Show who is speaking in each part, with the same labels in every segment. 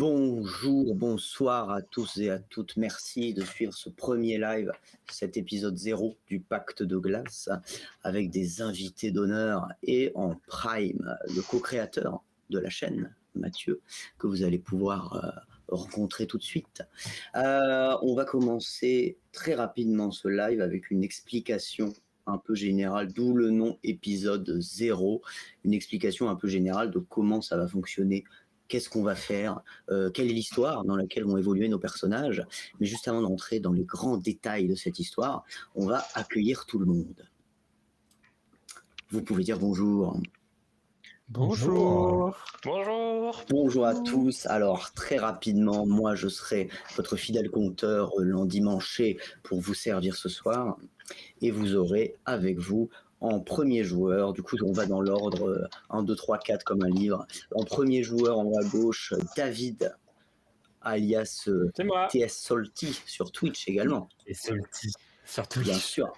Speaker 1: Bonjour, bonsoir à tous et à toutes. Merci de suivre ce premier live, cet épisode 0 du Pacte de Glace, avec des invités d'honneur et en prime, le co-créateur de la chaîne, Mathieu, que vous allez pouvoir rencontrer tout de suite. On va commencer très rapidement ce live avec une explication un peu générale, d'où le nom épisode 0, une explication un peu générale de comment ça va fonctionner. Qu'est-ce qu'on va faire, quelle est l'histoire dans laquelle vont évoluer nos personnages. Mais juste avant d'entrer dans les grands détails de cette histoire, on va accueillir tout le monde. Vous pouvez dire bonjour.
Speaker 2: Bonjour.
Speaker 3: Bonjour.
Speaker 1: Bonjour à tous. Alors, très rapidement, moi, je serai votre fidèle compteur l'endimanché pour vous servir ce soir. Et vous aurez avec vous en premier joueur, du coup on va dans l'ordre 1, 2, 3, 4 comme un livre. En premier joueur en haut à gauche, David, alias TS Salty sur Twitch également.
Speaker 2: Et Salty sur Twitch.
Speaker 1: Bien sûr.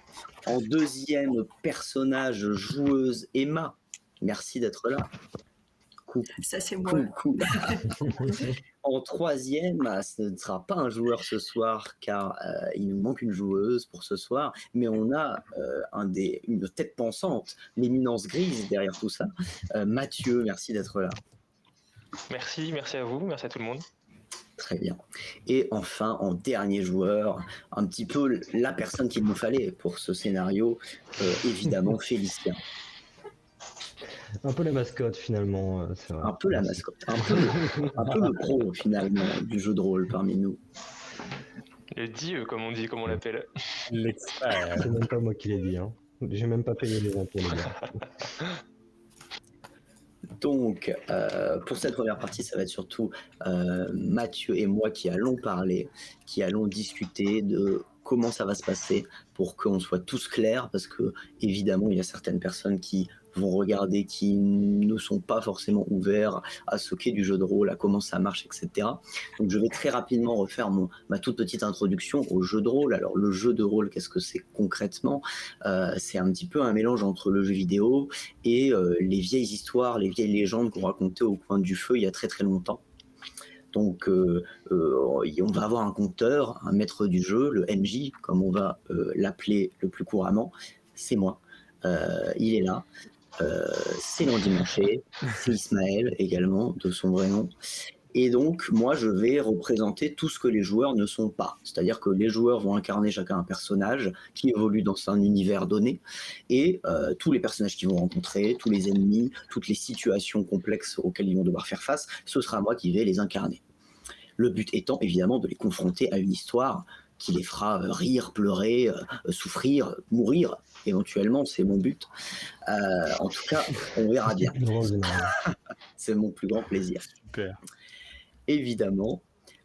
Speaker 1: En deuxième personnage, joueuse, Emma. Merci d'être là. Coucou.
Speaker 4: Ça, c'est moi.
Speaker 1: Coucou. En troisième, ce ne sera pas un joueur ce soir car il nous manque une joueuse pour ce soir, mais on a une tête pensante, l'éminence grise derrière tout ça. Mathieu, merci d'être là.
Speaker 3: Merci à vous, merci à tout le monde.
Speaker 1: Très bien. Et enfin, en dernier joueur, un petit peu la personne qu'il nous fallait pour ce scénario, évidemment Félicien.
Speaker 5: Un peu la mascotte finalement, c'est vrai.
Speaker 1: Un peu la mascotte, un peu le pro finalement du jeu de rôle parmi nous.
Speaker 3: Le dieu, comme on l'appelle.
Speaker 5: L'expert. C'est même pas moi qui l'ai dit, hein. J'ai même pas payé les impôts, les gars.
Speaker 1: Donc, pour cette première partie, ça va être surtout Mathieu et moi qui allons parler, qui allons discuter de comment ça va se passer pour qu'on soit tous clairs, parce que évidemment, il y a certaines personnes qui vont regarder, qui ne sont pas forcément ouverts à ce qu'est du jeu de rôle, à comment ça marche, etc. Donc, je vais très rapidement refaire ma toute petite introduction au jeu de rôle. Alors, le jeu de rôle, qu'est-ce que c'est concrètement ? C'est un petit peu un mélange entre le jeu vidéo et les vieilles histoires, les vieilles légendes qu'on racontait au coin du feu il y a très très longtemps. Donc, on va avoir un conteur, un maître du jeu, le MJ, comme on va l'appeler le plus couramment. C'est moi. Il est là. C'est l'endimanché. C'est Ismaël également, de son vrai nom. Et donc, moi, je vais représenter tout ce que les joueurs ne sont pas. C'est-à-dire que les joueurs vont incarner chacun un personnage qui évolue dans un univers donné. Et tous les personnages qu'ils vont rencontrer, tous les ennemis, toutes les situations complexes auxquelles ils vont devoir faire face, ce sera moi qui vais les incarner. Le but étant, évidemment, de les confronter à une histoire qui les fera rire, pleurer, souffrir, mourir. Éventuellement, c'est mon but. En tout cas, on verra bien. C'est mon plus grand plaisir.
Speaker 2: Super.
Speaker 1: Évidemment,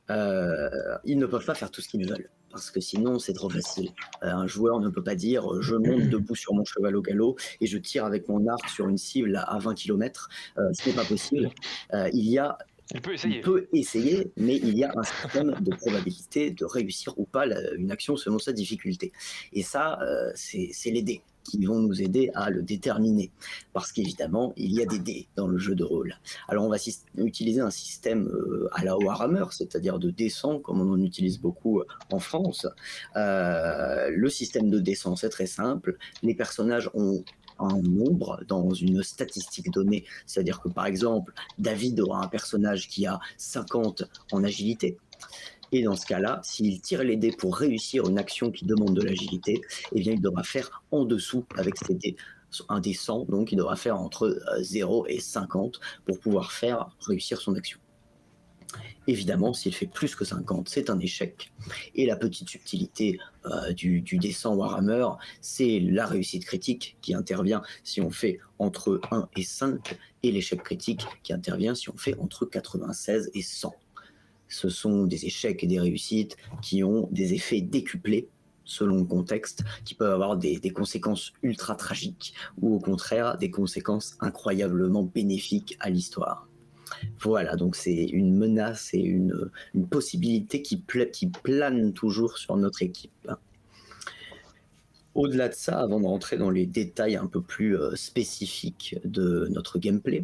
Speaker 1: ils ne peuvent pas faire tout ce qu'ils veulent, parce que sinon c'est trop facile. Un joueur ne peut pas dire je monte debout sur mon cheval au galop et je tire avec mon arc sur une cible à 20 km. Ce n'est pas possible. Il peut essayer, mais il y a un système de probabilité de réussir ou pas une action selon sa difficulté. Et ça, c'est les dés qui vont nous aider à le déterminer. Parce qu'évidemment, il y a des dés dans le jeu de rôle. Alors, on va utiliser un système à la Warhammer, c'est-à-dire de dés 100, comme on en utilise beaucoup en France. Le système de dés 100, c'est très simple. Les personnages ont un nombre dans une statistique donnée, c'est-à-dire que par exemple David aura un personnage qui a 50 en agilité, et dans ce cas-là, s'il tire les dés pour réussir une action qui demande de l'agilité, eh bien il devra faire en dessous avec ses dés, un dé 100, donc il devra faire entre 0 et 50 pour pouvoir faire réussir son action. Évidemment, s'il fait plus que 50, c'est un échec. Et la petite subtilité du dessin Warhammer, c'est la réussite critique qui intervient si on fait entre 1 et 5, et l'échec critique qui intervient si on fait entre 96 et 100. Ce sont des échecs et des réussites qui ont des effets décuplés selon le contexte, qui peuvent avoir des conséquences ultra tragiques, ou au contraire des conséquences incroyablement bénéfiques à l'histoire. Voilà, donc c'est une menace et une possibilité qui plane toujours sur notre équipe. Au-delà de ça, avant de rentrer dans les détails un peu plus spécifiques de notre gameplay,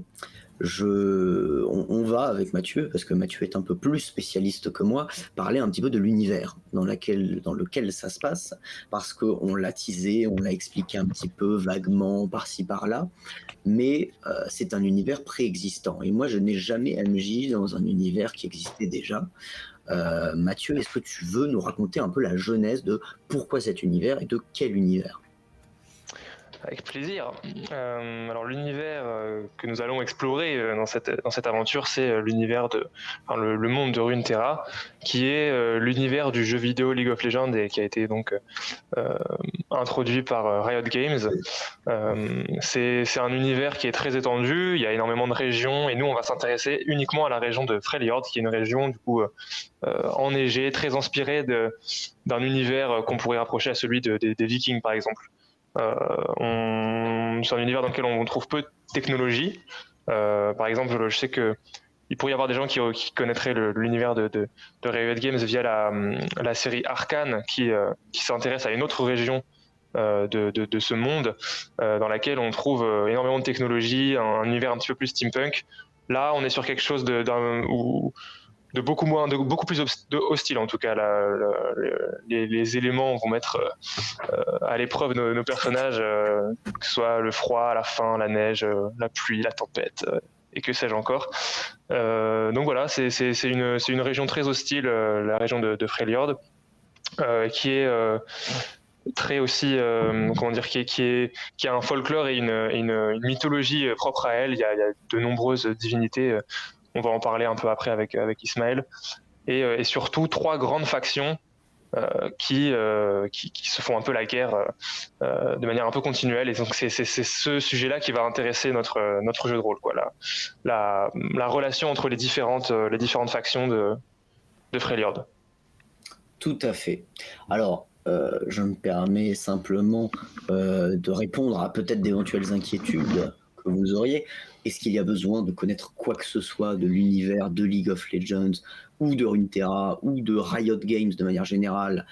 Speaker 1: on va avec Mathieu, parce que Mathieu est un peu plus spécialiste que moi, parler un petit peu de l'univers dans lequel ça se passe, parce qu'on l'a teasé, on l'a expliqué un petit peu vaguement par-ci par-là, mais c'est un univers préexistant. Et moi, je n'ai jamais MJ dans un univers qui existait déjà. Mathieu, est-ce que tu veux nous raconter un peu la genèse de pourquoi cet univers et de quel univers?
Speaker 3: Avec plaisir. Alors l'univers que nous allons explorer dans cette aventure, c'est le monde de Runeterra, qui est l'univers du jeu vidéo League of Legends et qui a été donc introduit par Riot Games. C'est un univers qui est très étendu, il y a énormément de régions et nous on va s'intéresser uniquement à la région de Freljord, qui est une région du coup enneigée, très inspirée d'un univers qu'on pourrait rapprocher à celui des Vikings par exemple. C'est un univers dans lequel on trouve peu de technologie. Par exemple, je sais que il pourrait y avoir des gens qui connaîtraient l'univers de Riot Games via la série Arcane, qui s'intéresse à une autre région de ce monde, dans laquelle on trouve énormément de technologie, un univers un petit peu plus steampunk. Là, on est sur quelque chose de beaucoup plus hostile en tout cas. Les éléments vont mettre à l'épreuve nos personnages, que ce soit le froid, la faim, la neige, la pluie, la tempête, et que sais-je encore. Donc voilà, c'est une région très hostile, la région de Freljord, qui est très aussi, comment dire, qui a un folklore et une mythologie propre à elle. Il y a de nombreuses divinités. On va en parler un peu après avec Ismaël. Et surtout 3 grandes factions qui se font un peu la guerre de manière un peu continuelle. Et donc c'est ce sujet-là qui va intéresser notre jeu de rôle, quoi. La relation entre les différentes factions de Freljord.
Speaker 1: Tout à fait. Alors, je me permets simplement de répondre à peut-être d'éventuelles inquiétudes que vous auriez. Est-ce qu'il y a besoin de connaître quoi que ce soit de l'univers de League of Legends ou de Runeterra ou de Riot Games de manière générale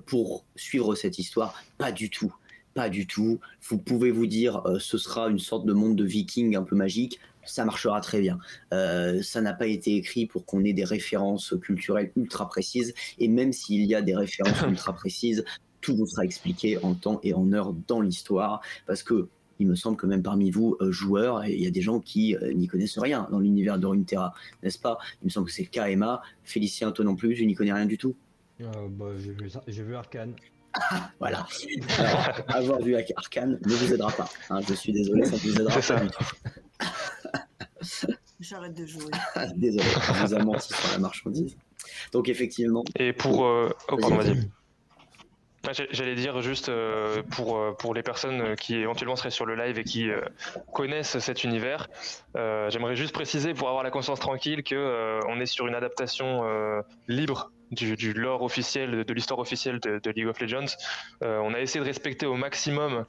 Speaker 1: pour suivre cette histoire? Pas du tout. Pas du tout. Vous pouvez vous dire ce sera une sorte de monde de vikings un peu magique. Ça marchera très bien. Ça n'a pas été écrit pour qu'on ait des références culturelles ultra précises. Et même s'il y a des références ultra précises, tout vous sera expliqué en temps et en heure dans l'histoire. Parce que il me semble que même parmi vous, joueurs, il y a des gens qui n'y connaissent rien dans l'univers de Runeterra, n'est-ce pas? Il me semble que c'est le cas, Emma. Félicien, toi non plus, tu n'y connais rien du tout?
Speaker 5: J'ai vu Arcane.
Speaker 1: Voilà. Alors, avoir vu Arcane ne vous aidera pas. Hein, je suis désolé, ça ne vous aidera pas du tout.
Speaker 4: J'arrête de jouer.
Speaker 1: Désolé, je vous ai menti sur la marchandise. Donc effectivement...
Speaker 3: Et pour... pardon, vas-y. J'allais dire juste pour les personnes qui éventuellement seraient sur le live et qui connaissent cet univers, j'aimerais juste préciser pour avoir la conscience tranquille que on est sur une adaptation libre du lore officiel, de l'histoire officielle de League of Legends. On a essayé de respecter au maximum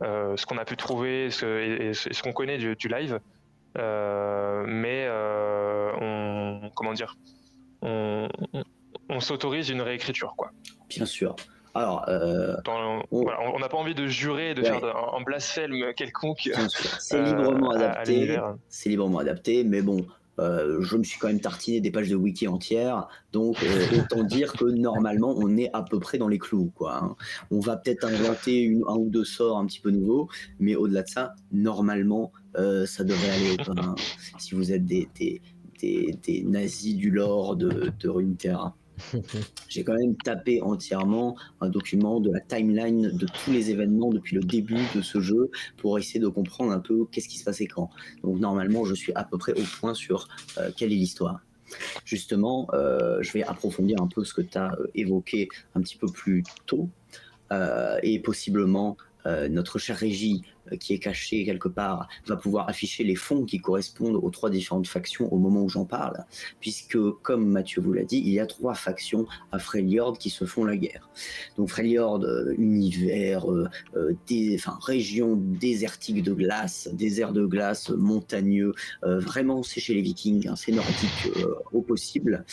Speaker 3: ce qu'on a pu trouver et ce qu'on connaît du live, mais on s'autorise une réécriture, quoi.
Speaker 1: Bien sûr. Alors,
Speaker 3: on n'a pas envie de jurer, de faire un blasphème quelconque.
Speaker 1: C'est librement adapté. C'est librement adapté, mais bon, je me suis quand même tartiné des pages de wiki entières, donc autant dire que normalement on est à peu près dans les clous, quoi. Hein. On va peut-être inventer un ou deux sorts un petit peu nouveaux, mais au-delà de ça, normalement, ça devrait aller. Hein, si vous êtes des nazis du lore de Runeterra. J'ai quand même tapé entièrement un document de la timeline de tous les événements depuis le début de ce jeu pour essayer de comprendre un peu qu'est-ce qui se passait quand. Donc normalement, je suis à peu près au point sur quelle est l'histoire. Justement, je vais approfondir un peu ce que tu as évoqué un petit peu plus tôt et possiblement notre chère Régie qui est caché quelque part, va pouvoir afficher les fonds qui correspondent aux 3 différentes factions au moment où j'en parle, puisque, comme Mathieu vous l'a dit, il y a 3 factions à Freljord qui se font la guerre. Donc Freljord, univers, région désertique de glace, désert de glace montagneux, vraiment c'est chez les Vikings, hein, c'est nordique au possible,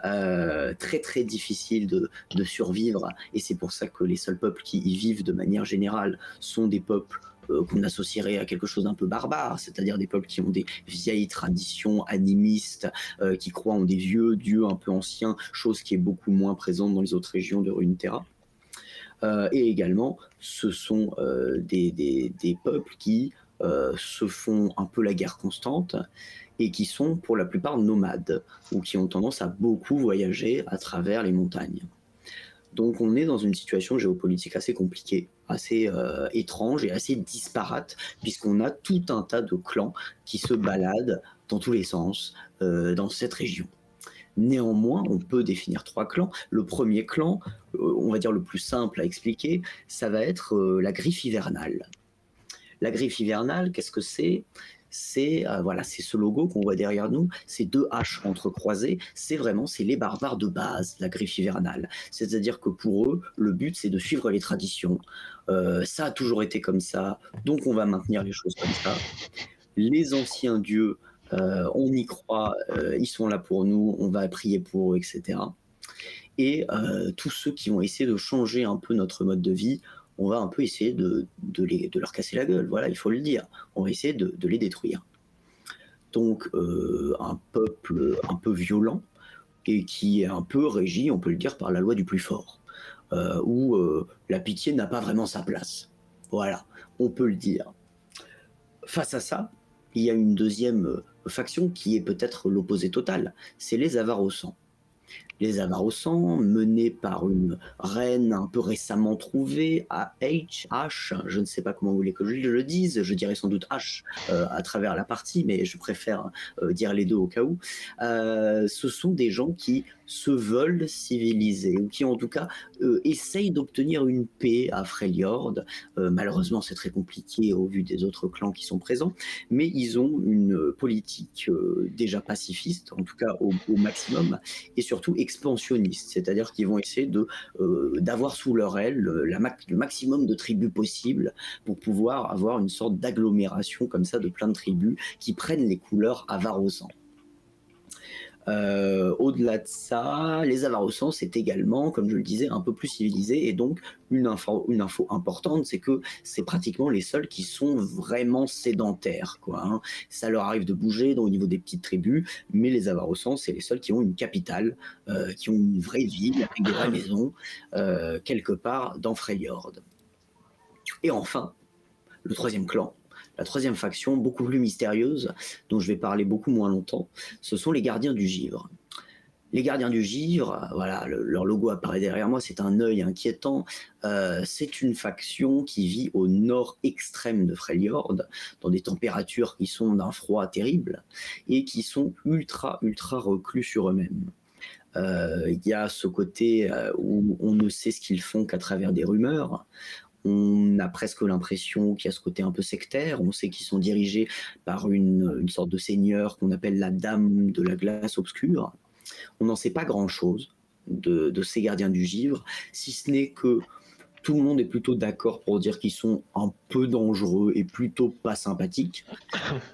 Speaker 1: très très difficile de survivre, et c'est pour ça que les seuls peuples qui y vivent de manière générale sont des peuples qu'on associerait à quelque chose d'un peu barbare, c'est-à-dire des peuples qui ont des vieilles traditions animistes, qui croient en des vieux dieux un peu anciens, chose qui est beaucoup moins présente dans les autres régions de Runeterra. Et également, ce sont des peuples qui se font un peu la guerre constante et qui sont pour la plupart nomades ou qui ont tendance à beaucoup voyager à travers les montagnes. Donc on est dans une situation géopolitique assez compliquée, assez étrange et assez disparate, puisqu'on a tout un tas de clans qui se baladent dans tous les sens dans cette région. Néanmoins, on peut définir 3 clans. Le premier clan, on va dire le plus simple à expliquer, ça va être la griffe hivernale. La griffe hivernale, qu'est-ce que c'est ? C'est ce logo qu'on voit derrière nous, ces 2 haches entrecroisées, c'est les barbares de base, la griffe hivernale. C'est-à-dire que pour eux, le but c'est de suivre les traditions. Ça a toujours été comme ça, donc on va maintenir les choses comme ça. Les anciens dieux, on y croit, ils sont là pour nous, on va prier pour eux, etc. Et tous ceux qui vont essayer de changer un peu notre mode de vie, on va un peu essayer de leur casser la gueule, voilà, il faut le dire. On va essayer de les détruire. Donc un peuple un peu violent et qui est un peu régi, on peut le dire, par la loi du plus fort, où la pitié n'a pas vraiment sa place. Voilà, on peut le dire. Face à ça, il y a une deuxième faction qui est peut-être l'opposé total, c'est les Avars au sang. Les Avars au sang, menés par une reine un peu récemment trouvée, H, je ne sais pas comment vous voulez que je le dise, je dirais sans doute H à travers la partie, mais je préfère dire les deux au cas où. Ce sont des gens qui se veulent civilisés, ou qui en tout cas essayent d'obtenir une paix à Freljord. Malheureusement, c'est très compliqué au vu des autres clans qui sont présents, mais ils ont une politique déjà pacifiste, en tout cas au maximum, et surtout expansionniste, c'est-à-dire qu'ils vont essayer d'avoir sous leur aile le maximum de tribus possibles pour pouvoir avoir une sorte d'agglomération comme ça de plein de tribus qui prennent les couleurs Avars au sang. Au-delà de ça, les Avars au sang, c'est également, comme je le disais, un peu plus civilisé, et donc une info importante, c'est que c'est pratiquement les seuls qui sont vraiment sédentaires, quoi, hein. Ça leur arrive de bouger au niveau des petites tribus, mais les Avars au sang, c'est les seuls qui ont une capitale, qui ont une vraie ville avec des vraies maisons, quelque part dans Freljord. Et enfin, le troisième clan, la troisième faction, beaucoup plus mystérieuse, dont je vais parler beaucoup moins longtemps, ce sont les gardiens du givre. Les gardiens du givre, voilà, leur logo apparaît derrière moi, c'est un œil inquiétant. C'est une faction qui vit au nord extrême de Freljord, dans des températures qui sont d'un froid terrible, et qui sont ultra reclus sur eux-mêmes. Il y a ce côté où on ne sait ce qu'ils font qu'à travers des rumeurs. On a presque l'impression qu'il y a ce côté un peu sectaire. On sait qu'ils sont dirigés par une sorte de seigneur qu'on appelle la Dame de la Glace Obscure. On n'en sait pas grand-chose de ces gardiens du givre, si ce n'est que tout le monde est plutôt d'accord pour dire qu'ils sont un peu dangereux et plutôt pas sympathiques.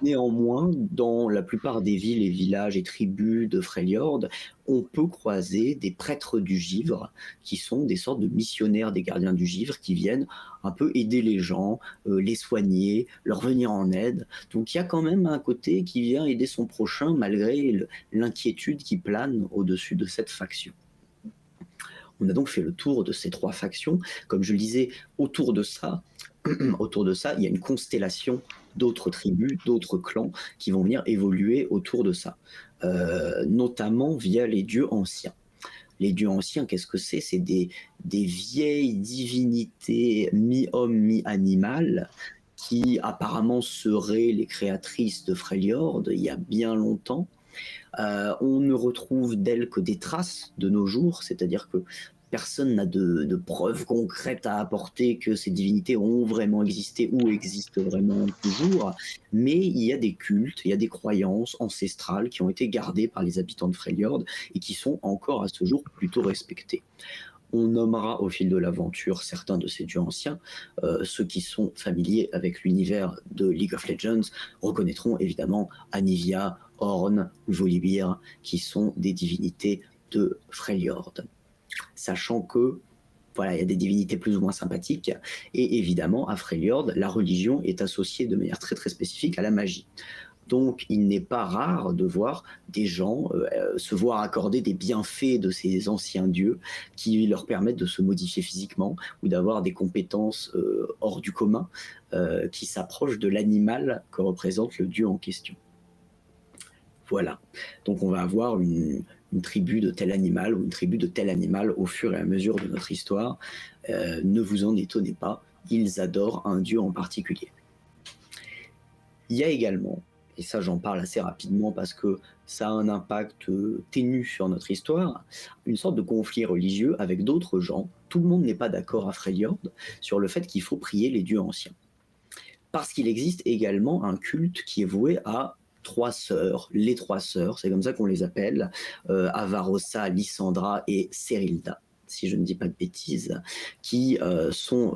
Speaker 1: Néanmoins, dans la plupart des villes et villages et tribus de Freljord, on peut croiser des prêtres du givre qui sont des sortes de missionnaires des gardiens du givre qui viennent un peu aider les gens, les soigner, leur venir en aide. Donc il y a quand même un côté qui vient aider son prochain malgré l'inquiétude qui plane au-dessus de cette faction. On a donc fait le tour de ces 3 factions. Comme je le disais, autour de ça, il y a une constellation d'autres tribus, d'autres clans qui vont venir évoluer autour de ça, notamment via les dieux anciens. Les dieux anciens, qu'est-ce que c'est ? C'est des vieilles divinités mi-homme, mi-animal, qui apparemment seraient les créatrices de Freljord il y a bien longtemps. On ne retrouve d'elles que des traces de nos jours, c'est-à-dire que personne n'a de preuves concrètes à apporter que ces divinités ont vraiment existé ou existent vraiment toujours, mais il y a des cultes, il y a des croyances ancestrales qui ont été gardées par les habitants de Freljord et qui sont encore à ce jour plutôt respectées. On nommera au fil de l'aventure certains de ces dieux anciens. Ceux qui sont familiers avec l'univers de League of Legends reconnaîtront évidemment Anivia, Ornn ou Volibear, qui sont des divinités de Freljord. Sachant que voilà, il y a des divinités plus ou moins sympathiques, et évidemment, à Freljord, la religion est associée de manière très très spécifique à la magie. Donc, il n'est pas rare de voir des gens se voir accorder des bienfaits de ces anciens dieux qui leur permettent de se modifier physiquement ou d'avoir des compétences hors du commun qui s'approchent de l'animal que représente le dieu en question. Voilà. Donc, on va avoir une tribu de tel animal ou une tribu de tel animal au fur et à mesure de notre histoire. Ne vous en étonnez pas, ils adorent un dieu en particulier. Il y a également, et ça j'en parle assez rapidement parce que ça a un impact ténu sur notre histoire, une sorte de conflit religieux avec d'autres gens. Tout le monde n'est pas d'accord à Freljord sur le fait qu'il faut prier les dieux anciens. Parce qu'il existe également un culte qui est voué à trois sœurs, les trois sœurs, c'est comme ça qu'on les appelle, Avarossa, Lysandra et Serilda, si je ne dis pas de bêtises, qui sont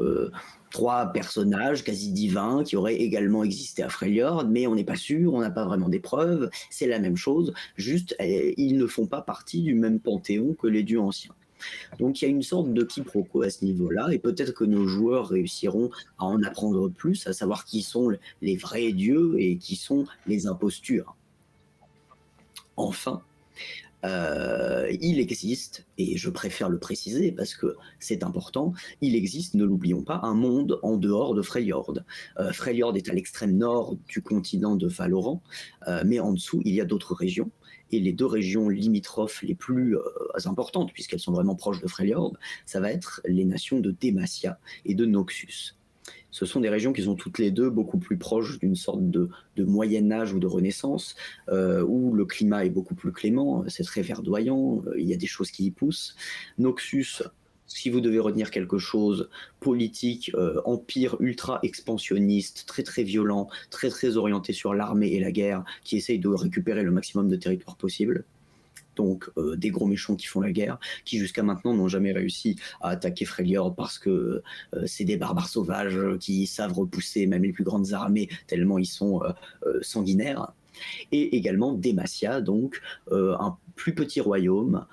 Speaker 1: trois personnages quasi divins qui auraient également existé à Freljord, mais on n'est pas sûr, on n'a pas vraiment des preuves, c'est la même chose, juste ils ne font pas partie du même panthéon que les dieux anciens. Donc il y a une sorte de quiproquo à ce niveau-là, et peut-être que nos joueurs réussiront à en apprendre plus, à savoir qui sont les vrais dieux et qui sont les impostures. Enfin, il existe, et je préfère le préciser parce que c'est important, il existe, ne l'oublions pas, un monde en dehors de Freljord. Freljord est à l'extrême nord du continent de Valoran, mais en dessous, il y a d'autres régions. Et les deux régions limitrophes les plus importantes, puisqu'elles sont vraiment proches de Freljord, ça va être les nations de Demacia et de Noxus. Ce sont des régions qui sont toutes les deux beaucoup plus proches d'une sorte de Moyen-Âge ou de Renaissance, où le climat est beaucoup plus clément, c'est très verdoyant, il y a des choses qui y poussent. Noxus, si vous devez retenir quelque chose, politique, empire ultra expansionniste, très très violent, très très orienté sur l'armée et la guerre, qui essaye de récupérer le maximum de territoire possible. Donc des gros méchants qui font la guerre, qui jusqu'à maintenant n'ont jamais réussi à attaquer Freljord parce que c'est des barbares sauvages qui savent repousser même les plus grandes armées tellement ils sont sanguinaires. Et également Demacia, donc un plus petit royaume,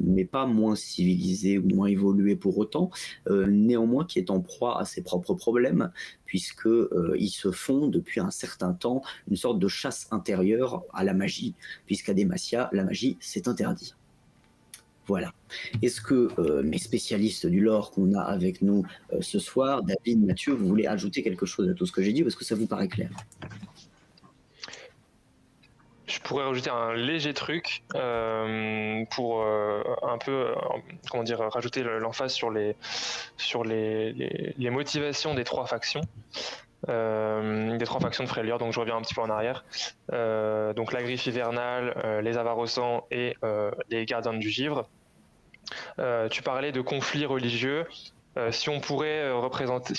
Speaker 1: mais pas moins civilisé ou moins évolué pour autant, néanmoins qui est en proie à ses propres problèmes, puisqu'ils se font depuis un certain temps une sorte de chasse intérieure à la magie, puisqu'à Demacia, la magie, c'est interdit. Voilà. Est-ce que mes spécialistes du lore qu'on a avec nous ce soir, David, Mathieu, vous voulez ajouter quelque chose à tout ce que j'ai dit, ou est-ce que ça vous paraît clair ?
Speaker 3: Je pourrais rajouter un léger truc pour un peu, comment dire, rajouter l'emphase sur les motivations des trois factions. Des trois factions de Freljord, donc je reviens un petit peu en arrière. Donc la Griffe Hivernale, les Avarossans et les Gardiens du Givre. Tu parlais de conflits religieux. Si on pouvait représenter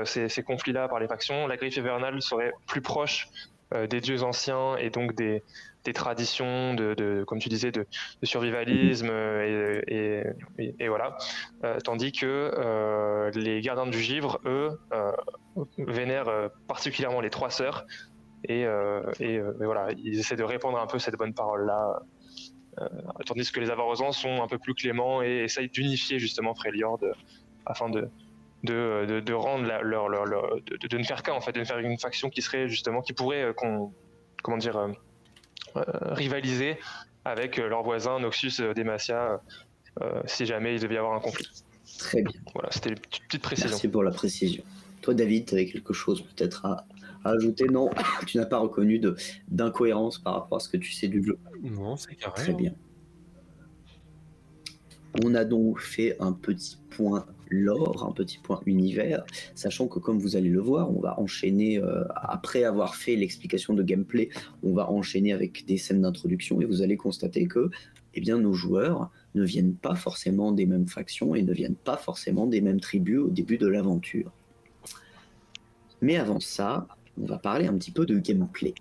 Speaker 3: ces conflits-là par les factions, la Griffe Hivernale serait plus proche des dieux anciens et donc des traditions comme tu disais, de survivalisme et voilà. Tandis que les Gardiens du Givre, eux, vénèrent particulièrement les trois sœurs et voilà, ils essaient de répandre un peu cette bonne parole-là. Tandis que les Avarossans sont un peu plus cléments et essayent d'unifier justement Freljord afin de rendre de ne faire qu'un en fait, de ne faire une faction qui serait justement, qui pourrait rivaliser avec leurs voisins Noxus, Demacia, si jamais il devait y avoir un conflit.
Speaker 1: Très bien.
Speaker 3: Voilà, c'était une petite précision.
Speaker 1: Merci pour la précision. Toi, David, tu avais quelque chose peut-être à ajouter ? Non, tu n'as pas reconnu d'incohérence par rapport à ce que tu sais du jeu.
Speaker 2: Non, c'est carré.
Speaker 1: Très bien. On a donc fait un petit point lore, un petit point univers, sachant que comme vous allez le voir, on va enchaîner, après avoir fait l'explication de gameplay, on va enchaîner avec des scènes d'introduction et vous allez constater que eh bien nos joueurs ne viennent pas forcément des mêmes factions et ne viennent pas forcément des mêmes tribus au début de l'aventure. Mais avant ça, on va parler un petit peu de gameplay.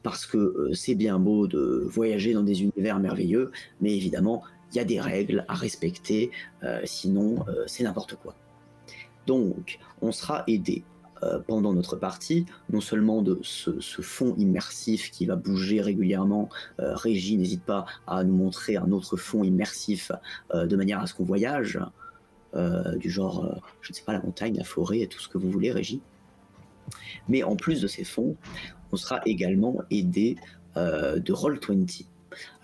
Speaker 1: Parce que c'est bien beau de voyager dans des univers merveilleux, mais évidemment, il y a des règles à respecter, sinon c'est n'importe quoi. Donc, on sera aidé pendant notre partie, non seulement de ce fond immersif qui va bouger régulièrement. Régie, n'hésite pas à nous montrer un autre fond immersif de manière à ce qu'on voyage, du genre, je ne sais pas, la montagne, la forêt, tout ce que vous voulez, Régie. Mais en plus de ces fonds, on sera également aidé de Roll20.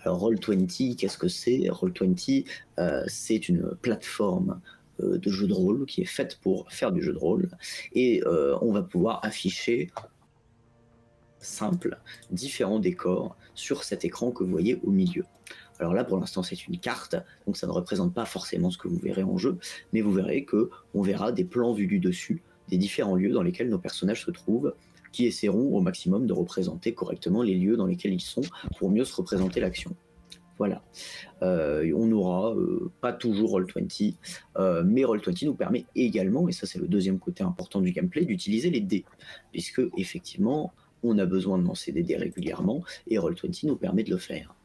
Speaker 1: Alors Roll20, qu'est-ce que c'est? Roll20, c'est une plateforme de jeu de rôle qui est faite pour faire du jeu de rôle, et on va pouvoir afficher simple différents décors sur cet écran que vous voyez au milieu. Alors là, pour l'instant, c'est une carte, donc ça ne représente pas forcément ce que vous verrez en jeu, mais vous verrez que on verra des plans vus du dessus des différents lieux dans lesquels nos personnages se trouvent, qui essaieront au maximum de représenter correctement les lieux dans lesquels ils sont pour mieux se représenter l'action. Voilà. On n'aura pas toujours Roll20, mais Roll20 nous permet également, et ça c'est le deuxième côté important du gameplay, d'utiliser les dés, puisque effectivement on a besoin de lancer des dés régulièrement, et Roll20 nous permet de le faire.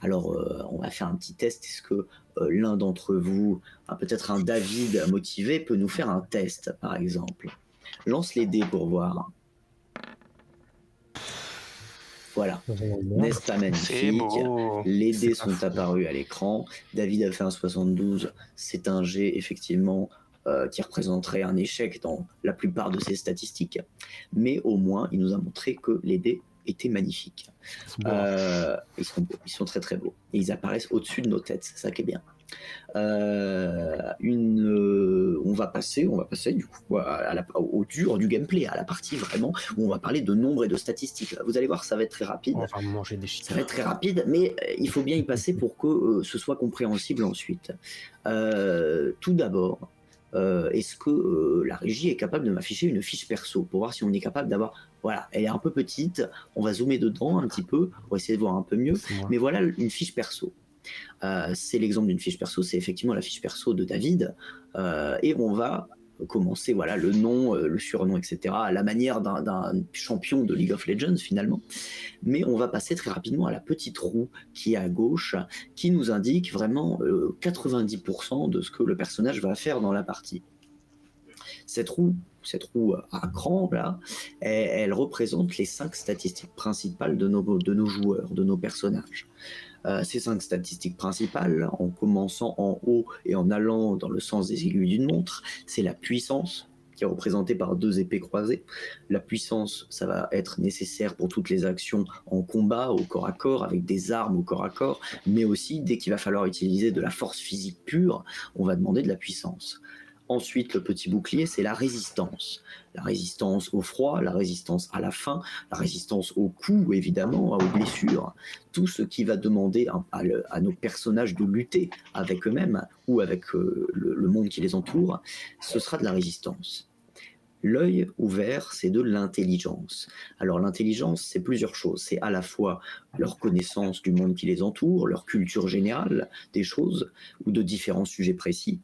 Speaker 1: Alors on va faire un petit test. Est-ce que l'un d'entre vous, peut-être un David motivé, peut nous faire un test par exemple? Lance les dés pour voir. Voilà, n'est-ce pas magnifique? Les dés sont apparus à l'écran. David a fait un 72. C'est un jet effectivement qui représenterait un échec dans la plupart de ses statistiques. Mais au moins, il nous a montré que les dés étaient magnifiques. Ils sont beaux, ils sont très très beaux. Et ils apparaissent au-dessus de nos têtes, c'est ça qui est bien. On va passer du coup au dur du gameplay, à la partie vraiment où on va parler de nombres et de statistiques. Vous allez voir, ça va être très rapide.
Speaker 2: On va manger des chiens.
Speaker 1: Ça va être très rapide, mais il faut bien y passer pour que ce soit compréhensible ensuite. Tout d'abord, est-ce que la régie est capable de m'afficher une fiche perso pour voir si on est capable d'avoir... Voilà, elle est un peu petite, on va zoomer dedans un petit peu, on va essayer de voir un peu mieux, mais voilà une fiche perso. C'est l'exemple d'une fiche perso, c'est effectivement la fiche perso de David, et on va commencer, voilà, le nom, le surnom, etc., à la manière d'un champion de League of Legends finalement, mais on va passer très rapidement à la petite roue qui est à gauche, qui nous indique vraiment 90% de ce que le personnage va faire dans la partie. Cette roue à cran, là, elle représente les 5 statistiques principales de nos joueurs, de nos personnages. Ces 5 statistiques principales, en commençant en haut et en allant dans le sens des aiguilles d'une montre, c'est la puissance, qui est représentée par 2 épées croisées. La puissance, ça va être nécessaire pour toutes les actions en combat, au corps à corps, avec des armes au corps à corps, mais aussi, dès qu'il va falloir utiliser de la force physique pure, on va demander de la puissance. Ensuite, le petit bouclier, c'est la résistance. La résistance au froid, la résistance à la faim, la résistance aux coups, évidemment, aux blessures. Tout ce qui va demander à nos personnages de lutter avec eux-mêmes ou avec le monde qui les entoure, ce sera de la résistance. L'œil ouvert, c'est de l'intelligence. Alors l'intelligence, c'est plusieurs choses. C'est à la fois leur connaissance du monde qui les entoure, leur culture générale des choses ou de différents sujets précis,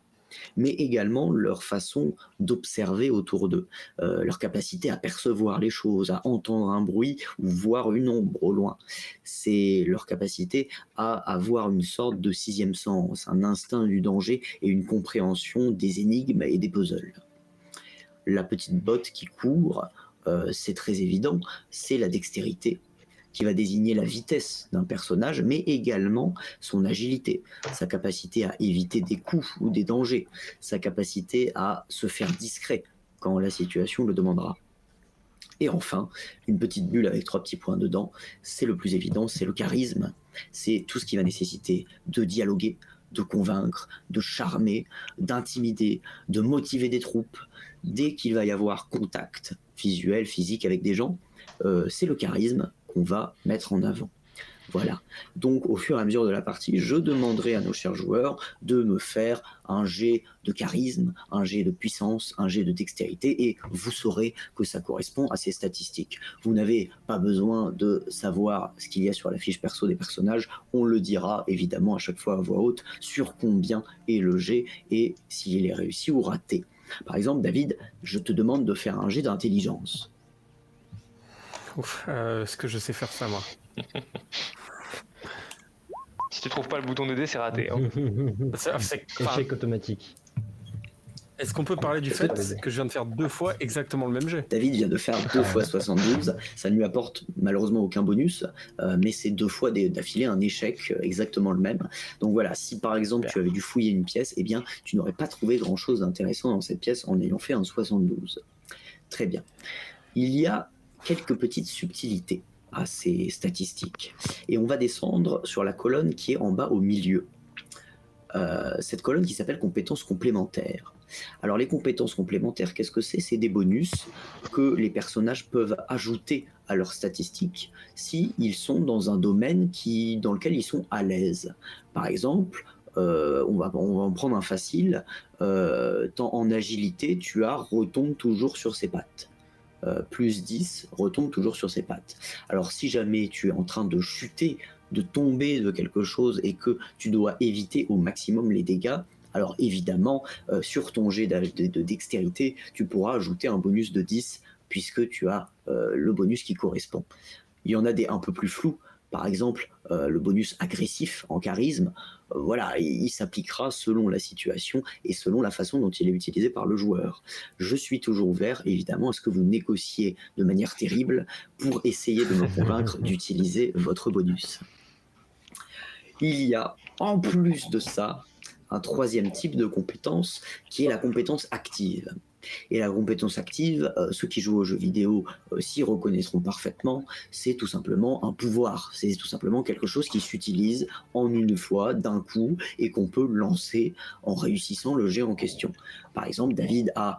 Speaker 1: mais également leur façon d'observer autour d'eux, leur capacité à percevoir les choses, à entendre un bruit ou voir une ombre au loin. C'est leur capacité à avoir une sorte de 6e sens, un instinct du danger et une compréhension des énigmes et des puzzles. La petite botte qui court, c'est très évident, c'est la dextérité, qui va désigner la vitesse d'un personnage, mais également son agilité, sa capacité à éviter des coups ou des dangers, sa capacité à se faire discret quand la situation le demandera. Et enfin, une petite bulle avec 3 petits points dedans, c'est le plus évident, c'est le charisme. C'est tout ce qui va nécessiter de dialoguer, de convaincre, de charmer, d'intimider, de motiver des troupes. Dès qu'il va y avoir contact visuel, physique avec des gens, c'est le charisme qu'on va mettre en avant. Voilà. Donc, au fur et à mesure de la partie, je demanderai à nos chers joueurs de me faire un jet de charisme, un jet de puissance, un jet de dextérité, et vous saurez que ça correspond à ces statistiques. Vous n'avez pas besoin de savoir ce qu'il y a sur la fiche perso des personnages, on le dira évidemment à chaque fois à voix haute sur combien est le jet et s'il est réussi ou raté. Par exemple, David, je te demande de faire un jet d'intelligence.
Speaker 2: Ouf, est-ce que je sais faire ça, moi?
Speaker 3: Si tu trouves pas le bouton de dé, c'est raté. Hein.
Speaker 5: Échec automatique.
Speaker 2: Est-ce qu'on peut parler du fait que je viens de faire 2 fois exactement le même jet?
Speaker 1: David vient de faire 2 fois 72, ça ne lui apporte malheureusement aucun bonus, mais c'est 2 fois d'affilée un échec exactement le même. Donc voilà, si par exemple tu avais dû fouiller une pièce, eh bien tu n'aurais pas trouvé grand chose d'intéressant dans cette pièce en ayant fait un 72. Très bien. Il y a quelques petites subtilités à ces statistiques. Et on va descendre sur la colonne qui est en bas au milieu. Cette colonne qui s'appelle compétences complémentaires. Alors les compétences complémentaires, qu'est-ce que c'est? C'est des bonus que les personnages peuvent ajouter à leurs statistiques s'ils sont dans un domaine dans lequel ils sont à l'aise. Par exemple, on va en prendre un facile. En agilité, tu as retombe toujours sur ses pattes. Plus 10, retombe toujours sur ses pattes. Alors si jamais tu es en train de chuter, de tomber de quelque chose et que tu dois éviter au maximum les dégâts, alors évidemment, sur ton jet de dextérité, tu pourras ajouter un bonus de 10 puisque tu as le bonus qui correspond. Il y en a des un peu plus flous, par exemple le bonus agressif en charisme, voilà, il s'appliquera selon la situation et selon la façon dont il est utilisé par le joueur. Je suis toujours ouvert, évidemment, à ce que vous négociez de manière terrible pour essayer de me convaincre d'utiliser votre bonus. Il y a, en plus de ça, un troisième type de compétence qui est la compétence active. Et la compétence active, ceux qui jouent aux jeux vidéo s'y reconnaîtront parfaitement, c'est tout simplement un pouvoir. C'est tout simplement quelque chose qui s'utilise en une fois, d'un coup, et qu'on peut lancer en réussissant le jet en question. Par exemple, David a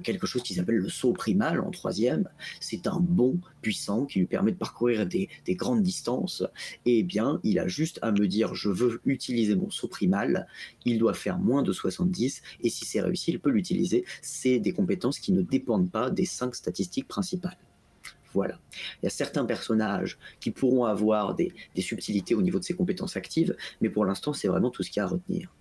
Speaker 1: quelque chose qui s'appelle le saut primal en troisième. C'est un bond puissant qui lui permet de parcourir des grandes distances. Et bien, il a juste à me dire je veux utiliser mon saut primal. Il doit faire moins de 70 et si c'est réussi, il peut l'utiliser. C'est des compétences qui ne dépendent pas des 5 statistiques principales. Voilà. Il y a certains personnages qui pourront avoir des subtilités au niveau de ces compétences actives, mais pour l'instant, c'est vraiment tout ce qu'il y a à retenir.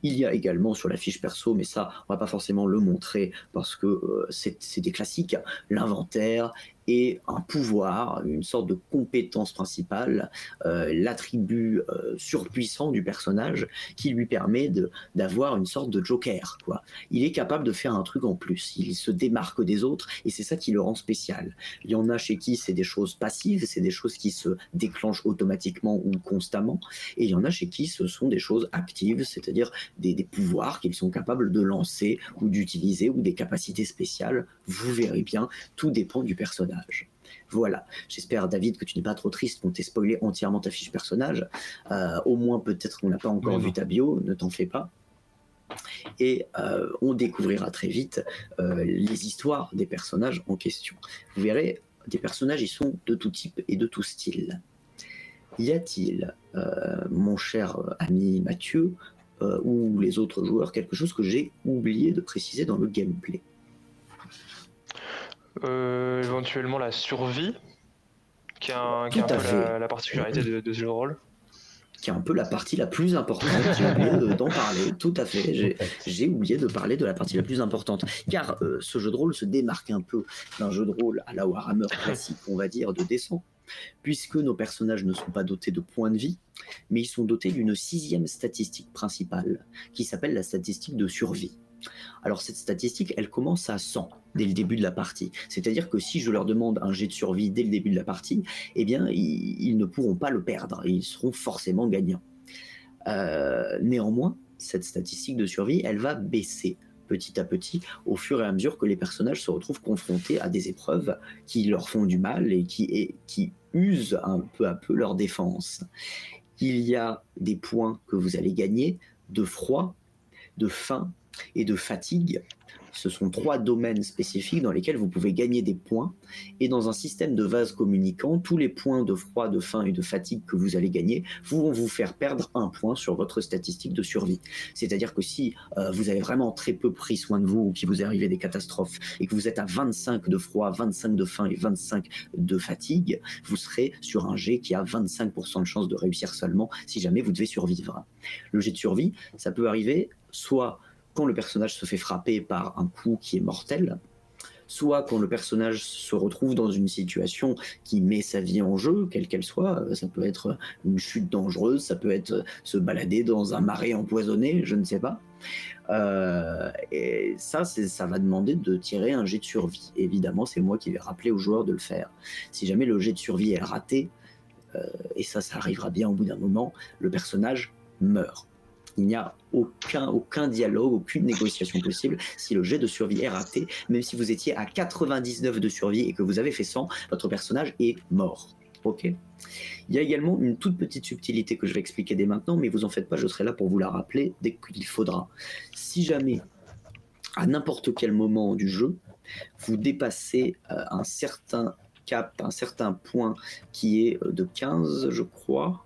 Speaker 1: Il y a également sur la fiche perso, mais ça, on va pas forcément le montrer parce que c'est des classiques, l'inventaire et un pouvoir, une sorte de compétence principale, l'attribut surpuissant du personnage qui lui permet d'avoir une sorte de joker, quoi. Il est capable de faire un truc en plus, il se démarque des autres et c'est ça qui le rend spécial. Il y en a chez qui c'est des choses passives, c'est des choses qui se déclenchent automatiquement ou constamment, et il y en a chez qui ce sont des choses actives, c'est-à-dire des pouvoirs qu'ils sont capables de lancer ou d'utiliser ou des capacités spéciales. Vous verrez bien, tout dépend du personnage. Voilà, j'espère David que tu n'es pas trop triste qu'on t'ait spoilé entièrement ta fiche personnage. Au moins peut-être qu'on n'a pas encore vu ta bio, ne t'en fais pas. Et on découvrira très vite les histoires des personnages en question. Vous verrez, des personnages ils sont de tout type et de tout style. Y a-t-il, mon cher ami Mathieu, ou les autres joueurs, quelque chose que j'ai oublié de préciser dans le gameplay?
Speaker 3: Éventuellement la survie, qui est un peu la particularité de ce jeu de rôle.
Speaker 1: Qui est un peu la partie la plus importante, j'ai oublié d'en parler, tout à fait, j'ai oublié de parler de la partie la plus importante, car ce jeu de rôle se démarque un peu d'un jeu de rôle à la Warhammer classique, on va dire, de descente, puisque nos personnages ne sont pas dotés de points de vie, mais ils sont dotés d'une 6e statistique principale, qui s'appelle la statistique de survie. Alors cette statistique, elle commence à 100 dès le début de la partie. C'est-à-dire que si je leur demande un jet de survie dès le début de la partie, eh bien, ils ne pourront pas le perdre. Ils seront forcément gagnants. Néanmoins, cette statistique de survie, elle va baisser petit à petit au fur et à mesure que les personnages se retrouvent confrontés à des épreuves qui leur font du mal et qui usent un peu à peu leur défense. Il y a des points que vous allez gagner de froid, de faim et de fatigue. Ce sont 3 domaines spécifiques dans lesquels vous pouvez gagner des points. Et dans un système de vase communicant, tous les points de froid, de faim et de fatigue que vous allez gagner vont vous faire perdre 1 point sur votre statistique de survie. C'est-à-dire que si vous avez vraiment très peu pris soin de vous ou qu'il vous est arrivé des catastrophes et que vous êtes à 25 de froid, 25 de faim et 25 de fatigue, vous serez sur un jet qui a 25% de chance de réussir seulement si jamais vous devez survivre. Le jet de survie, ça peut arriver soit quand le personnage se fait frapper par un coup qui est mortel, soit quand le personnage se retrouve dans une situation qui met sa vie en jeu, quelle qu'elle soit. Ça peut être une chute dangereuse, ça peut être se balader dans un marais empoisonné, je ne sais pas. Et ça va demander de tirer un jet de survie. Évidemment, c'est moi qui vais rappeler aux joueurs de le faire. Si jamais le jet de survie est raté, et ça arrivera bien au bout d'un moment, le personnage meurt. Il n'y a aucun dialogue, aucune négociation possible. Si le jet de survie est raté, même si vous étiez à 99 de survie et que vous avez fait 100, votre personnage est mort. Ok. Il y a également une toute petite subtilité que je vais expliquer dès maintenant, mais vous en faites pas, je serai là pour vous la rappeler dès qu'il faudra. Si jamais, à n'importe quel moment du jeu, vous dépassez un certain cap, un certain point qui est de 15, je crois,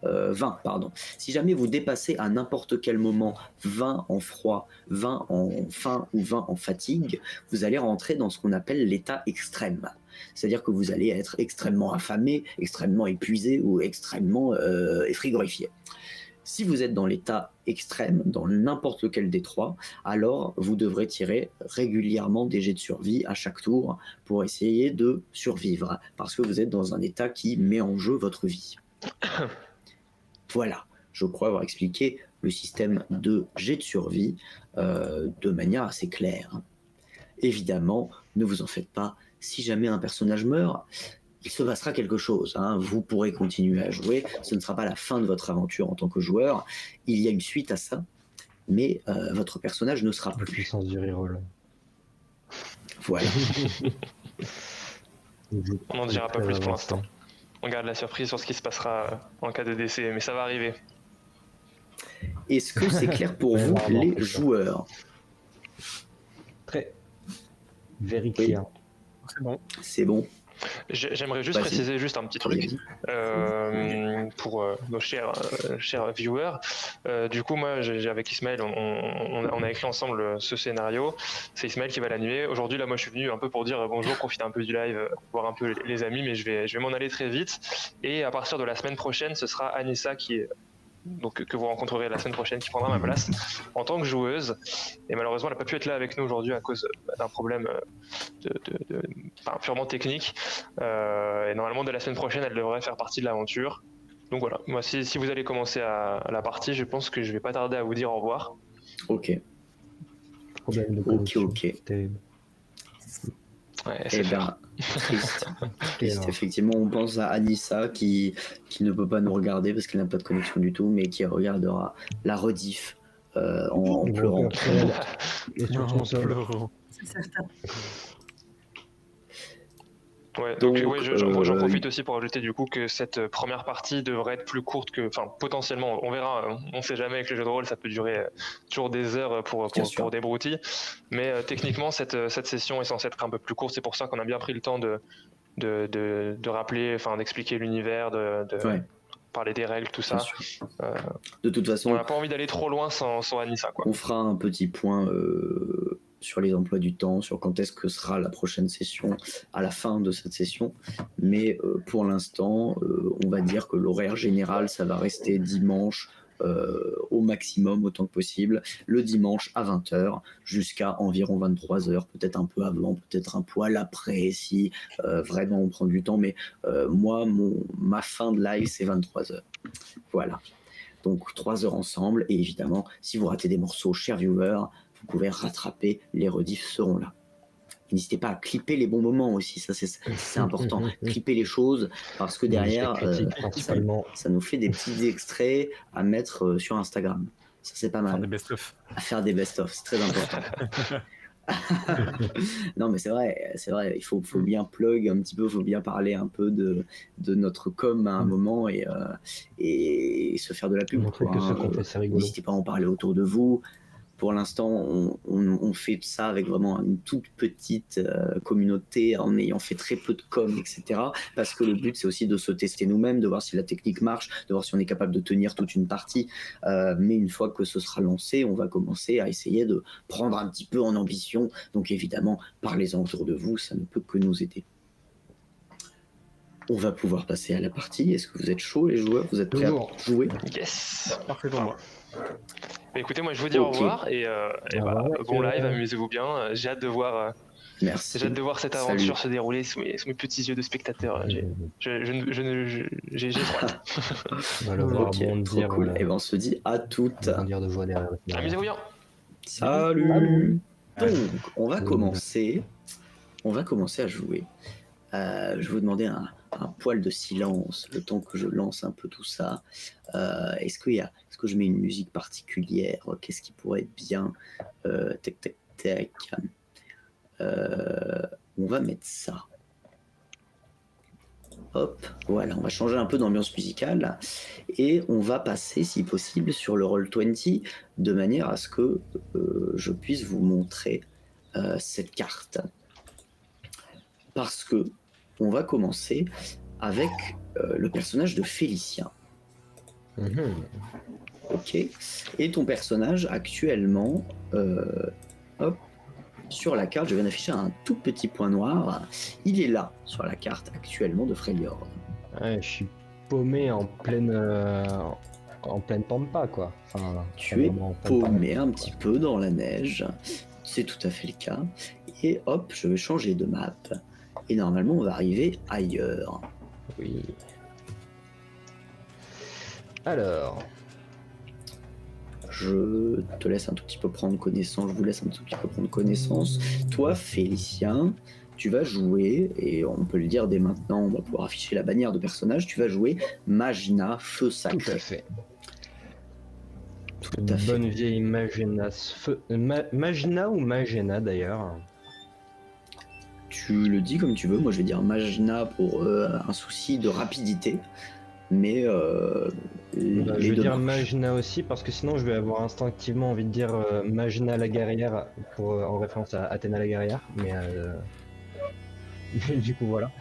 Speaker 1: 20, pardon. Si jamais vous dépassez à n'importe quel moment 20 en froid, 20 en faim ou 20 en fatigue, vous allez rentrer dans ce qu'on appelle l'état extrême. C'est-à-dire que vous allez être extrêmement affamé, extrêmement épuisé ou extrêmement frigorifié. Si vous êtes dans l'état extrême, dans n'importe lequel des trois, alors vous devrez tirer régulièrement des jets de survie à chaque tour pour essayer de survivre, parce que vous êtes dans un état qui met en jeu votre vie. Voilà, je crois avoir expliqué le système de jet de survie de manière assez claire. Évidemment, ne vous en faites pas, si jamais un personnage meurt, il se passera quelque chose. Vous pourrez continuer à jouer, ce ne sera pas la fin de votre aventure en tant que joueur, il y a une suite à ça, mais votre personnage ne sera plus.
Speaker 5: La puissance du reroll.
Speaker 1: Voilà.
Speaker 3: On n'en dira pas plus pour l'instant. On garde la surprise sur ce qui se passera en cas de décès, mais ça va arriver.
Speaker 1: Est-ce que c'est clair pour vous, les joueurs?
Speaker 5: Très. Very clear.
Speaker 2: C'est bon.
Speaker 1: C'est bon.
Speaker 3: J'aimerais juste préciser juste un petit truc pour nos chers viewers. Du coup, moi, avec Ismaël, on a écrit ensemble ce scénario. C'est Ismaël qui va l'animer. Aujourd'hui, là, moi, je suis venu un peu pour dire bonjour, profiter un peu du live, voir un peu les amis, mais je vais m'en aller très vite. Et à partir de la semaine prochaine, ce sera Anissa que vous rencontrerez la semaine prochaine, qui prendra ma place en tant que joueuse. Et malheureusement, elle n'a pas pu être là avec nous aujourd'hui à cause d'un problème purement technique. Et normalement, dès la semaine prochaine, elle devrait faire partie de l'aventure. Donc voilà, moi, si vous allez commencer à la partie, je pense que je vais pas tarder à vous dire au revoir.
Speaker 1: Ok.
Speaker 5: Problème de connexion.
Speaker 1: Ok.
Speaker 5: Terrible.
Speaker 3: Ouais,
Speaker 1: Eh bien, triste. Triste. Effectivement, on pense à Anissa qui ne peut pas nous regarder parce qu'elle n'a pas de connexion du tout, mais qui regardera la rediff en pleurant.
Speaker 5: Et surtout ça.
Speaker 4: C'est certain.
Speaker 3: Ouais, donc ouais, j'en profite
Speaker 1: oui.
Speaker 3: aussi pour ajouter du coup que cette première partie devrait être plus courte que, enfin potentiellement, on verra, on sait jamais avec le jeu de rôle, ça peut durer toujours des heures pour des broutilles, mais techniquement cette session est censée être un peu plus courte, c'est pour ça qu'on a bien pris le temps de rappeler, enfin d'expliquer l'univers, de parler des règles, tout ça.
Speaker 1: De toute façon,
Speaker 3: on n'a pas envie d'aller trop loin sans Anissa, quoi.
Speaker 1: On fera un petit point sur les emplois du temps, sur quand est-ce que sera la prochaine session à la fin de cette session. Mais pour l'instant, on va dire que l'horaire général, ça va rester dimanche au maximum, autant que possible, le dimanche à 20h jusqu'à environ 23h, peut-être un peu avant, peut-être un poil après, si vraiment on prend du temps. Mais moi, ma fin de live, c'est 23h. Voilà. Donc 3 heures ensemble, et évidemment, si vous ratez des morceaux, chers viewers, vous pouvez rattraper, les rediffs seront là. N'hésitez pas à clipper les bons moments aussi, ça c'est important. Clipper les choses, parce que derrière, ça nous fait des petits extraits à mettre sur Instagram. Ça c'est pas mal.
Speaker 2: Faire des best-of.
Speaker 1: À faire des best-of, c'est très important. Non mais c'est vrai, il faut bien plug un petit peu, il faut bien parler un peu de notre com à un moment et se faire de la pub. N'hésitez pas à en parler autour de vous. Pour l'instant, on fait ça avec vraiment une toute petite communauté, en ayant fait très peu de com, etc. Parce que le but, c'est aussi de se tester nous-mêmes, de voir si la technique marche, de voir si on est capable de tenir toute une partie. Mais une fois que ce sera lancé, on va commencer à essayer de prendre un petit peu en ambition. Donc évidemment, parlez-en autour de vous, ça ne peut que nous aider. On va pouvoir passer à la partie. Est-ce que vous êtes chauds, les joueurs? Vous êtes prêts à jouer?
Speaker 3: Yes.
Speaker 2: Parfait pour moi.
Speaker 3: Bah, écoutez, moi je vous dis au revoir et bon live, amusez-vous bien. J'ai hâte de voir.
Speaker 1: Merci.
Speaker 3: J'ai hâte de voir cette aventure se dérouler sous mes petits yeux de spectateur. J'ai trop hâte.
Speaker 5: On va le voir
Speaker 1: Ok,
Speaker 5: bondir.
Speaker 1: trop cool. Et ben on se dit à toutes.
Speaker 5: Bondir de voix derrière.
Speaker 3: Amusez-vous bien.
Speaker 1: Salut. Donc, on va commencer à jouer. Je vais vous demander un poil de silence, le temps que je lance un peu tout ça. Est-ce que je mets une musique particulière? Qu'est-ce qui pourrait être bien? Tac, tac, tac. On va mettre ça. Hop, voilà, on va changer un peu d'ambiance musicale et on va passer, si possible, sur le Roll20 de manière à ce que je puisse vous montrer cette carte. Parce que on va commencer avec le personnage de Félicien. Ok. Et ton personnage actuellement, hop, sur la carte, je viens d'afficher un tout petit point noir. Il est là sur la carte actuellement de Freljord.
Speaker 5: Ouais, je suis paumé en pleine pampa, quoi. Enfin,
Speaker 1: tu es paumé un petit peu dans la neige. C'est tout à fait le cas. Et hop, je vais changer de map. Et normalement, on va arriver ailleurs.
Speaker 5: Oui. Alors.
Speaker 1: Je te laisse un tout petit peu prendre connaissance. Je vous laisse un tout petit peu prendre connaissance. Toi, Félicien, tu vas jouer, et on peut le dire dès maintenant, on va pouvoir afficher la bannière de personnage. Tu vas jouer Magina, feu sacré.
Speaker 5: Tout à fait.
Speaker 1: Tout à fait.
Speaker 5: Bonne vieille Magina. Magina ou Magena d'ailleurs?
Speaker 1: Tu le dis comme tu veux. Moi, je vais dire Magina pour un souci de rapidité. Mais
Speaker 5: je vais dire Magina aussi parce que sinon je vais avoir instinctivement envie de dire Magina la guerrière en référence à Athéna la guerrière, mais du coup voilà.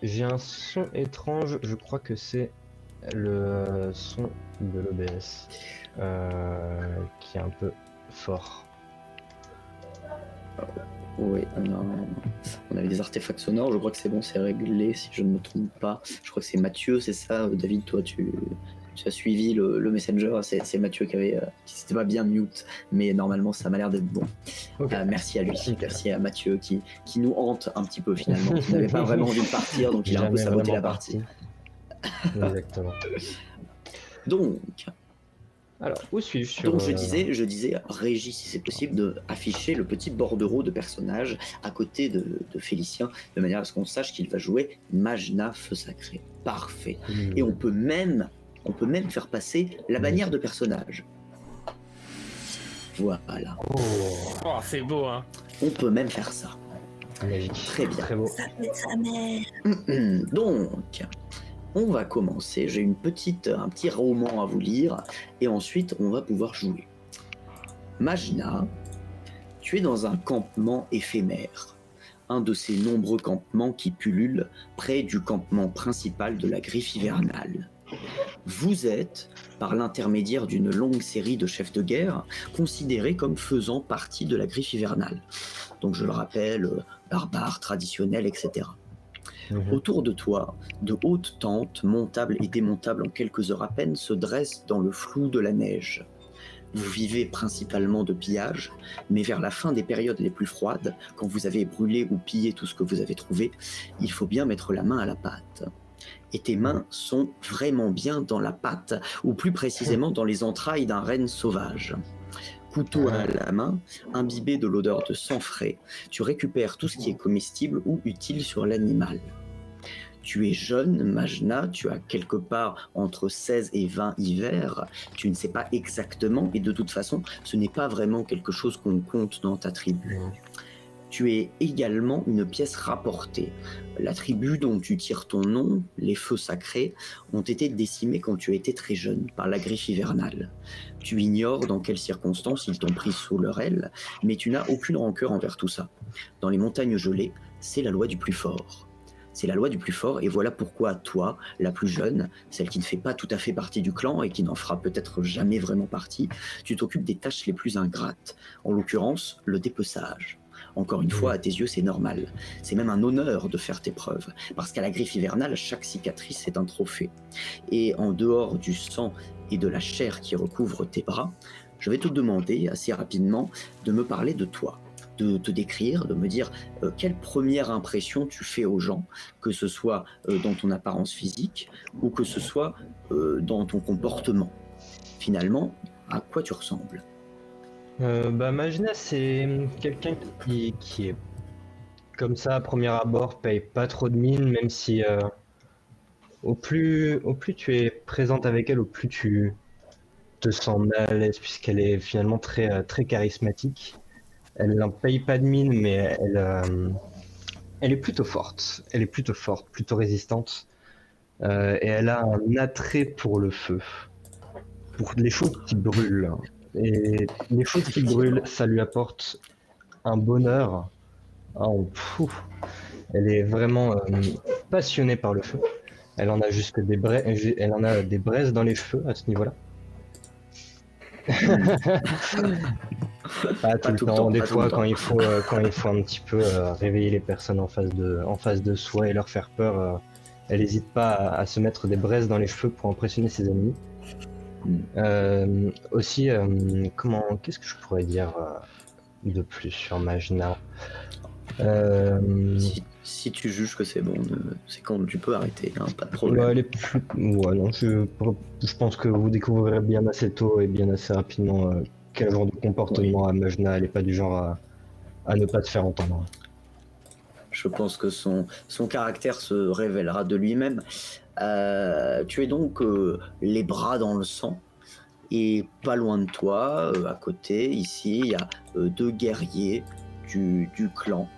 Speaker 5: J'ai un son étrange, je crois que c'est le son de l'OBS qui est un peu fort.
Speaker 1: Oui, on avait des artefacts sonores, je crois que c'est bon, c'est réglé si je ne me trompe pas. Je crois que c'est Mathieu, c'est ça, David, toi tu as suivi le Messenger, c'est Mathieu qui s'était pas bien mute, mais normalement ça m'a l'air d'être bon. Okay. Merci à lui, merci à Mathieu qui nous hante un petit peu finalement, qui n'avait pas vraiment envie de partir, donc il a un peu saboté la partie.
Speaker 5: Exactement.
Speaker 1: Donc...
Speaker 5: Alors, où suis-je
Speaker 1: Donc je disais, Régis, si c'est possible, d'afficher le petit bordereau de personnage à côté de Félicien, de manière à ce qu'on sache qu'il va jouer Magina, feu sacré. Parfait. Et on peut même faire passer la bannière de personnage. Voilà.
Speaker 2: Oh, c'est beau, hein.
Speaker 1: On peut même faire ça.
Speaker 5: Magique.
Speaker 1: Très bien.
Speaker 5: Très beau.
Speaker 4: Ça peut être sa mère.
Speaker 1: Donc... on va commencer, j'ai un petit roman à vous lire, et ensuite on va pouvoir jouer. Magina, tu es dans un campement éphémère, un de ces nombreux campements qui pullulent près du campement principal de la Griffe hivernale. Vous êtes, par l'intermédiaire d'une longue série de chefs de guerre, considérés comme faisant partie de la Griffe hivernale. Donc je le rappelle, barbares, traditionnels, etc. Autour de toi, de hautes tentes, montables et démontables en quelques heures à peine, se dressent dans le flou de la neige. Vous vivez principalement de pillage, mais vers la fin des périodes les plus froides, quand vous avez brûlé ou pillé tout ce que vous avez trouvé, il faut bien mettre la main à la pâte. Et tes mains sont vraiment bien dans la pâte, ou plus précisément dans les entrailles d'un renne sauvage. Couteau à la main, imbibé de l'odeur de sang frais, tu récupères tout ce qui est comestible ou utile sur l'animal. Tu es jeune, Magina, tu as quelque part entre 16 et 20 hivers, tu ne sais pas exactement, et de toute façon, ce n'est pas vraiment quelque chose qu'on compte dans ta tribu. Tu es également une pièce rapportée. La tribu dont tu tires ton nom, les feux sacrés, ont été décimés quand tu étais très jeune par la griffe hivernale. Tu ignores dans quelles circonstances ils t'ont pris sous leur aile, mais tu n'as aucune rancœur envers tout ça. Dans les montagnes gelées, c'est la loi du plus fort. C'est la loi du plus fort, et voilà pourquoi toi, la plus jeune, celle qui ne fait pas tout à fait partie du clan et qui n'en fera peut-être jamais vraiment partie, tu t'occupes des tâches les plus ingrates, en l'occurrence le dépeçage. Encore une fois, à tes yeux, c'est normal. C'est même un honneur de faire tes preuves, parce qu'à la griffe hivernale, chaque cicatrice est un trophée. Et en dehors du sang et de la chair qui recouvre tes bras, je vais te demander assez rapidement de me parler de toi, de te décrire, de me dire quelle première impression tu fais aux gens, que ce soit dans ton apparence physique ou que ce soit dans ton comportement. Finalement, à quoi tu ressembles ?
Speaker 5: Magina, c'est quelqu'un qui est comme ça à premier abord, paye pas trop de mine, même si au plus tu es présente avec elle, au plus tu te sens mal à l'aise, puisqu'elle est finalement très charismatique. Elle n'en paye pas de mine, mais elle est plutôt forte. Elle est plutôt forte, plutôt résistante. Et elle a un attrait pour le feu, pour les choses qui brûlent. Et les choses qui brûlent, ça lui apporte un bonheur. Elle est vraiment passionnée par le feu. Elle en a jusque elle en a des braises dans les cheveux à ce niveau-là. Pas tout le temps, des fois quand il faut un petit peu réveiller les personnes en face de soi et leur faire peur, elle n'hésite pas à se mettre des braises dans les cheveux pour impressionner ses ennemis. Aussi, qu'est-ce que je pourrais dire de plus sur Magina?
Speaker 1: Si tu juges que c'est bon, c'est quand tu peux arrêter, hein, pas de problème.
Speaker 5: Ouais, non, je pense que vous découvrirez bien assez tôt et bien assez rapidement quel genre de comportement a Magina. Elle est pas du genre à ne pas se faire entendre.
Speaker 1: Je pense que son caractère se révélera de lui-même. Tu es donc les bras dans le sang. Et pas loin de toi, à côté, ici, il y a deux guerriers du clan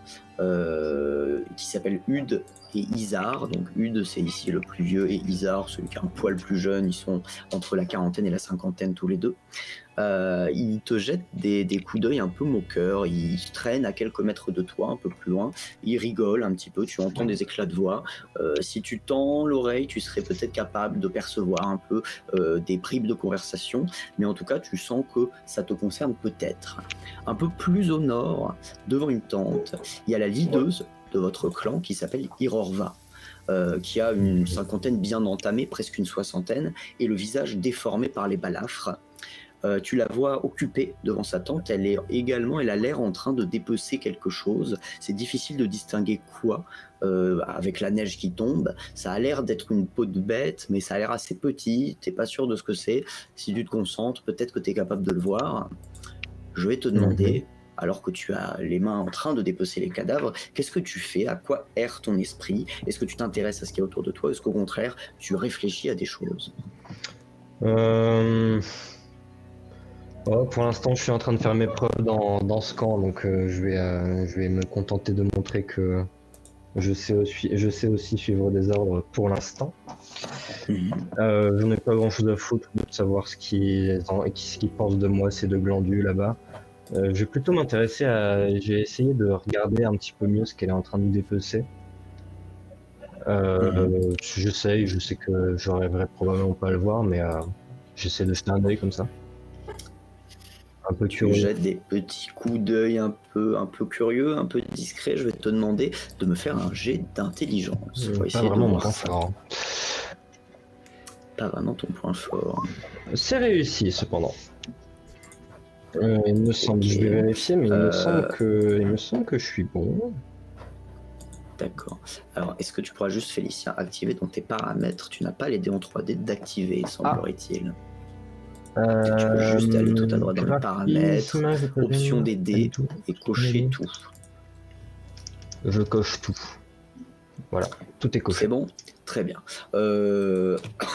Speaker 1: qui s'appellent Ud et Isar. Donc Ud, c'est ici le plus vieux, et Isar, celui qui est un poil plus jeune. Ils sont entre la quarantaine et la cinquantaine tous les deux. Ils te jettent des coups d'œil un peu moqueurs. Ils traînent à quelques mètres de toi, un peu plus loin. Ils rigolent un petit peu, tu entends des éclats de voix. Si tu tends l'oreille, tu serais peut-être capable de percevoir un peu des bribes de conversation, mais en tout cas, tu sens que ça te concerne peut-être. Un peu plus au nord, devant une tente, il y a la leaduse de votre clan qui s'appelle Irorva. Qui a une cinquantaine bien entamée, presque une soixantaine, et le visage déformé par les balafres. Tu la vois occupée devant sa tente, elle a l'air en train de dépecer quelque chose. C'est difficile de distinguer quoi, avec la neige qui tombe. Ça a l'air d'être une peau de bête, mais ça a l'air assez petit, t'es pas sûr de ce que c'est. Si tu te concentres, peut-être que t'es capable de le voir. Je vais te demander, alors que tu as les mains en train de dépecer les cadavres, qu'est-ce que tu fais? À quoi erre ton esprit? Est-ce que tu t'intéresses à ce qu'il y a autour de toi? Est-ce qu'au contraire, tu réfléchis à des choses?
Speaker 5: Pour l'instant, je suis en train de faire mes preuves dans ce camp, donc je vais me contenter de montrer que je sais aussi suivre des ordres pour l'instant. J'en ai pas grand-chose à foutre de savoir ce qu'ils pensent de moi, ces deux glandus là-bas. Je vais plutôt m'intéresser j'ai essayé de regarder un petit peu mieux ce qu'elle est en train de dépecer. Je sais que j'arriverai probablement pas à le voir, mais j'essaie de jeter un œil comme ça. Un peu curieux.
Speaker 1: Tu jettes des petits coups d'œil un peu curieux, un peu discret. Je vais te demander de me faire un jet d'intelligence.
Speaker 5: Pas vraiment mon point fort.
Speaker 1: Pas vraiment ton point fort.
Speaker 5: C'est réussi cependant. Il me semble, je vais vérifier, mais il me semble que je suis bon.
Speaker 1: D'accord. Alors, est-ce que tu pourras juste, Félicien, activer dans tes paramètres? Tu n'as pas les dés en 3D d'activer, semblerait-il. Tu peux juste aller tout à droite dans les paramètres, option des dés, et cocher tout.
Speaker 5: Je coche tout. Voilà, tout est coché.
Speaker 1: C'est bon? Très bien.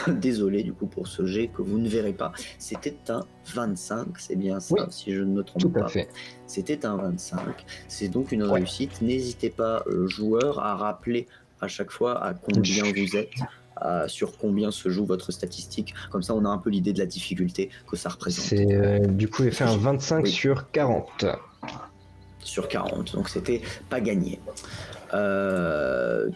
Speaker 1: Désolé du coup pour ce jet que vous ne verrez pas. C'était un 25, c'est bien ça,
Speaker 5: Oui,
Speaker 1: si je ne me trompe
Speaker 5: Tout
Speaker 1: pas.
Speaker 5: à fait.
Speaker 1: C'était un 25. C'est donc une
Speaker 5: Ouais.
Speaker 1: réussite. N'hésitez pas, joueurs, à rappeler à chaque fois à combien vous êtes, sur combien se joue votre statistique. Comme ça, on a un peu l'idée de la difficulté que ça représente.
Speaker 5: C'est du coup, il fait un 25
Speaker 1: Oui.
Speaker 5: sur 40.
Speaker 1: Sur 40, donc c'était pas gagné.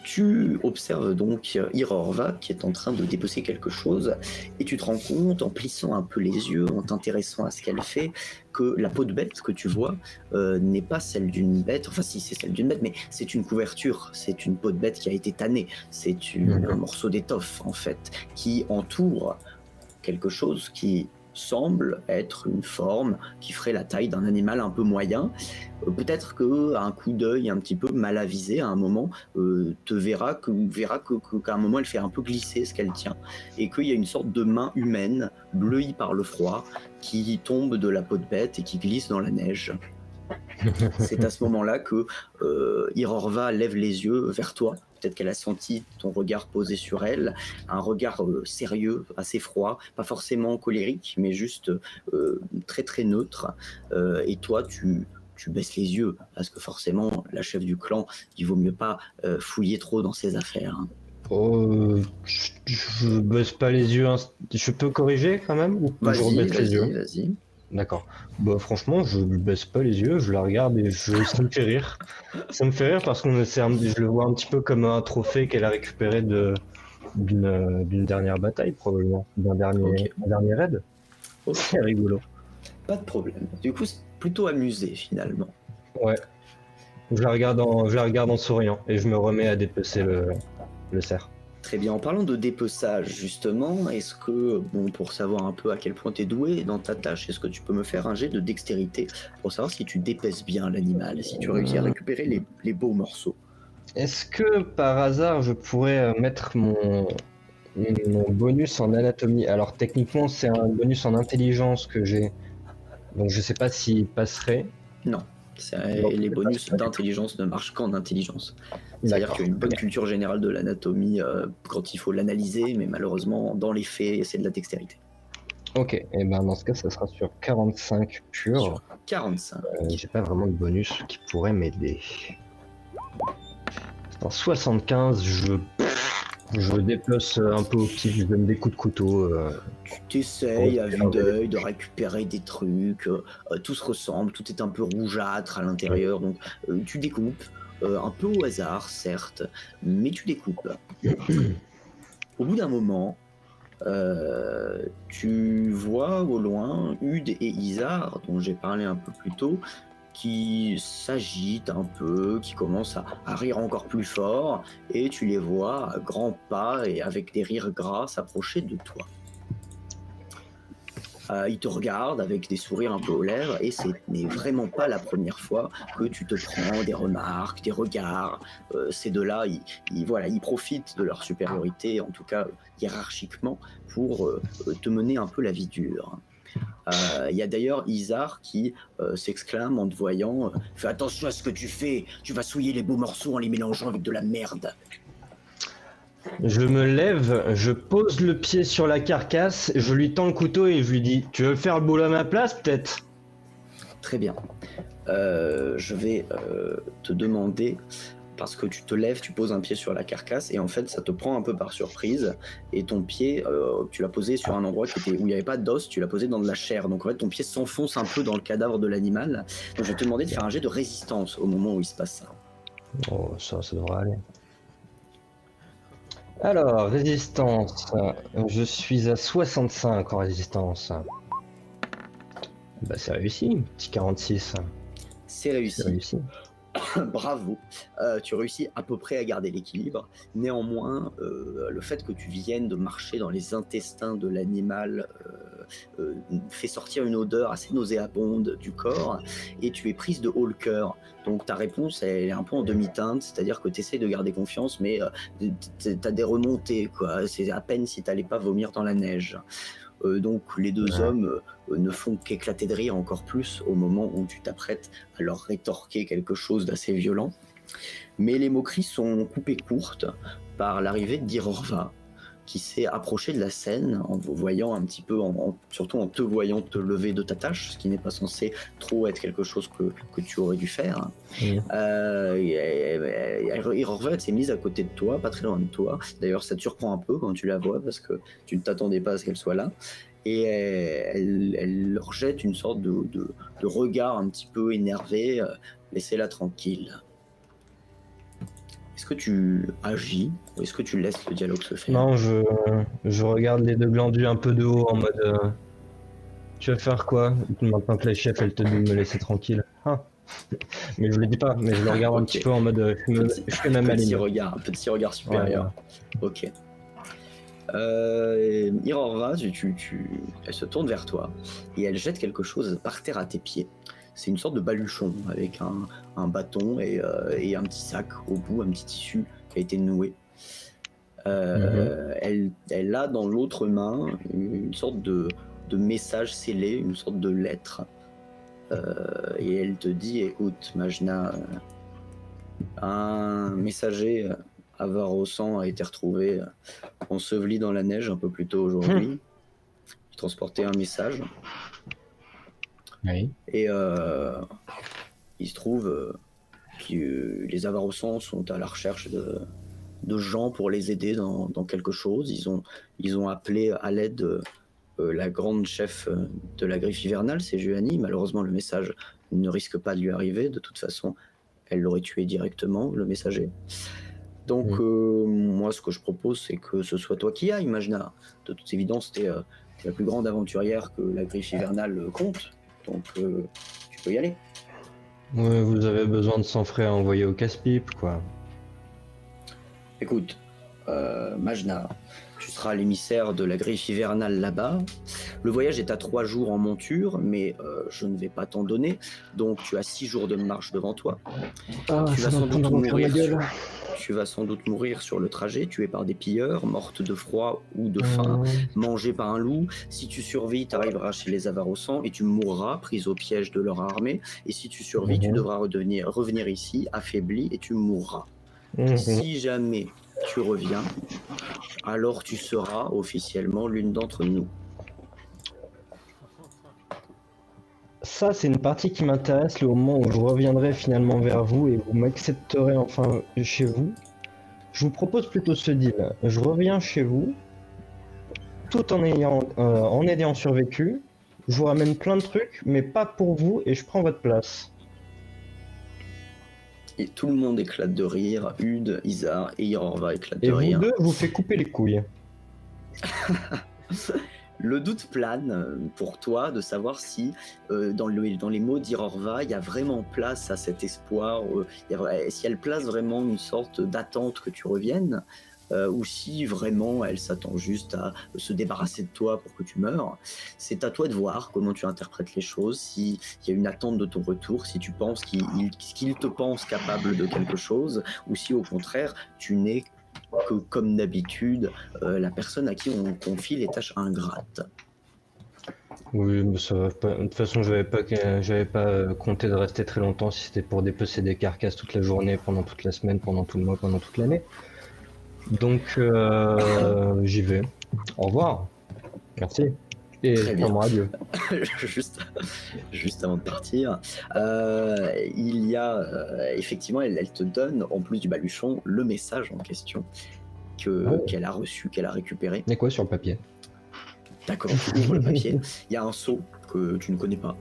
Speaker 1: Tu observes donc Irorva qui est en train de dépecer quelque chose et tu te rends compte en plissant un peu les yeux, en t'intéressant à ce qu'elle fait, que la peau de bête que tu vois n'est pas celle d'une bête, enfin si c'est celle d'une bête, mais c'est une couverture, c'est une peau de bête qui a été tannée, c'est un morceau d'étoffe en fait qui entoure quelque chose qui semble être une forme qui ferait la taille d'un animal un peu moyen. Peut-être qu'un coup d'œil un petit peu mal avisé à un moment verra qu'à un moment elle fait un peu glisser ce qu'elle tient et qu'il y a une sorte de main humaine bleuie par le froid qui tombe de la peau de bête et qui glisse dans la neige. C'est à ce moment-là que Irorva lève les yeux vers toi. Peut-être qu'elle a senti ton regard posé sur elle, un regard sérieux, assez froid, pas forcément colérique, mais juste très très neutre. Et toi, tu baisses les yeux, parce que forcément, la chef du clan, il vaut mieux pas fouiller trop dans ses affaires. Hein.
Speaker 5: Je baisse pas les yeux. Je peux corriger quand même ou je rebaisse les yeux?
Speaker 1: Vas-y.
Speaker 5: D'accord. Bah franchement, je baisse pas les yeux, je la regarde et ça me fait rire. Ça me fait rire parce que je le vois un petit peu comme un trophée qu'elle a récupéré d'une dernière bataille probablement, d'un dernier raid.
Speaker 1: Ok.
Speaker 5: C'est rigolo.
Speaker 1: Pas de problème. Du coup, c'est plutôt amusé finalement.
Speaker 5: Ouais. Je la regarde en souriant et je me remets à dépecer le cerf.
Speaker 1: Très bien. En parlant de dépeçage, justement, est-ce que, bon, pour savoir un peu à quel point tu es doué dans ta tâche, est-ce que tu peux me faire un jet de dextérité pour savoir si tu dépeces bien l'animal, si tu réussis à récupérer les beaux morceaux?
Speaker 5: Est-ce que par hasard je pourrais mettre mon bonus en anatomie? Alors techniquement c'est un bonus en intelligence que j'ai, donc je sais pas s'il passerait.
Speaker 1: Non. Les bonus d'intelligence ne marchent qu'en intelligence. C'est-à-dire qu'il y a une bonne culture générale de l'anatomie quand il faut l'analyser, mais malheureusement, dans les faits, c'est de la dextérité.
Speaker 5: Ok, et ben dans ce cas, ça sera sur 45 pur.
Speaker 1: Sur 45.
Speaker 5: J'ai pas vraiment de bonus qui pourrait m'aider. En 75, je déplace un peu au pif, je donne des coups de couteau.
Speaker 1: Tu t'essayes à vue d'œil de récupérer des trucs, tout se ressemble, tout est un peu rougeâtre à l'intérieur, donc tu découpes, un peu au hasard certes, mais tu découpes. Au bout d'un moment, tu vois au loin Ude et Isar, dont j'ai parlé un peu plus tôt, qui s'agitent un peu, qui commencent à rire encore plus fort, et tu les vois à grands pas et avec des rires gras s'approcher de toi. Ils te regardent avec des sourires un peu aux lèvres, et ce n'est vraiment pas la première fois que tu te prends des remarques, des regards. Ces deux-là, ils profitent de leur supériorité, en tout cas hiérarchiquement, pour te mener un peu la vie dure. Il y a d'ailleurs Isar qui s'exclame en te voyant « Fais attention à ce que tu fais, tu vas souiller les beaux morceaux en les mélangeant avec de la merde !»
Speaker 5: Je me lève, je pose le pied sur la carcasse, je lui tends le couteau et je lui dis « Tu veux faire le boulot à ma place, peut-être ?»
Speaker 1: Très bien. Je vais te demander, parce que tu te lèves, tu poses un pied sur la carcasse, et en fait ça te prend un peu par surprise, et ton pied, tu l'as posé sur un endroit où il n'y avait pas d'os, tu l'as posé dans de la chair, donc en fait ton pied s'enfonce un peu dans le cadavre de l'animal. Donc je vais te demander de faire un jet de résistance au moment où il se passe ça.
Speaker 5: Oh, ça devrait aller. Alors, résistance, je suis à 65 en résistance. Bah c'est réussi, petit 46.
Speaker 1: C'est réussi. Bravo, tu réussis à peu près à garder l'équilibre. Néanmoins, le fait que tu viennes de marcher dans les intestins de l'animal fait sortir une odeur assez nauséabonde du corps, et tu es prise de haut le cœur. Donc ta réponse elle est un peu en demi-teinte, c'est-à-dire que tu essaies de garder confiance, mais t'as des remontées, quoi. C'est à peine si t'allais pas vomir dans la neige. Donc les deux hommes ne font qu'éclater de rire encore plus au moment où tu t'apprêtes à leur rétorquer quelque chose d'assez violent. Mais les moqueries sont coupées courtes par l'arrivée d'Irorva, qui s'est approché de la scène en vous voyant un petit peu, surtout en te voyant te lever de ta tâche, ce qui n'est pas censé trop être quelque chose que tu aurais dû faire. Irorva s'est mise à côté de toi, pas très loin de toi. D'ailleurs, ça te surprend un peu quand tu la vois parce que tu ne t'attendais pas à ce qu'elle soit là. Et elle leur jette une sorte de regard un petit peu énervé. Laissez-la tranquille. Est-ce que tu agis ou est-ce que tu laisses le dialogue se faire?
Speaker 5: Non, je regarde les deux glandus un peu de haut en mode tu vas faire quoi maintenant que la chef elle te dit de me laisser tranquille. Ah. Mais je le dis pas, mais je le regarde un petit peu en mode je fais ma maline.
Speaker 1: Petit regard supérieur. Ouais. Ok. Irorva, elle se tourne vers toi et elle jette quelque chose par terre à tes pieds. C'est une sorte de baluchon avec un bâton et un petit sac au bout, un petit tissu qui a été noué. Elle a dans l'autre main une sorte de message scellé, une sorte de lettre. Et elle te dit, écoute Majna, un messager Avarosan a été retrouvé enseveli dans la neige un peu plus tôt aujourd'hui. Il transportait un message.
Speaker 5: Oui.
Speaker 1: Et il se trouve que les Avarossans sont à la recherche de gens pour les aider dans quelque chose. Ils ont appelé à l'aide la grande chef de la griffe hivernale, c'est Juani. Malheureusement, le message ne risque pas de lui arriver. De toute façon, elle l'aurait tué directement, le messager. Donc, moi, ce que je propose, c'est que ce soit toi qui ailles, Majna. De toute évidence, t'es la plus grande aventurière que la griffe hivernale compte. Donc, tu peux y aller.
Speaker 5: Ouais, vous avez besoin de sang frais à envoyer au casse-pipe, quoi.
Speaker 1: Écoute, Majna, tu seras l'émissaire de la griffe hivernale là-bas. Le voyage est à 3 jours en monture, mais je ne vais pas t'en donner. Donc, tu as 6 jours de marche devant toi. Tu vas sans doute mourir sur le trajet, tué par des pilleurs, morte de froid ou de faim, mangée par un loup. Si tu survis, tu arriveras chez les Avarossans et tu mourras, prise au piège de leur armée. Et si tu survis, tu devras revenir ici, affaibli, et tu mourras. Si jamais tu reviens, alors tu seras officiellement l'une d'entre nous.
Speaker 5: Ça, c'est une partie qui m'intéresse, le moment où je reviendrai finalement vers vous et vous m'accepterez enfin chez vous. Je vous propose plutôt ce deal. Je reviens chez vous, tout en ayant survécu. Je vous ramène plein de trucs, mais pas pour vous, et je prends votre place.
Speaker 1: Et tout le monde éclate de rire. Hude, Isar et Irorva éclatent de
Speaker 5: Et
Speaker 1: rire.
Speaker 5: vous deux, vous faites couper les couilles.
Speaker 1: Le doute plane pour toi de savoir si dans les mots d'Irorva, il y a vraiment place à cet espoir, si elle place vraiment une sorte d'attente que tu reviennes, ou si vraiment elle s'attend juste à se débarrasser de toi pour que tu meurs. C'est à toi de voir comment tu interprètes les choses, s'il y a une attente de ton retour, si tu penses qu'il te pense capable de quelque chose, ou si au contraire tu n'es que, comme d'habitude, la personne à qui on confie les tâches ingrates.
Speaker 5: Oui, mais ça va pas. De toute façon, j'avais pas compté de rester très longtemps si c'était pour dépecer des carcasses toute la journée, pendant toute la semaine, pendant tout le mois, pendant toute l'année. Donc, j'y vais. Au revoir. Merci. Et adieu.
Speaker 1: juste avant de partir, il y a effectivement, elle te donne, en plus du baluchon, le message en question qu'elle a reçu, qu'elle a récupéré.
Speaker 5: Et quoi sur le papier?
Speaker 1: D'accord, tu ouvres le papier. Il y a un seau que tu ne connais pas,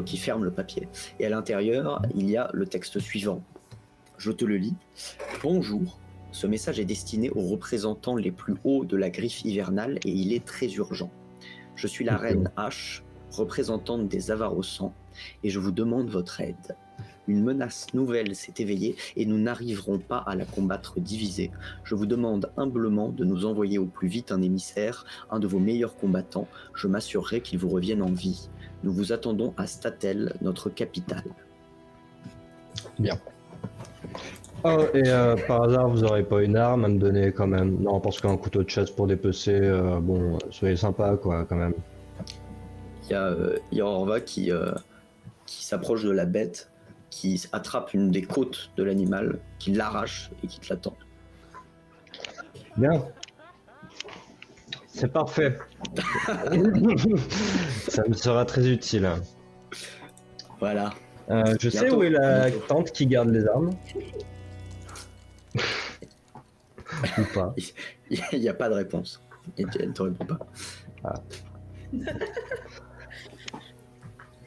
Speaker 1: qui ferme le papier. Et à l'intérieur, il y a le texte suivant. Je te le lis. Bonjour. Ce message est destiné aux représentants les plus hauts de la griffe hivernale et il est très urgent. Je suis la reine H, représentante des Avarossans, et je vous demande votre aide. Une menace nouvelle s'est éveillée et nous n'arriverons pas à la combattre divisée. Je vous demande humblement de nous envoyer au plus vite un émissaire, un de vos meilleurs combattants. Je m'assurerai qu'il vous revienne en vie. Nous vous attendons à Statel, notre capitale.
Speaker 5: Bien. Oh, et par hasard, vous aurez pas une arme à me donner quand même? Non, parce qu'un couteau de chasse pour dépecer, bon, soyez sympa quoi, quand même.
Speaker 1: Il y a Orva qui s'approche de la bête qui attrape une des côtes de l'animal, qui l'arrache et qui te la tend.
Speaker 5: Bien. C'est parfait. Ça me sera très utile.
Speaker 1: Voilà.
Speaker 5: Je sais
Speaker 1: Bientôt,
Speaker 5: où est la
Speaker 1: bientôt.
Speaker 5: tante qui garde les armes. Ou pas.
Speaker 1: Il n'y a pas de réponse. Et elle ne te répond pas.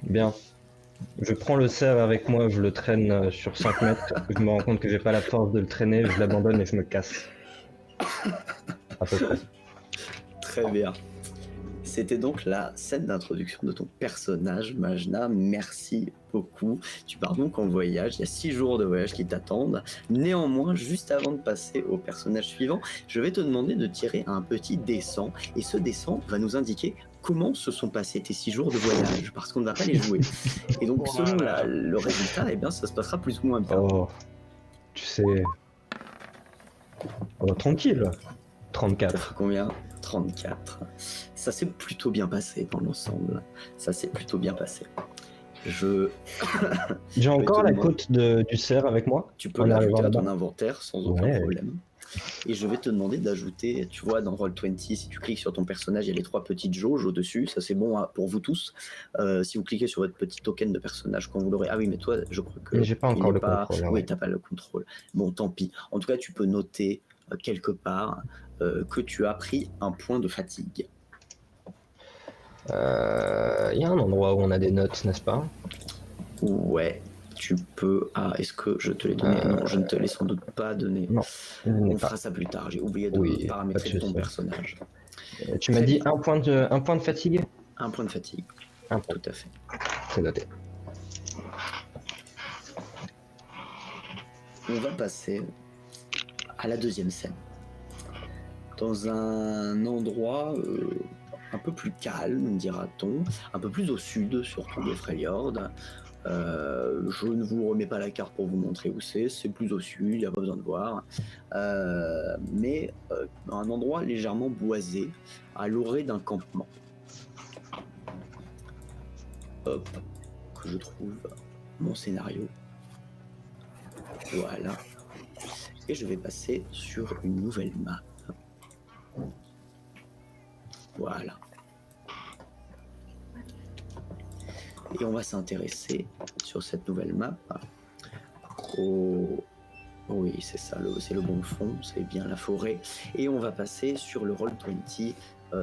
Speaker 5: Bien. Je prends le cerf avec moi, je le traîne sur 5 mètres. Je me rends compte que j'ai pas la force de le traîner, je l'abandonne et je me casse. À peu près.
Speaker 1: Très bien. C'était donc la scène d'introduction de ton personnage, Majna. Merci beaucoup. Tu pars donc en voyage. Il y a 6 jours de voyage qui t'attendent. Néanmoins, juste avant de passer au personnage suivant, je vais te demander de tirer un petit dessin. Et ce dessin va nous indiquer comment se sont passés tes 6 jours de voyage, parce qu'on ne va pas les jouer. Et donc, selon le résultat, eh bien, ça se passera plus ou moins bien.
Speaker 5: Oh, tu sais... Oh, tranquille. 34.
Speaker 1: Combien 34. Ça s'est plutôt bien passé dans l'ensemble. Ça s'est plutôt bien passé.
Speaker 5: J'ai encore la
Speaker 1: demander-
Speaker 5: côte du cerf avec moi.
Speaker 1: Tu peux
Speaker 5: En
Speaker 1: l'ajouter
Speaker 5: arrivant
Speaker 1: à ton
Speaker 5: là-bas.
Speaker 1: inventaire sans aucun
Speaker 5: Ouais.
Speaker 1: problème. Et je vais te demander d'ajouter, tu vois, dans Roll20, si tu cliques sur ton personnage, il y a les 3 petites jauges au-dessus. Ça, c'est bon pour vous tous. Si vous cliquez sur votre petit token de personnage quand vous l'aurez. Ah oui, mais toi, je crois que.
Speaker 5: Mais j'ai pas
Speaker 1: il
Speaker 5: encore
Speaker 1: est
Speaker 5: le
Speaker 1: pas...
Speaker 5: contrôle.
Speaker 1: Oui,
Speaker 5: Ouais.
Speaker 1: t'as pas le contrôle. Bon, tant pis. En tout cas, tu peux noter quelque part que tu as pris un point de fatigue.
Speaker 5: Il y a un endroit où on a des notes, n'est-ce pas?
Speaker 1: Ouais, tu peux. Ah, est-ce que je te l'ai donné? Non, je ne te l'ai sans doute pas donné.
Speaker 5: Non, je n'ai
Speaker 1: On
Speaker 5: pas.
Speaker 1: fera ça plus tard. J'ai oublié de
Speaker 5: Oui,
Speaker 1: paramétrer
Speaker 5: pas de
Speaker 1: ton
Speaker 5: souci.
Speaker 1: personnage.
Speaker 5: Tu m'as
Speaker 1: Très
Speaker 5: dit
Speaker 1: bien.
Speaker 5: un point de fatigue?
Speaker 1: Un point de fatigue,
Speaker 5: Un point,
Speaker 1: tout à fait.
Speaker 5: c'est noté.
Speaker 1: On va passer à la deuxième scène. Dans un endroit un peu plus calme, dira-t-on, un peu plus au sud, surtout de Freljord. Je ne vous remets pas la carte pour vous montrer où c'est plus au sud, il n'y a pas besoin de voir. Mais un endroit légèrement boisé, à l'orée d'un campement. Hop, que je trouve mon scénario. Voilà. Et je vais passer sur une nouvelle map. Voilà. Et on va s'intéresser sur cette nouvelle map au... Oui, c'est ça, c'est le bon fond, c'est bien la forêt. Et on va passer sur le Roll20,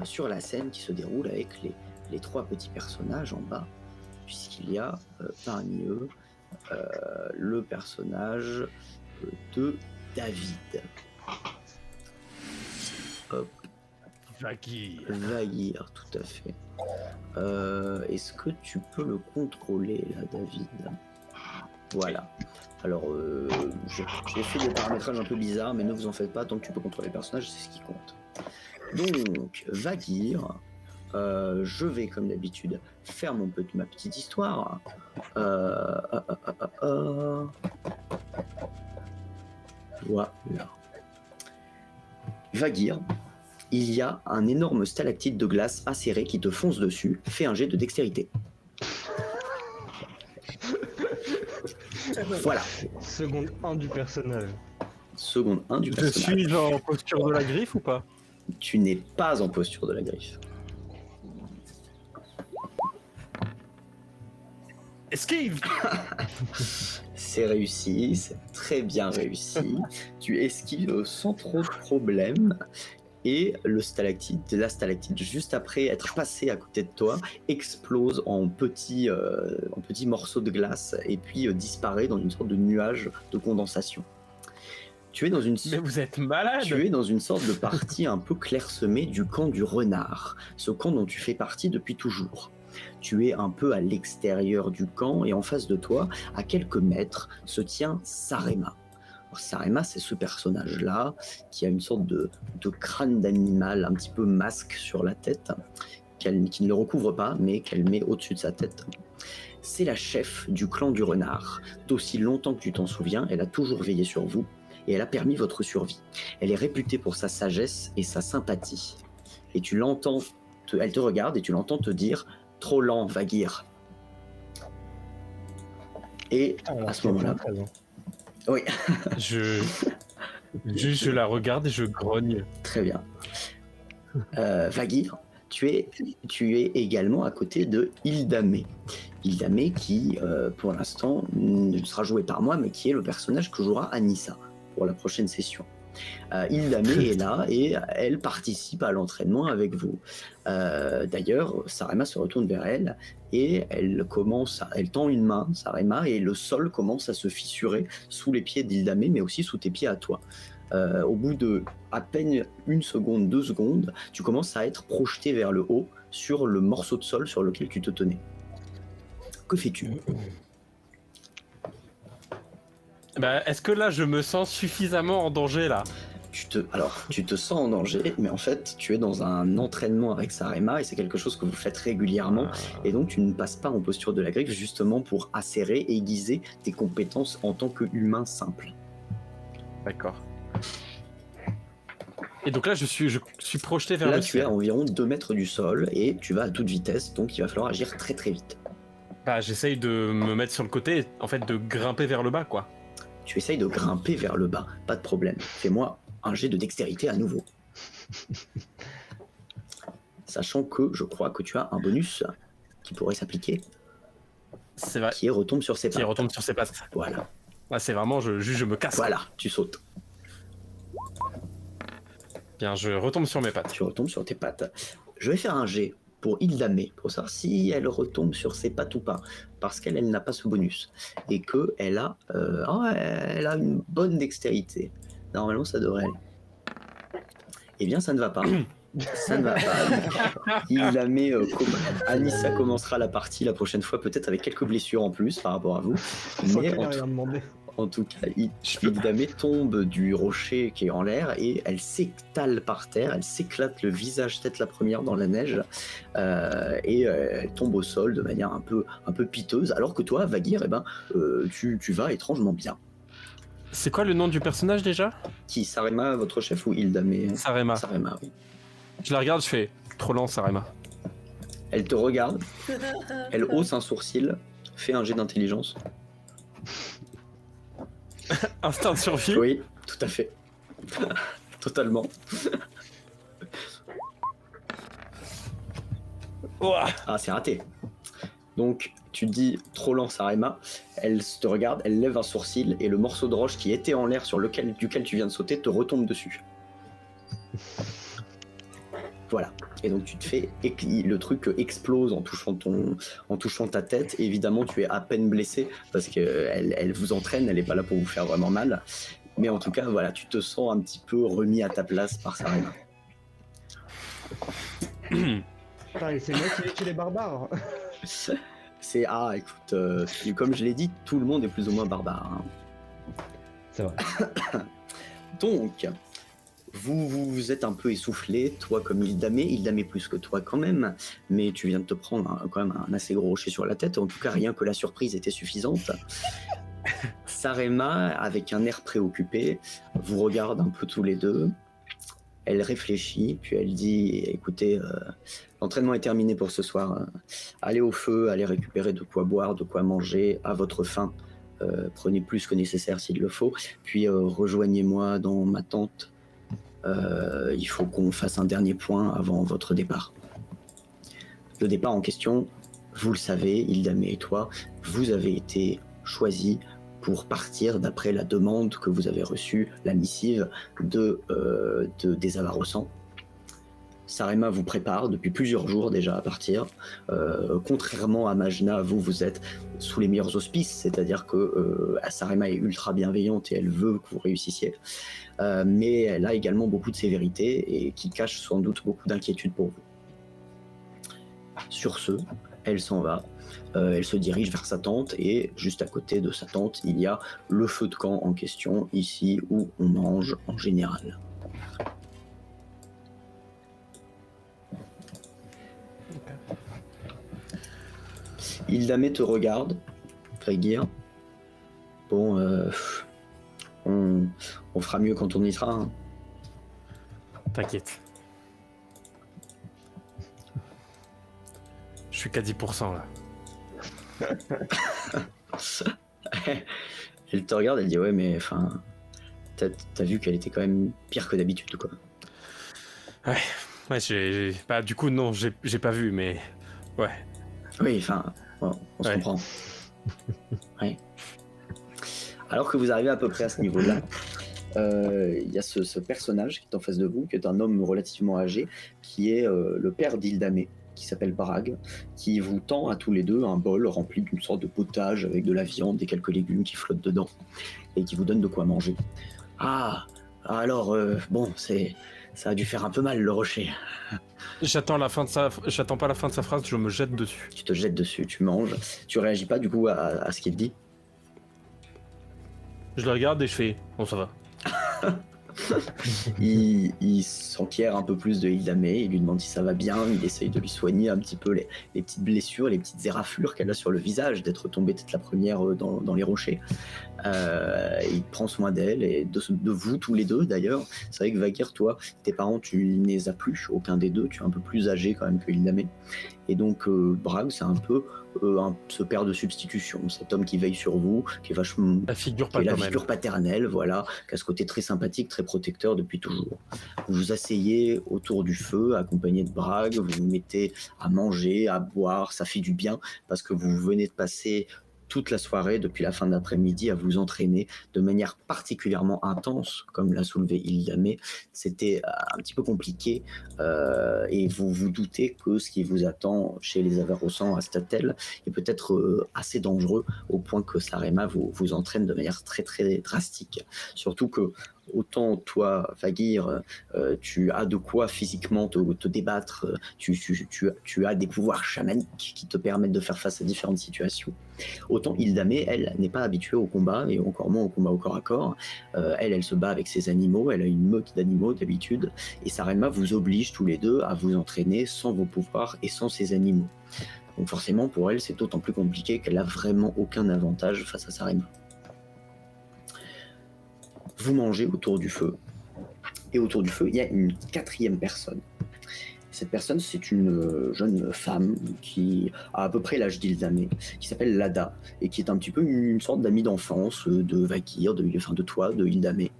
Speaker 1: sur la scène qui se déroule avec les 3 petits personnages en bas, puisqu'il y a parmi eux le personnage de David. Hop. Vagir, tout à fait. Est-ce que tu peux le contrôler là, David? Voilà. Alors, j'ai fait des paramétrages un peu bizarres, mais ne vous en faites pas, tant que tu peux contrôler le personnage, c'est ce qui compte. Donc, Vagir, je vais, comme d'habitude, faire ma petite histoire. Voilà. Vagir, il y a un énorme stalactite de glace acéré qui te fonce dessus. Fais un jet de dextérité. Voilà.
Speaker 5: Seconde 1 du personnage.
Speaker 1: Seconde 1 du
Speaker 2: Je
Speaker 1: personnage.
Speaker 2: suis en posture de la griffe ou pas?
Speaker 1: Tu n'es pas en posture de la griffe.
Speaker 2: Esquive.
Speaker 1: C'est réussi, c'est très bien réussi. Tu esquives sans trop de problème. Et la stalactite, juste après être passé à côté de toi, explose en petits morceaux de glace et puis disparaît dans une sorte de nuage de condensation.
Speaker 2: Mais vous êtes malade.
Speaker 1: Tu es dans une sorte de partie un peu clairsemée du camp du renard, ce camp dont tu fais partie depuis toujours. Tu es un peu à l'extérieur du camp et en face de toi, à quelques mètres, se tient Sarema. Alors, Sarema, c'est ce personnage-là qui a une sorte de crâne d'animal un petit peu masque sur la tête, qui ne le recouvre pas, mais qu'elle met au-dessus de sa tête. C'est la chef du clan du renard. D'aussi longtemps que tu t'en souviens, elle a toujours veillé sur vous et elle a permis votre survie. Elle est réputée pour sa sagesse et sa sympathie. Et tu l'entends, elle te regarde et tu l'entends te dire « Trop lent, Vagir ». Et
Speaker 5: Putain, alors
Speaker 1: à ce
Speaker 5: qu'il y a
Speaker 1: moment-là,
Speaker 5: plein de raisons.
Speaker 1: oui,
Speaker 2: Je la regarde et je grogne.
Speaker 1: très bien. Vagir, tu es également à côté de Hildamé. Hildamé qui, pour l'instant, ne sera joué par moi, mais qui est le personnage que jouera Anissa pour la prochaine session. Hildamé est là et elle participe à l'entraînement avec vous. D'ailleurs, Sarema se retourne vers elle et elle tend une main, Sarema, et le sol commence à se fissurer sous les pieds d'Hildamé, mais aussi sous tes pieds à toi. Au bout de à peine 1 seconde, 2 secondes, tu commences à être projeté vers le haut sur le morceau de sol sur lequel tu te tenais. Que fais-tu ?
Speaker 2: Bah, est-ce que là, je me sens suffisamment en danger, là?
Speaker 1: Tu te sens en danger, mais en fait, tu es dans un entraînement avec Sarema et c'est quelque chose que vous faites régulièrement. Et donc, tu ne passes pas en posture de la griffe justement pour acérer et aiguiser tes compétences en tant qu'humain simple.
Speaker 2: D'accord. Et donc là, je suis projeté vers
Speaker 1: Là,
Speaker 2: le
Speaker 1: tu es
Speaker 2: ciel.
Speaker 1: à environ 2 mètres du sol et tu vas à toute vitesse, donc il va falloir agir très très vite.
Speaker 2: Bah, j'essaye de me mettre sur le côté, en fait, de grimper vers le bas, quoi.
Speaker 1: Tu essayes de grimper vers le bas, pas de problème. Fais-moi un jet de dextérité à nouveau. Sachant que je crois que tu as un bonus qui pourrait s'appliquer,
Speaker 2: C'est vrai.
Speaker 1: qui retombe sur ses pattes.
Speaker 2: Qui retombe sur ses pattes.
Speaker 1: Voilà,
Speaker 2: Là, c'est vraiment, je me casse.
Speaker 1: voilà, tu sautes.
Speaker 2: Bien, je retombe sur mes pattes.
Speaker 1: Tu retombes sur tes pattes. Je vais faire un jet pour Hildamé, pour savoir si elle retombe sur ses pattes ou pas, parce qu'elle n'a pas ce bonus, et qu'elle a, elle a une bonne dextérité. Normalement, ça devrait aller. Eh bien, ça ne va pas. Ça ne va pas. Hildamé, Anissa commencera la partie la prochaine fois, peut-être avec quelques blessures en plus par rapport à vous.
Speaker 5: Sans
Speaker 1: Mais
Speaker 5: qu'elle ait rien demandé.
Speaker 1: en tout cas, Hildamé tombe du rocher qui est en l'air et elle s'étale par terre, elle s'éclate le visage tête la première dans la neige et elle tombe au sol de manière un peu piteuse. Alors que toi, Vagir, eh ben, tu vas étrangement bien.
Speaker 2: C'est quoi le nom du personnage déjà?
Speaker 1: Qui, Sarema, votre chef ou Hildamé?
Speaker 2: Sarema.
Speaker 1: Sarema, oui.
Speaker 2: Je la regarde, je fais trop lent, Sarema.
Speaker 1: Elle te regarde, elle hausse un sourcil, fait un jet d'intelligence.
Speaker 2: Instinct de survie.
Speaker 1: Oui, tout à fait. Totalement.
Speaker 2: Ouah.
Speaker 1: Ah, c'est raté. Donc, tu te dis trop lent, Sarema. Elle te regarde, elle lève un sourcil et le morceau de roche qui était en l'air duquel tu viens de sauter te retombe dessus. Voilà. Et donc tu te fais le truc explose en touchant ta tête. Et évidemment, tu es à peine blessé parce qu'elle elle vous entraîne, elle est pas là pour vous faire vraiment mal. Mais en tout cas, voilà, tu te sens un petit peu remis à ta place par Sarema.
Speaker 5: Putain, c'est moi qui vais tuer les barbares.
Speaker 1: Écoute, comme je l'ai dit, tout le monde est plus ou moins barbare. Hein.
Speaker 5: C'est vrai.
Speaker 1: Donc, vous êtes un peu essoufflé, toi comme Hildamé plus que toi quand même, mais tu viens de te prendre quand même un assez gros rocher sur la tête. En tout cas, rien que la surprise était suffisante. Sarema, avec un air préoccupé, vous regarde un peu tous les deux. Elle réfléchit, puis elle dit, écoutez, l'entraînement est terminé pour ce soir. Allez au feu, allez récupérer de quoi boire, de quoi manger, à votre faim. Prenez plus que nécessaire s'il le faut, puis rejoignez-moi dans ma tente. Il faut qu'on fasse un dernier point avant votre départ. Le départ en question, vous le savez, Hildamé et toi, vous avez été choisis pour partir d'après la demande que vous avez reçue, la missive des Avarossans. Sarema vous prépare depuis plusieurs jours déjà à partir. Contrairement à Majna, vous êtes sous les meilleurs auspices, c'est-à-dire que Sarema est ultra bienveillante et elle veut que vous réussissiez. Mais elle a également beaucoup de sévérité et qui cache sans doute beaucoup d'inquiétude pour vous. Sur ce, elle s'en va. Elle se dirige vers sa tente et juste à côté de sa tente, il y a le feu de camp en question, ici où on mange en général. Hildamé te regarde, Vagir. Bon, on fera mieux quand on y sera. Hein.
Speaker 2: T'inquiète. Je suis qu'à 10% là.
Speaker 1: Elle te regarde, elle dit ouais mais enfin t'as vu qu'elle était quand même pire que d'habitude quoi.
Speaker 2: Ouais, bah, du coup, non, j'ai pas vu, mais. Ouais.
Speaker 1: Oui, enfin, bon, on se
Speaker 2: Ouais.
Speaker 1: comprend. Ouais. Alors que vous arrivez à peu près à ce niveau-là, il y a ce personnage qui est en face de vous, qui est un homme relativement âgé, qui est le père d'Ildamé, qui s'appelle Bragg, qui vous tend à tous les deux un bol rempli d'une sorte de potage avec de la viande et quelques légumes qui flottent dedans, et qui vous donne de quoi manger. Ah, alors, bon, ça a dû faire un peu mal le rocher.
Speaker 2: J'attends pas la fin de sa phrase, je me jette dessus.
Speaker 1: Tu te jettes dessus, tu manges, tu réagis pas du coup à ce qu'il te dit.
Speaker 2: Je le regarde et je fais, bon, ça va.
Speaker 1: Il s'enquiert un peu plus de Hildamé, il lui demande si ça va bien, il essaye de lui soigner un petit peu les petites blessures, les petites éraflures qu'elle a sur le visage, d'être tombée peut-être la première dans les rochers. Il prend soin d'elle et de vous tous les deux d'ailleurs. C'est vrai que Vakir, toi, tes parents, tu ne les as plus, aucun des deux, tu es un peu plus âgé quand même que Hildamé. Et donc Bragg, c'est un peu ce père de substitution, cet homme qui veille sur vous, qui est vachement...
Speaker 2: La figure
Speaker 1: qui est la
Speaker 2: paternelle.
Speaker 1: figure paternelle, voilà, qui a ce côté très sympathique, très protecteur depuis toujours. Vous vous asseyez autour du feu, accompagné de Bragg, vous vous mettez à manger, à boire, ça fait du bien, parce que vous venez de passer toute la soirée, depuis la fin de l'après-midi, à vous entraîner de manière particulièrement intense, comme l'a soulevé Hildamé. C'était un petit peu compliqué, et vous vous doutez que ce qui vous attend chez les Avarossans à Statel est peut-être assez dangereux, au point que Sarema vous entraîne de manière très très drastique. Surtout que autant toi, Vakir, tu as de quoi physiquement te débattre, tu as des pouvoirs chamaniques qui te permettent de faire face à différentes situations. Autant Hildamé, elle, n'est pas habituée au combat, et encore moins au combat au corps à corps. Elle se bat avec ses animaux, elle a une meute d'animaux d'habitude, et Sarema vous oblige tous les deux à vous entraîner sans vos pouvoirs et sans ses animaux. Donc forcément, pour elle, c'est d'autant plus compliqué qu'elle n'a vraiment aucun avantage face à Sarema. Vous mangez autour du feu, et autour du feu, il y a une quatrième personne. Cette personne, c'est une jeune femme qui a à peu près l'âge d'Hildamé, qui s'appelle Lada, et qui est un petit peu une sorte d'amie d'enfance de Vakir, de toi, de Hildamé.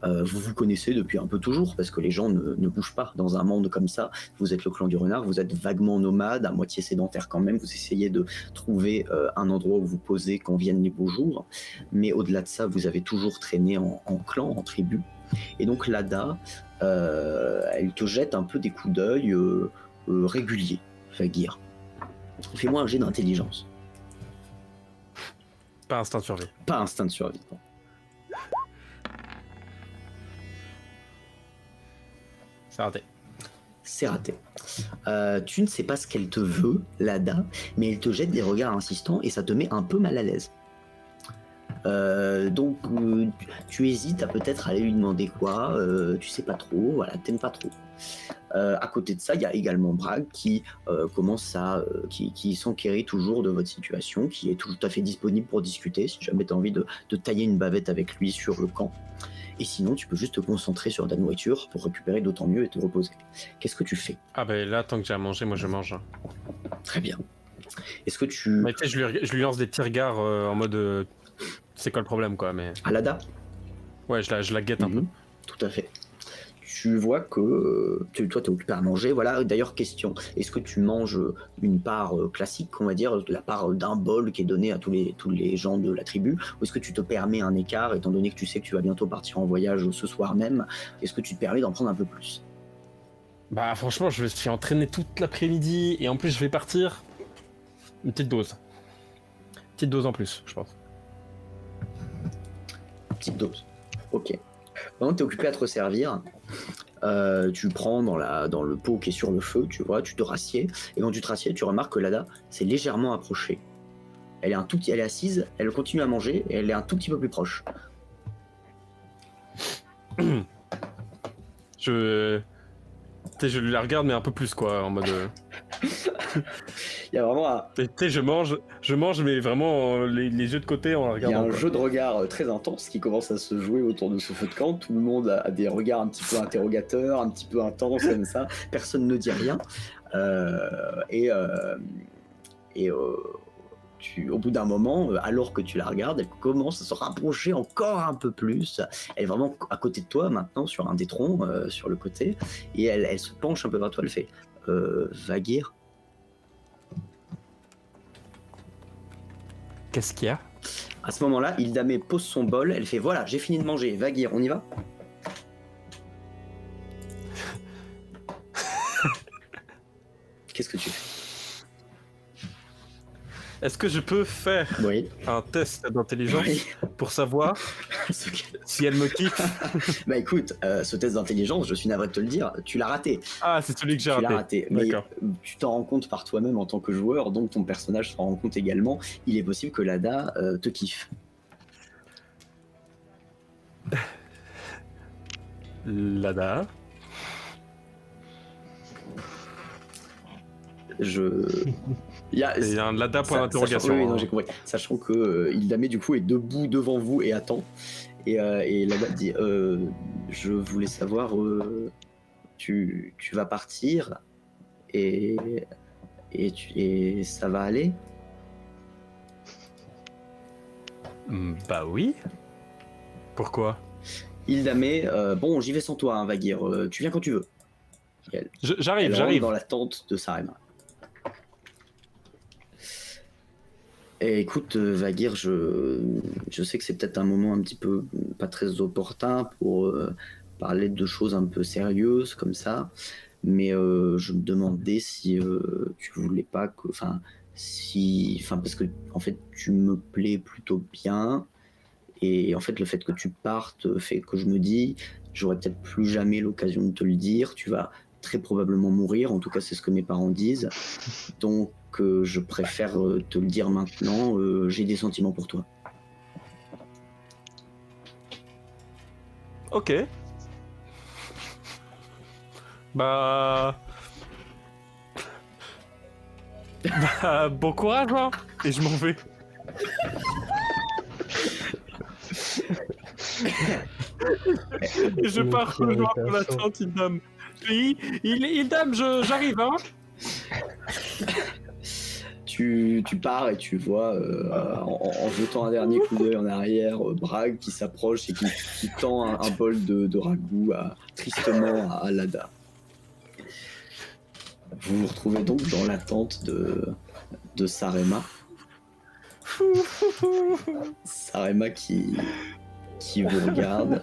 Speaker 1: Vous vous connaissez depuis un peu toujours, parce que les gens ne bougent pas dans un monde comme ça. Vous êtes le clan du renard, vous êtes vaguement nomade, à moitié sédentaire quand même, vous essayez de trouver un endroit où vous posez quand viennent les beaux jours, mais au-delà de ça, vous avez toujours traîné en clan, en tribu. Et donc Lada, elle te jette un peu des coups d'œil réguliers, Vakir. Fais-moi un jet d'intelligence.
Speaker 2: Pas instinct de survie.
Speaker 1: Pas instinct de survie.
Speaker 2: C'est raté.
Speaker 1: C'est raté. Tu ne sais pas ce qu'elle te veut, Lada, mais elle te jette des regards insistants et ça te met un peu mal à l'aise. Donc tu hésites à peut-être aller lui demander quoi, tu sais pas trop, voilà, t'aimes pas trop. À côté de ça, il y a également Bragg qui commence à qui s'enquérit toujours de votre situation, qui est tout à fait disponible pour discuter si jamais tu as envie de tailler une bavette avec lui sur le camp. Et sinon, tu peux juste te concentrer sur ta nourriture pour récupérer d'autant mieux et te reposer. Qu'est-ce que tu fais?
Speaker 2: Ah bah là, tant que j'ai à manger, moi je mange.
Speaker 1: Très bien. Est-ce que tu...
Speaker 2: Mais tu sais, je lui lance des petits regards en mode... c'est quoi le problème, quoi, mais...
Speaker 1: Alada?
Speaker 2: Ouais, je la guette un peu.
Speaker 1: Tout à fait. Tu vois que toi, t'es occupé à manger. Voilà. D'ailleurs, question. Est-ce que tu manges une part classique, on va dire, la part d'un bol qui est donnée à tous les gens de la tribu, ou est-ce que tu te permets un écart, étant donné que tu sais que tu vas bientôt partir en voyage ce soir même? Est-ce que tu te permets d'en prendre un peu plus?
Speaker 2: Bah franchement, je me suis entraîné toute l'après-midi, et en plus je vais partir. Une petite dose. Petite dose en plus, je pense.
Speaker 1: Petite dose. Ok. Pendant que tu es occupé à te resservir, tu prends dans le pot qui est sur le feu, tu vois, tu te rassieds, et quand tu te rassieds, tu remarques que Lada s'est légèrement approchée. Elle est assise, elle continue à manger, et elle est un tout petit peu plus proche.
Speaker 2: Je la regarde, mais un peu plus, quoi, en mode...
Speaker 1: Il y a vraiment
Speaker 2: Tu sais, je mange, mais vraiment les yeux de côté en la
Speaker 1: il y a
Speaker 2: regardant.
Speaker 1: un
Speaker 2: Quoi.
Speaker 1: jeu de regard très intense qui commence à se jouer autour de ce feu de camp. Tout le monde a des regards un petit peu interrogateurs, un petit peu intenses comme ça. Personne ne dit rien. au bout d'un moment, alors que tu la regardes, elle commence à se rapprocher encore un peu plus. Elle est vraiment à côté de toi maintenant, sur un des troncs, sur le côté, et elle se penche un peu vers toi. Elle fait Vagir.
Speaker 2: Qu'est-ce qu'il y a?
Speaker 1: À ce moment-là, Hildamé pose son bol. Elle fait voilà, j'ai fini de manger. Vagir, on y va? Qu'est-ce que tu fais?
Speaker 2: Est-ce que je peux faire
Speaker 1: Oui.
Speaker 2: un test d'intelligence
Speaker 1: Oui.
Speaker 2: pour savoir si elle me kiffe?
Speaker 1: Bah écoute, ce test d'intelligence, je suis navré de te le dire, tu l'as raté.
Speaker 2: Ah, c'est celui que j'ai
Speaker 1: Tu
Speaker 2: raté.
Speaker 1: l'as raté. Mais
Speaker 2: D'accord.
Speaker 1: tu t'en rends compte par toi-même en tant que joueur, donc ton personnage s'en rend compte également. Il est possible que Lada te kiffe.
Speaker 2: Lada. Il y a un Lada point d'interrogation.
Speaker 1: Oui, non, j'ai compris. Sachant que Hildamé, du coup, est debout devant vous et attend. Et Lada dit je voulais savoir, tu vas partir et ça va aller?
Speaker 2: Bah oui. Pourquoi?
Speaker 1: Hildamé, bon, j'y vais sans toi, hein, Vagir. Tu viens quand tu veux.
Speaker 2: J'arrive.
Speaker 1: Elle rentre dans la tente de Sarema. Et écoute, Vagir, je sais que c'est peut-être un moment un petit peu pas très opportun pour parler de choses un peu sérieuses comme ça, mais je me demandais si tu voulais pas que, parce que en fait tu me plais plutôt bien, et en fait le fait que tu partes fait que je me dis, j'aurai peut-être plus jamais l'occasion de te le dire. Tu vas très probablement mourir, en tout cas c'est ce que mes parents disent, donc je préfère te le dire maintenant. J'ai des sentiments pour toi.
Speaker 2: Ok. Bah, bon courage, hein. Et je m'en vais. Et je pars rejoindre la tante Hildam. Hildam, j'arrive, hein.
Speaker 1: Tu pars et tu vois, en jetant un dernier coup d'œil en arrière, Bragg qui s'approche et qui tend un bol de ragoût tristement à Lada. Vous vous retrouvez donc dans la tente de Sarema. Sarema qui vous regarde.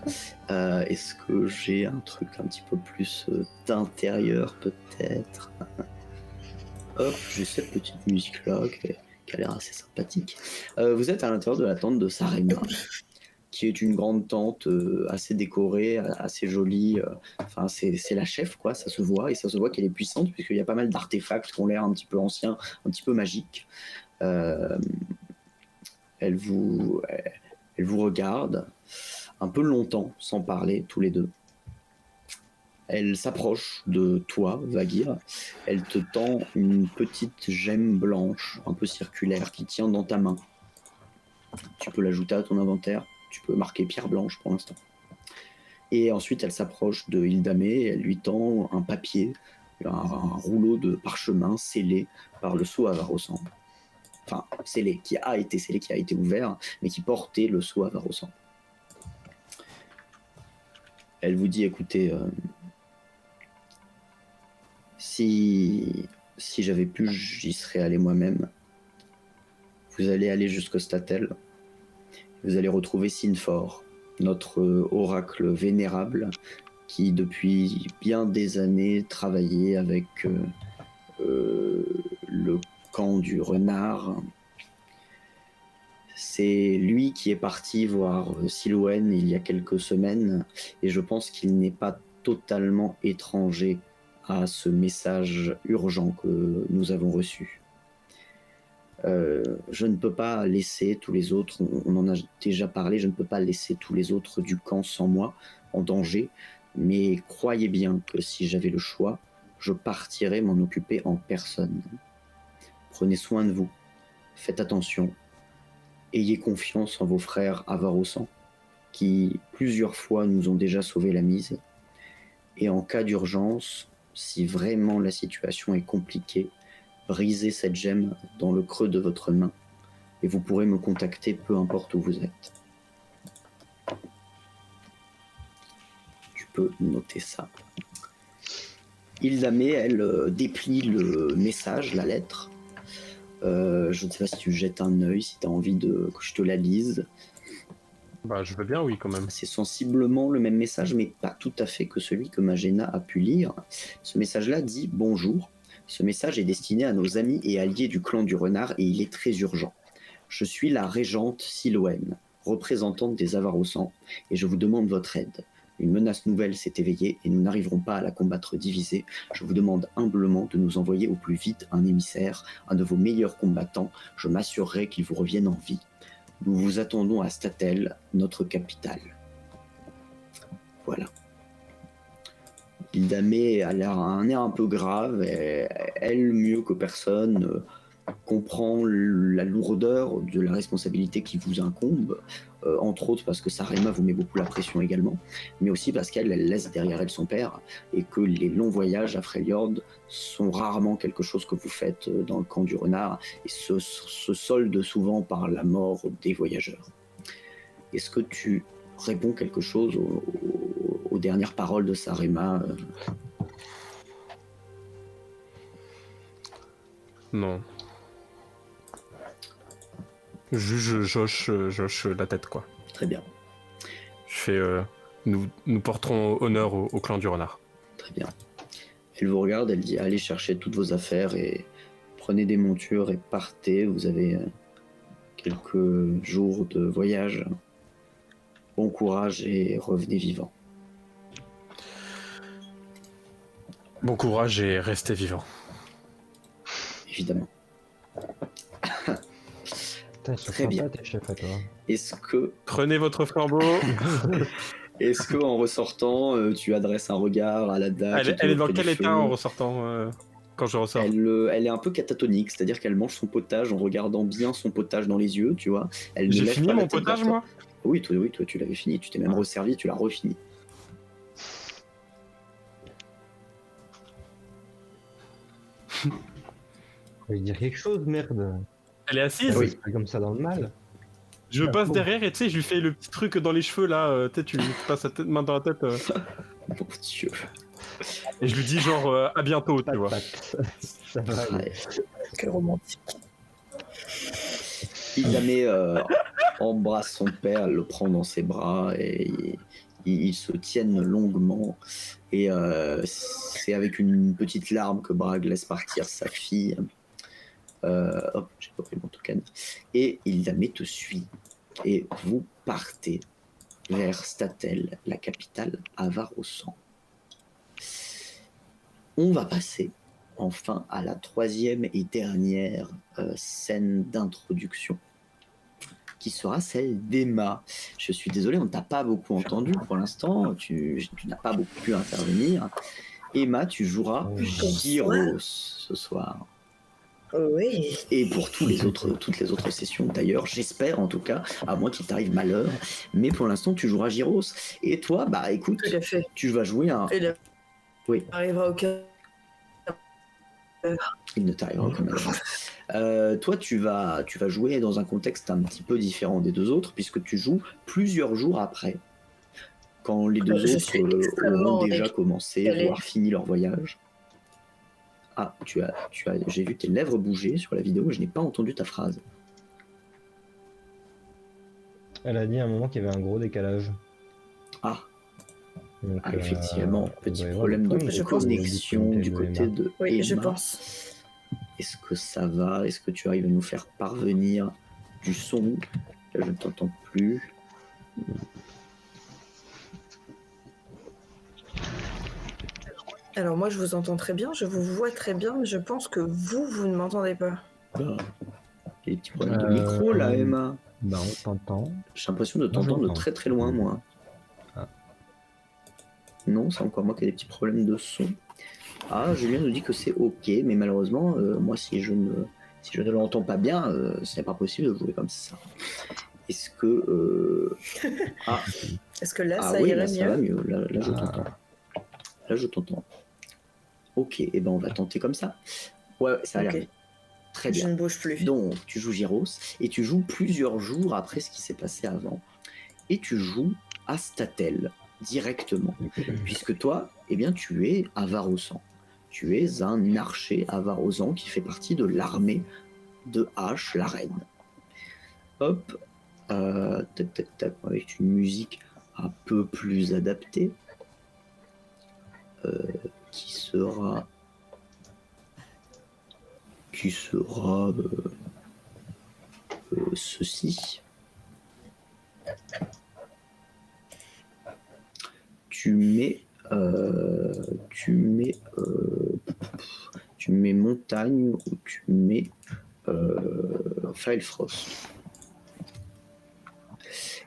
Speaker 1: Est-ce que j'ai un truc un petit peu plus d'intérieur peut-être? Hop, j'ai cette petite musique là qui a l'air assez sympathique. Vous êtes à l'intérieur de la tente de Sarema, qui est une grande tente assez décorée, assez jolie. Enfin, c'est la chef, quoi, ça se voit, et ça se voit qu'elle est puissante, puisqu'il y a pas mal d'artefacts qui ont l'air un petit peu anciens, un petit peu magiques. Elle vous regarde un peu longtemps, sans parler, tous les deux. Elle s'approche de toi, Vagir. Elle te tend une petite gemme blanche, un peu circulaire, qui tient dans ta main. Tu peux l'ajouter à ton inventaire. Tu peux marquer pierre blanche pour l'instant. Et ensuite, elle s'approche de Hildamé et elle lui tend un papier, un rouleau de parchemin scellé par le sceau Avarosan. Enfin, scellé, qui a été ouvert, mais qui portait le sceau Avarosan. Elle vous dit, écoutez, si j'avais pu, j'y serais allé moi-même. Vous allez aller jusqu'au Statel. Vous allez retrouver Sinfor, notre oracle vénérable, qui depuis bien des années travaillait avec le camp du renard. C'est lui qui est parti voir Silouen il y a quelques semaines, et je pense qu'il n'est pas totalement étranger à ce message urgent que nous avons reçu. Je ne peux pas laisser tous les autres, on en a déjà parlé, je ne peux pas laisser tous les autres du camp sans moi en danger, mais croyez bien que si j'avais le choix, je partirais m'en occuper en personne. Prenez soin de vous, faites attention, ayez confiance en vos frères Avarosan, qui plusieurs fois nous ont déjà sauvé la mise, et en cas d'urgence, si vraiment la situation est compliquée, brisez cette gemme dans le creux de votre main et vous pourrez me contacter peu importe où vous êtes. Tu peux noter ça. Hildamé, elle déplie le message, la lettre. Je ne sais pas si tu jettes un œil, si tu as envie que je te la lise.
Speaker 2: Bah, je veux bien, oui, quand même.
Speaker 1: C'est sensiblement le même message, mais pas tout à fait que celui que Magena a pu lire. Ce message-là dit « Bonjour ». Ce message est destiné à nos amis et alliés du clan du renard et il est très urgent. Je suis la régente Siloène, représentante des Avarossans, et je vous demande votre aide. Une menace nouvelle s'est éveillée et nous n'arriverons pas à la combattre divisée. Je vous demande humblement de nous envoyer au plus vite un émissaire, un de vos meilleurs combattants. Je m'assurerai qu'il vous revienne en vie. Nous vous attendons à Statel, notre capitale. Voilà. Hildamé a un air un peu grave, et elle, mieux que personne, comprend la lourdeur de la responsabilité qui vous incombe, entre autres parce que Sarema vous met beaucoup la pression également, mais aussi parce qu'elle laisse derrière elle son père, et que les longs voyages à Freljord sont rarement quelque chose que vous faites dans le camp du renard, et se soldent souvent par la mort des voyageurs. Est-ce que tu réponds quelque chose aux dernières paroles de Sarema
Speaker 2: Non. Je joche la tête, quoi.
Speaker 1: Très bien.
Speaker 2: Je fais... nous porterons honneur au clan du renard.
Speaker 1: Très bien. Elle vous regarde, elle dit allez chercher toutes vos affaires et prenez des montures et partez. Vous avez quelques jours de voyage. Bon courage et revenez vivant.
Speaker 2: Bon courage et restez vivant.
Speaker 1: Évidemment.
Speaker 5: Putain, ils sont
Speaker 1: Très
Speaker 5: sympas,
Speaker 1: bien.
Speaker 5: tes chefs à toi.
Speaker 1: Est-ce que
Speaker 2: Prenez votre flambeau.
Speaker 1: en ressortant, tu adresses un regard à la dame
Speaker 2: Elle est dans quel état en ressortant quand je ressors?
Speaker 1: Elle est un peu catatonique, c'est-à-dire qu'elle mange son potage en regardant bien son potage dans les yeux, tu vois. Elle ne
Speaker 2: J'ai
Speaker 1: lève
Speaker 2: fini
Speaker 1: pas la
Speaker 2: mon
Speaker 1: tête
Speaker 2: potage,
Speaker 1: vers toi.
Speaker 2: moi?
Speaker 1: Oui, toi, tu l'avais fini. Tu t'es même resservi, tu l'as refini.
Speaker 5: Faut lui dire quelque chose, merde.
Speaker 2: Elle est assise?
Speaker 1: Oui.
Speaker 5: C'est pas comme ça dans le mal.
Speaker 2: Je passe
Speaker 5: bon.
Speaker 2: derrière et tu sais, je lui fais le petit truc dans les cheveux là, tu sais, tu lui passes la main dans la tête
Speaker 1: Mon Dieu.
Speaker 2: et je lui dis genre à bientôt, tu vois.
Speaker 5: Ça va aller.
Speaker 1: Ouais.
Speaker 4: Quel romantique.
Speaker 1: Hildamé embrasse son père, le prend dans ses bras et ils se tiennent longuement. Et c'est avec une petite larme que Bragg laisse partir sa fille. Hop, j'ai pas pris mon token. Et Hildamé te suit. Et vous partez vers Statel, la capitale Avarossan. On va passer enfin à la troisième et dernière scène d'introduction, qui sera celle d'Emma. Je suis désolé, on ne t'a pas beaucoup entendu pour l'instant, tu n'as pas beaucoup pu intervenir. Emma, tu joueras Gyros ce soir.
Speaker 4: Oui.
Speaker 1: Et pour toutes les autres sessions d'ailleurs, j'espère en tout cas, à moins qu'il t'arrive malheur, mais pour l'instant tu joueras Gyros. Et toi, bah écoute,
Speaker 4: Tout à fait.
Speaker 1: tu vas jouer un...
Speaker 4: Il
Speaker 1: Oui.
Speaker 4: arrivera aucun.
Speaker 1: Il ne t'arrivera aucun malheur. Toi, tu vas jouer dans un contexte un petit peu différent des deux autres, puisque tu joues plusieurs jours après, quand les deux
Speaker 4: Je
Speaker 1: autres
Speaker 4: suis extrêmement
Speaker 1: auront déjà commencé,
Speaker 4: décalée.
Speaker 1: voire fini leur voyage. Ah, j'ai vu tes lèvres bouger sur la vidéo, je n'ai pas entendu ta phrase.
Speaker 5: Elle a dit à un moment qu'il y avait un gros décalage.
Speaker 1: Ah,
Speaker 5: Donc,
Speaker 1: effectivement,
Speaker 5: il
Speaker 1: petit
Speaker 5: doit y avoir
Speaker 1: problème
Speaker 5: des
Speaker 1: de
Speaker 5: problèmes
Speaker 1: connexion
Speaker 5: de
Speaker 1: du côté
Speaker 5: Emma.
Speaker 1: de
Speaker 4: Oui,
Speaker 1: Emma.
Speaker 4: je pense.
Speaker 1: Est-ce que ça va? Est-ce que tu arrives à nous faire parvenir du son? Là, je ne t'entends plus.
Speaker 4: Alors moi, je vous entends très bien, je vous vois très bien, mais je pense que vous ne m'entendez pas.
Speaker 1: Il y a des petits problèmes de micro là, Emma.
Speaker 5: Bah, on t'entend.
Speaker 1: J'ai l'impression de
Speaker 5: Moi,
Speaker 1: t'entendre de
Speaker 5: j'entends.
Speaker 1: très très loin, moi.
Speaker 5: Ah.
Speaker 1: Non, c'est encore moi qui ai des petits problèmes de son. Ah, Julien nous dit que c'est ok, mais malheureusement, moi, si je ne l'entends pas bien, ce n'est pas possible de jouer comme ça. Est-ce que... Ah,
Speaker 4: Est-ce que là,
Speaker 1: ah
Speaker 4: ça
Speaker 1: oui,
Speaker 4: irait
Speaker 1: là, ça va
Speaker 4: mieux?
Speaker 1: mieux. Là, je t'entends. Là, je t'entends. Ok, et ben on va tenter comme ça. Ouais, ça a l'air
Speaker 4: Ok.
Speaker 1: bien. Très
Speaker 4: Je
Speaker 1: bien.
Speaker 4: ne bouge plus.
Speaker 1: Donc, tu joues Gyros, et tu joues plusieurs jours après ce qui s'est passé avant. Et tu joues à Statel, directement. Puisque toi, eh bien, tu es Avarosan. Tu es un archer Avarosan qui fait partie de l'armée de H, la reine. Hop, tac, tac, tac, avec une musique un peu plus adaptée, qui sera ceci. Tu mets montagne ou tu mets Frost.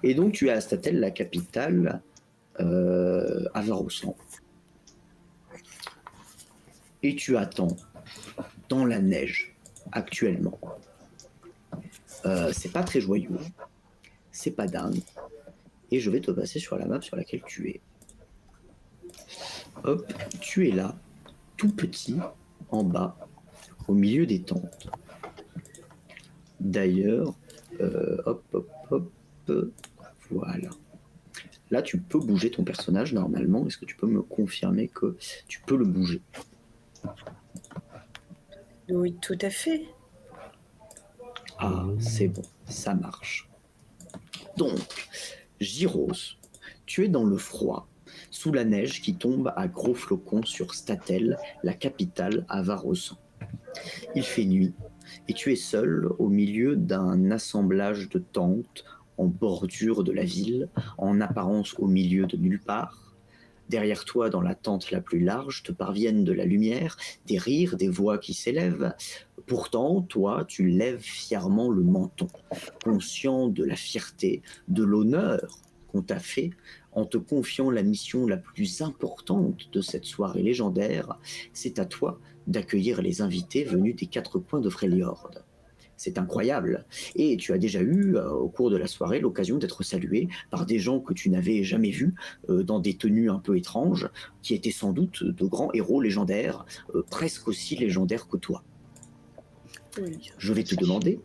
Speaker 1: Et donc tu es à Statel, la capitale, Avarosan. Et tu attends dans la neige actuellement. C'est pas très joyeux, c'est pas dingue. Et je vais te passer sur la map sur laquelle tu es. Hop, tu es là, tout petit, en bas, au milieu des tentes. D'ailleurs, hop, voilà. Là, tu peux bouger ton personnage normalement. Est-ce que tu peux me confirmer que tu peux le bouger?
Speaker 4: Oui, tout à fait.
Speaker 1: Ah, c'est bon, ça marche. Donc, Gyros, tu es dans le froid, sous la neige qui tombe à gros flocons sur Statel, la capitale Avarosan. Il fait nuit, et tu es seul au milieu d'un assemblage de tentes en bordure de la ville, en apparence au milieu de nulle part. Derrière toi, dans la tente la plus large, te parviennent de la lumière, des rires, des voix qui s'élèvent. Pourtant, toi, tu lèves fièrement le menton, conscient de la fierté, de l'honneur qu'on t'a fait en te confiant la mission la plus importante de cette soirée légendaire. C'est à toi d'accueillir les invités venus des quatre coins de Freljord. C'est incroyable. Et tu as déjà eu, au cours de la soirée, l'occasion d'être salué par des gens que tu n'avais jamais vus, dans des tenues un peu étranges, qui étaient sans doute de grands héros légendaires, presque aussi légendaires que toi.
Speaker 4: Oui.
Speaker 1: Je vais te demander,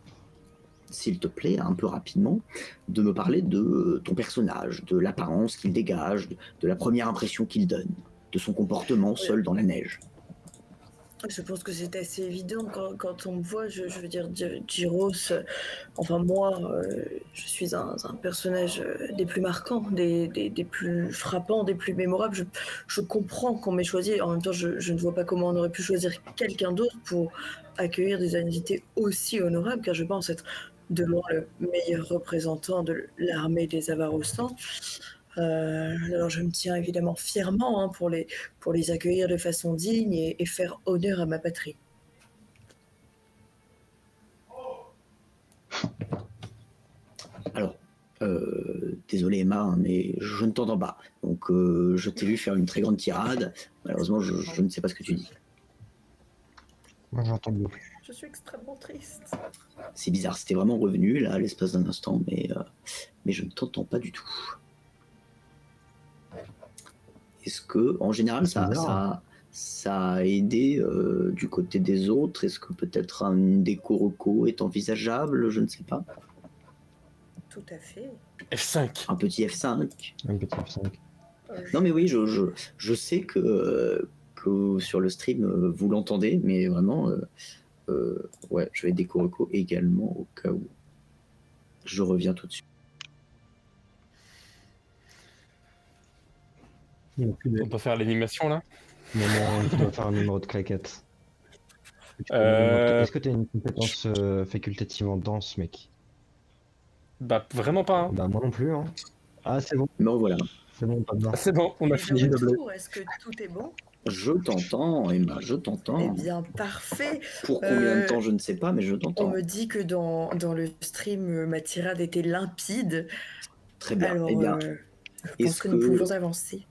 Speaker 1: s'il te plaît, un peu rapidement, de me parler de ton personnage, de l'apparence qu'il dégage, de la première impression qu'il donne, de son comportement seul dans la neige.
Speaker 4: Je pense que c'est assez évident quand on me voit. Je veux dire, Gyros, enfin moi, je suis un personnage des plus marquants, des plus frappants, des plus mémorables. Je comprends qu'on m'ait choisi. En même temps, je ne vois pas comment on aurait pu choisir quelqu'un d'autre pour accueillir des invités aussi honorables, car je pense être de loin le meilleur représentant de l'armée des Avarostans. Alors je me tiens évidemment fièrement pour les accueillir de façon digne et faire honneur à ma patrie.
Speaker 1: Alors, désolé Emma, hein, mais je ne t'entends pas. Donc je t'ai vu faire une très grande tirade. Malheureusement, je ne sais pas ce que tu dis.
Speaker 5: Moi, j'entends beaucoup.
Speaker 4: Je suis extrêmement triste.
Speaker 1: C'est bizarre, c'était vraiment revenu là, à l'espace d'un instant, mais je ne t'entends pas du tout. Est-ce que, en général, ça a aidé du côté des autres? Est-ce que peut-être un déco reco est envisageable? Je ne sais pas.
Speaker 4: Tout à fait.
Speaker 2: F5.
Speaker 1: Un petit F5.
Speaker 5: Un petit F5.
Speaker 1: Non mais oui, je sais que sur le stream, vous l'entendez, mais vraiment, ouais, je vais déco reco également au cas où. Je reviens tout de suite.
Speaker 2: On peut faire l'animation là?
Speaker 5: Moment, tu dois faire un numéro de claquette. Est-ce que tu as une compétence facultative en danse, mec?
Speaker 2: Bah vraiment pas. Hein.
Speaker 5: Bah moi non plus. Hein. Ah c'est bon.
Speaker 1: Me revoilà.
Speaker 5: C'est bon, pas besoin.
Speaker 2: C'est bon, on a fini de blé.
Speaker 4: Est-ce que tout est bon?
Speaker 1: Je t'entends, Emma, je
Speaker 4: Eh
Speaker 1: t'entends.
Speaker 4: bien, parfait.
Speaker 1: Pour combien de temps, je ne sais pas, mais je
Speaker 4: On
Speaker 1: t'entends.
Speaker 4: me dit que dans le stream, ma tirade était limpide.
Speaker 1: Très bien.
Speaker 4: Alors,
Speaker 1: eh bien,
Speaker 4: je pense que nous pouvons avancer.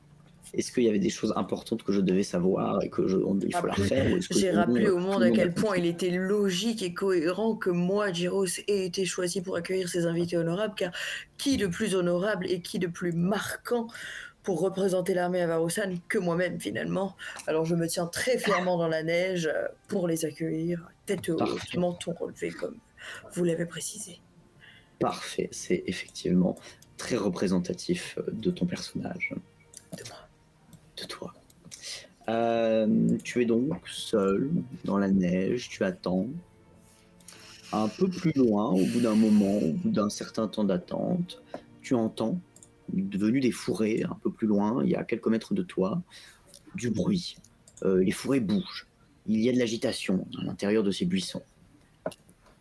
Speaker 1: Est-ce qu'il y avait des choses importantes que je devais savoir et que il faut la refaire, ou est-ce que
Speaker 4: J'ai
Speaker 1: c'est
Speaker 4: rappelé
Speaker 1: bon,
Speaker 4: au monde
Speaker 1: tout le
Speaker 4: à
Speaker 1: monde a
Speaker 4: quel point
Speaker 1: compris
Speaker 4: il était logique et cohérent que moi, Gyros, ait été choisi pour accueillir ces invités honorables, car qui de plus honorable et qui de plus marquant pour représenter l'armée Avarosan que moi-même finalement. Alors je me tiens très fièrement dans la neige pour les accueillir, tête haute,
Speaker 1: Parfait.
Speaker 4: menton relevé comme vous l'avez précisé.
Speaker 1: Parfait, c'est effectivement très représentatif de ton personnage,
Speaker 4: De moi.
Speaker 1: de toi. Tu es donc seul dans la neige, tu attends. Un peu plus loin, au bout d'un moment, au bout d'un certain temps d'attente, tu entends, devenu des fourrés, un peu plus loin, il y a quelques mètres de toi, du bruit. Les fourrés bougent. Il y a de l'agitation à l'intérieur de ces buissons.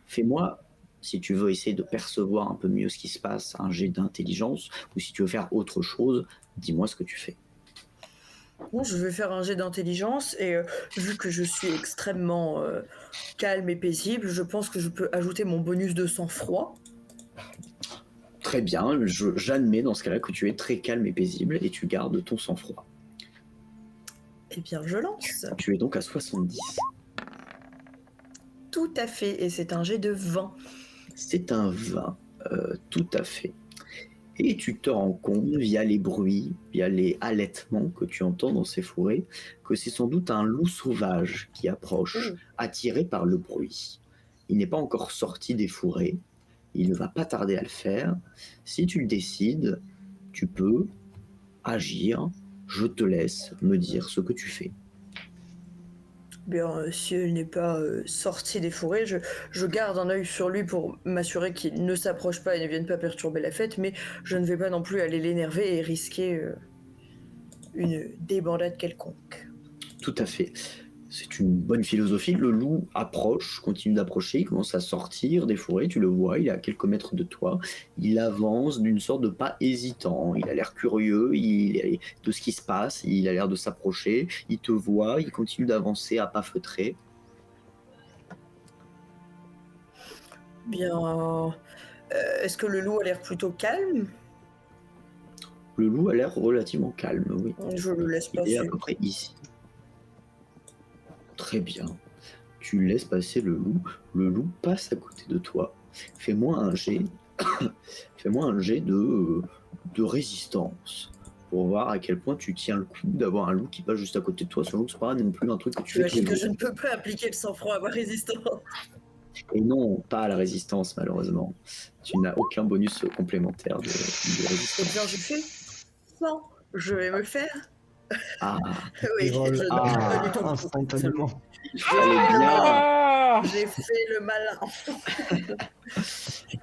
Speaker 1: Fais-moi, si tu veux essayer de percevoir un peu mieux ce qui se passe, un jet d'intelligence, ou si tu veux faire autre chose, dis-moi ce que tu fais.
Speaker 4: Bon, je vais faire un jet d'intelligence et vu que je suis extrêmement calme et paisible, je pense que je peux ajouter mon bonus de sang-froid.
Speaker 1: Très bien, j'admets dans ce cas-là que tu es très calme et paisible et tu gardes ton sang-froid.
Speaker 4: Eh bien, je lance.
Speaker 1: Tu es donc à 70.
Speaker 4: Tout à fait, et c'est un jet de 20.
Speaker 1: C'est un 20, tout à fait. Et tu te rends compte, via les bruits, via les halètements que tu entends dans ces fourrés, que c'est sans doute un loup sauvage qui approche, attiré par le bruit. Il n'est pas encore sorti des fourrés, il ne va pas tarder à le faire. Si tu le décides, tu peux agir. Je te laisse me dire ce que tu fais.
Speaker 4: Bien, si elle n'est pas sortie des fourrés, je garde un œil sur lui pour m'assurer qu'il ne s'approche pas et ne vienne pas perturber la fête, mais je ne vais pas non plus aller l'énerver et risquer une débandade quelconque.
Speaker 1: Tout à fait. C'est une bonne philosophie. Le loup approche, continue d'approcher, il commence à sortir des fourrés, tu le vois, il est à quelques mètres de toi. Il avance d'une sorte de pas hésitant. Il a l'air curieux de ce qui se passe, il a l'air de s'approcher, il te voit, il continue d'avancer à pas feutrés.
Speaker 4: Bien, est-ce que le loup a l'air plutôt calme?
Speaker 1: Le loup a l'air relativement calme, oui.
Speaker 4: Je le laisse
Speaker 1: Il est à
Speaker 4: passer.
Speaker 1: peu près ici. Très bien. Tu laisses passer le loup. Le loup passe à côté de toi. Fais-moi un jet. Fais-moi un jet de résistance pour voir à quel point tu tiens le coup d'avoir un loup qui passe juste à côté de toi. Sachant que c'est pas non plus un truc que tu fais tous les
Speaker 4: J'imagine que
Speaker 1: jours.
Speaker 4: je ne peux pas appliquer le sang-froid à ma résistance.
Speaker 1: Et non, pas à la résistance malheureusement. Tu n'as aucun bonus complémentaire de
Speaker 4: Eh
Speaker 1: résistance.
Speaker 4: bien, je fais 100. Je vais me faire.
Speaker 1: Ah,
Speaker 4: Oui,
Speaker 5: Il roll
Speaker 4: je ne marche pas du tout.
Speaker 5: instantanément.
Speaker 1: il fallait bien.
Speaker 2: Ah
Speaker 4: J'ai fait le malin.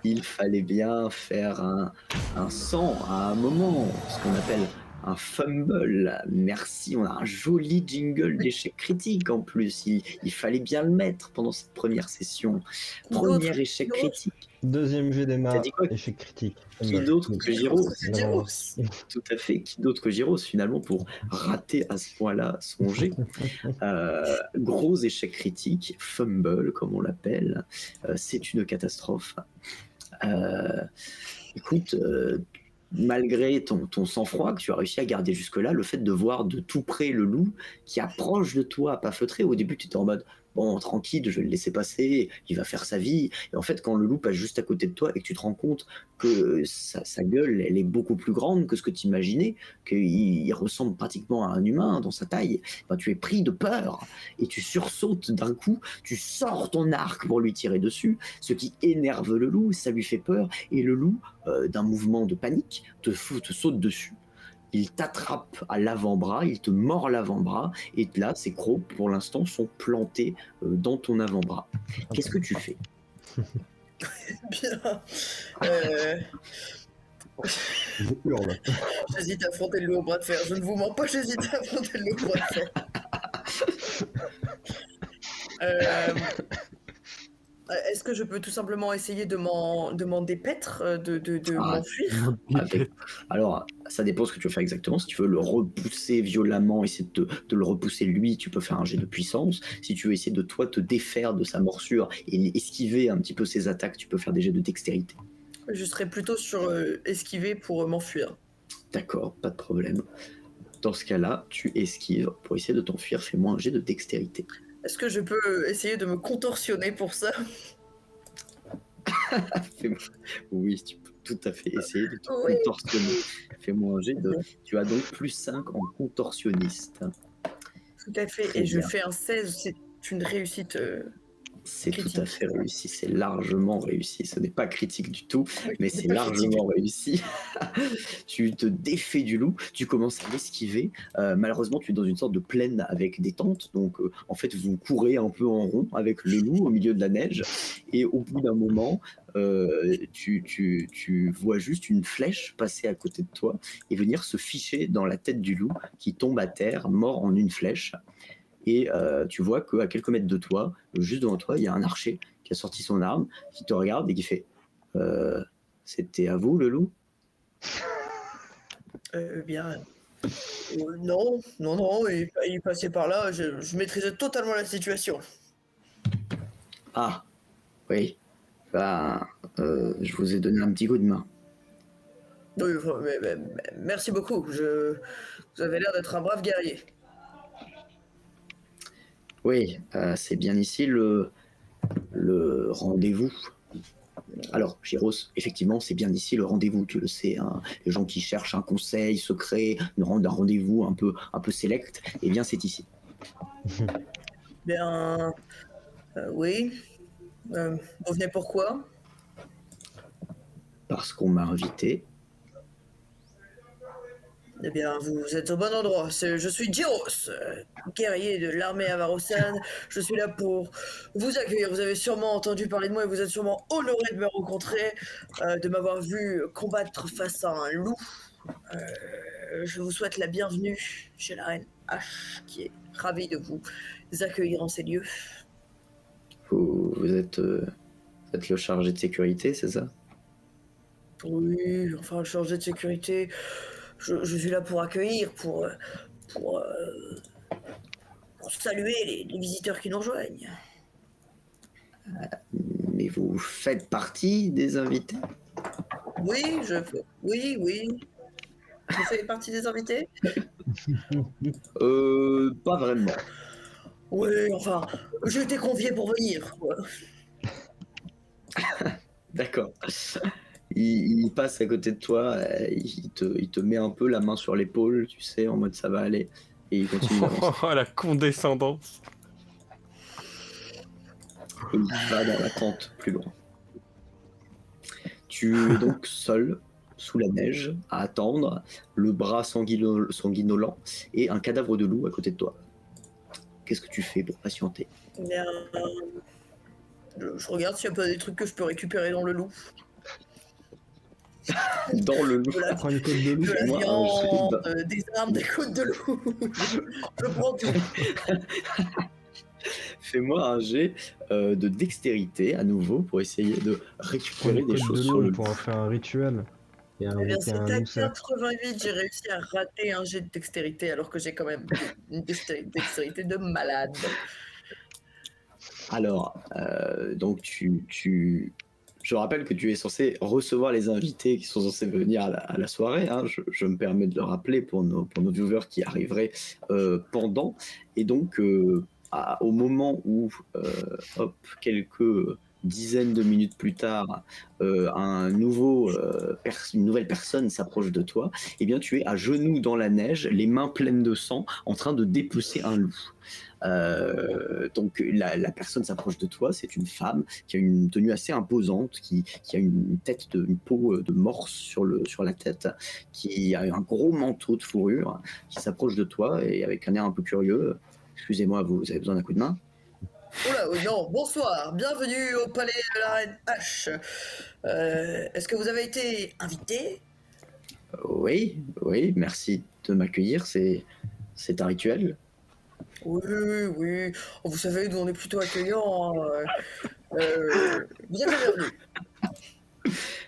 Speaker 1: Il fallait bien faire un 100 à un moment, ce qu'on appelle un fumble. Merci, on a un joli jingle d'échec critique en plus. Il fallait bien le mettre pendant cette première session. Premier échec critique.
Speaker 5: Deuxième jet d'Emma,
Speaker 1: T'as dit quoi?
Speaker 5: échec critique.
Speaker 1: Qui d'autre que Gyros?
Speaker 4: C'est Gyros.
Speaker 1: Tout à fait. Qui d'autre que Gyros finalement pour rater à ce point-là son jet? Gros échec critique, fumble comme on l'appelle. C'est une catastrophe. Écoute, malgré ton sang-froid que tu as réussi à garder jusque-là, le fait de voir de tout près le loup qui approche de toi à pas feutré, au début tu étais en mode bon, tranquille, je vais le laisser passer, il va faire sa vie. Et en fait, quand le loup passe juste à côté de toi et que tu te rends compte que sa gueule, elle est beaucoup plus grande que ce que tu imaginais, qu'il ressemble pratiquement à un humain dans sa taille, ben, tu es pris de peur et tu sursautes d'un coup, tu sors ton arc pour lui tirer dessus, ce qui énerve le loup, ça lui fait peur, et le loup, d'un mouvement de panique, te saute dessus. Il t'attrape à l'avant-bras, il te mord l'avant-bras, et là, ses crocs, pour l'instant, sont plantés dans ton avant-bras. Qu'est-ce que tu fais?
Speaker 4: Bien.
Speaker 5: Je hurle.
Speaker 4: J'hésite à affronter le loup au bras de fer. Je ne vous mens pas, j'hésite à affronter le loup au bras de fer. Est-ce que je peux tout simplement essayer de m'en dépaître, de m'enfuir?
Speaker 1: Alors, ça dépend ce que tu veux faire exactement. Si tu veux le repousser violemment, essayer de le repousser lui, tu peux faire un jet de puissance. Si tu veux essayer de toi te défaire de sa morsure et esquiver un petit peu ses attaques, tu peux faire des jets de dextérité.
Speaker 4: Je serais plutôt sur esquiver pour m'enfuir.
Speaker 1: D'accord, pas de problème. Dans ce cas-là, tu esquives pour essayer de t'enfuir. Fais-moi un jet de dextérité.
Speaker 4: Est-ce que je peux essayer de me contorsionner pour ça?
Speaker 1: Oui, tu peux tout à fait essayer de te
Speaker 4: Oui.
Speaker 1: contorsionner. Fais-moi un jet de... Tu as donc +5 en contorsionniste.
Speaker 4: Tout à fait.
Speaker 1: Très
Speaker 4: Et je
Speaker 1: bien.
Speaker 4: fais un 16, c'est une réussite
Speaker 1: C'est tout
Speaker 4: critique.
Speaker 1: à fait réussi, c'est largement réussi. Ce n'est pas critique du tout,
Speaker 4: Oui,
Speaker 1: mais
Speaker 4: c'est
Speaker 1: c'est
Speaker 4: pas critique.
Speaker 1: largement réussi. Tu te défais du loup, tu commences à l'esquiver. Malheureusement, tu es dans une sorte de plaine avec des tentes, donc en fait, vous courez un peu en rond avec le loup au milieu de la neige. Et au bout d'un moment, tu vois juste une flèche passer à côté de toi et venir se ficher dans la tête du loup qui tombe à terre, mort en une flèche. Et tu vois qu'à quelques mètres de toi, juste devant toi, il y a un archer qui a sorti son arme, qui te regarde et qui fait C'était à vous le loup?
Speaker 4: Bien. Non, il passait par là, je maîtrisais totalement la situation.
Speaker 1: Ah, oui. Ben, je vous ai donné un petit coup de main.
Speaker 4: Oui, enfin, merci beaucoup, vous avez l'air d'être un brave guerrier.
Speaker 1: Oui, c'est bien ici le rendez-vous. Alors, Gyros, effectivement, c'est bien ici le rendez-vous, tu le sais. Hein. Les gens qui cherchent un conseil secret, un rendez-vous un peu sélect, eh bien, c'est ici.
Speaker 4: Bien, oui. Vous venez pourquoi?
Speaker 1: Parce qu'on m'a invité.
Speaker 4: Eh bien, vous êtes au bon endroit. Je suis Gyros, guerrier de l'armée avarosane. Je suis là pour vous accueillir. Vous avez sûrement entendu parler de moi et vous êtes sûrement honoré de me rencontrer, de m'avoir vu combattre face à un loup. Je vous souhaite la bienvenue chez la reine H, qui est ravie de vous accueillir en ces lieux.
Speaker 1: Vous êtes le chargé de sécurité, c'est ça?
Speaker 4: Oui, enfin, changer de sécurité. Je suis là pour accueillir, pour, pour saluer les visiteurs qui nous rejoignent.
Speaker 1: Mais vous faites partie des invités?
Speaker 4: Oui, oui. Vous faites partie des invités?
Speaker 1: Pas vraiment.
Speaker 4: Oui, enfin, j'ai été convié pour venir, quoi.
Speaker 1: D'accord. Il passe à côté de toi, il te met un peu la main sur l'épaule, tu sais, en mode ça va aller, et il continue d'avancer.
Speaker 2: Oh, la condescendance.
Speaker 1: Et il va dans la tente plus loin. Tu es donc seul, sous la neige, à attendre, le bras sanguinolent, et un cadavre de loup à côté de toi. Qu'est-ce que tu fais pour patienter?
Speaker 4: Bien, je regarde s'il n'y a pas des trucs que je peux récupérer dans le loup.
Speaker 1: Dans le loup.
Speaker 4: De la,
Speaker 5: Prends une côte de loup.
Speaker 4: de la
Speaker 1: Fais-moi un
Speaker 4: viande,
Speaker 1: jet
Speaker 4: des armes, des côtes de loup. Je prends tout.
Speaker 1: Fais-moi un jet de dextérité à nouveau pour essayer de
Speaker 5: Prends
Speaker 1: récupérer
Speaker 5: une
Speaker 1: des
Speaker 5: côte
Speaker 1: choses
Speaker 5: de
Speaker 1: sur le
Speaker 5: loup
Speaker 1: loup.
Speaker 5: pour en faire un rituel. Et
Speaker 4: Eh bien,
Speaker 5: invoquer
Speaker 4: c'est
Speaker 5: un
Speaker 4: à
Speaker 5: loup sœur.
Speaker 4: 88, j'ai réussi à rater un jet de dextérité alors que j'ai quand même une dextérité de malade.
Speaker 1: Alors, donc je rappelle que tu es censé recevoir les invités qui sont censés venir à la soirée. Hein. Je me permets de le rappeler pour nos viewers qui arriveraient pendant. Et donc, au moment où, quelques dizaines de minutes plus tard, une nouvelle personne s'approche de toi, eh bien, tu es à genoux dans la neige, les mains pleines de sang, en train de dépecer un loup. Donc la personne s'approche de toi, c'est une femme qui a une tenue assez imposante, qui a une peau de morse sur la tête, qui a un gros manteau de fourrure, qui s'approche de toi et avec un air un peu curieux. Excusez-moi, vous avez besoin d'un coup de main?
Speaker 4: Oula, non, bonsoir, bienvenue au palais de la reine H. Est-ce que vous avez été invité?
Speaker 1: Oui, merci de m'accueillir, c'est un rituel.
Speaker 4: Oui, oui. Oh, vous savez, nous on est plutôt accueillants. Vous êtes les bienvenus.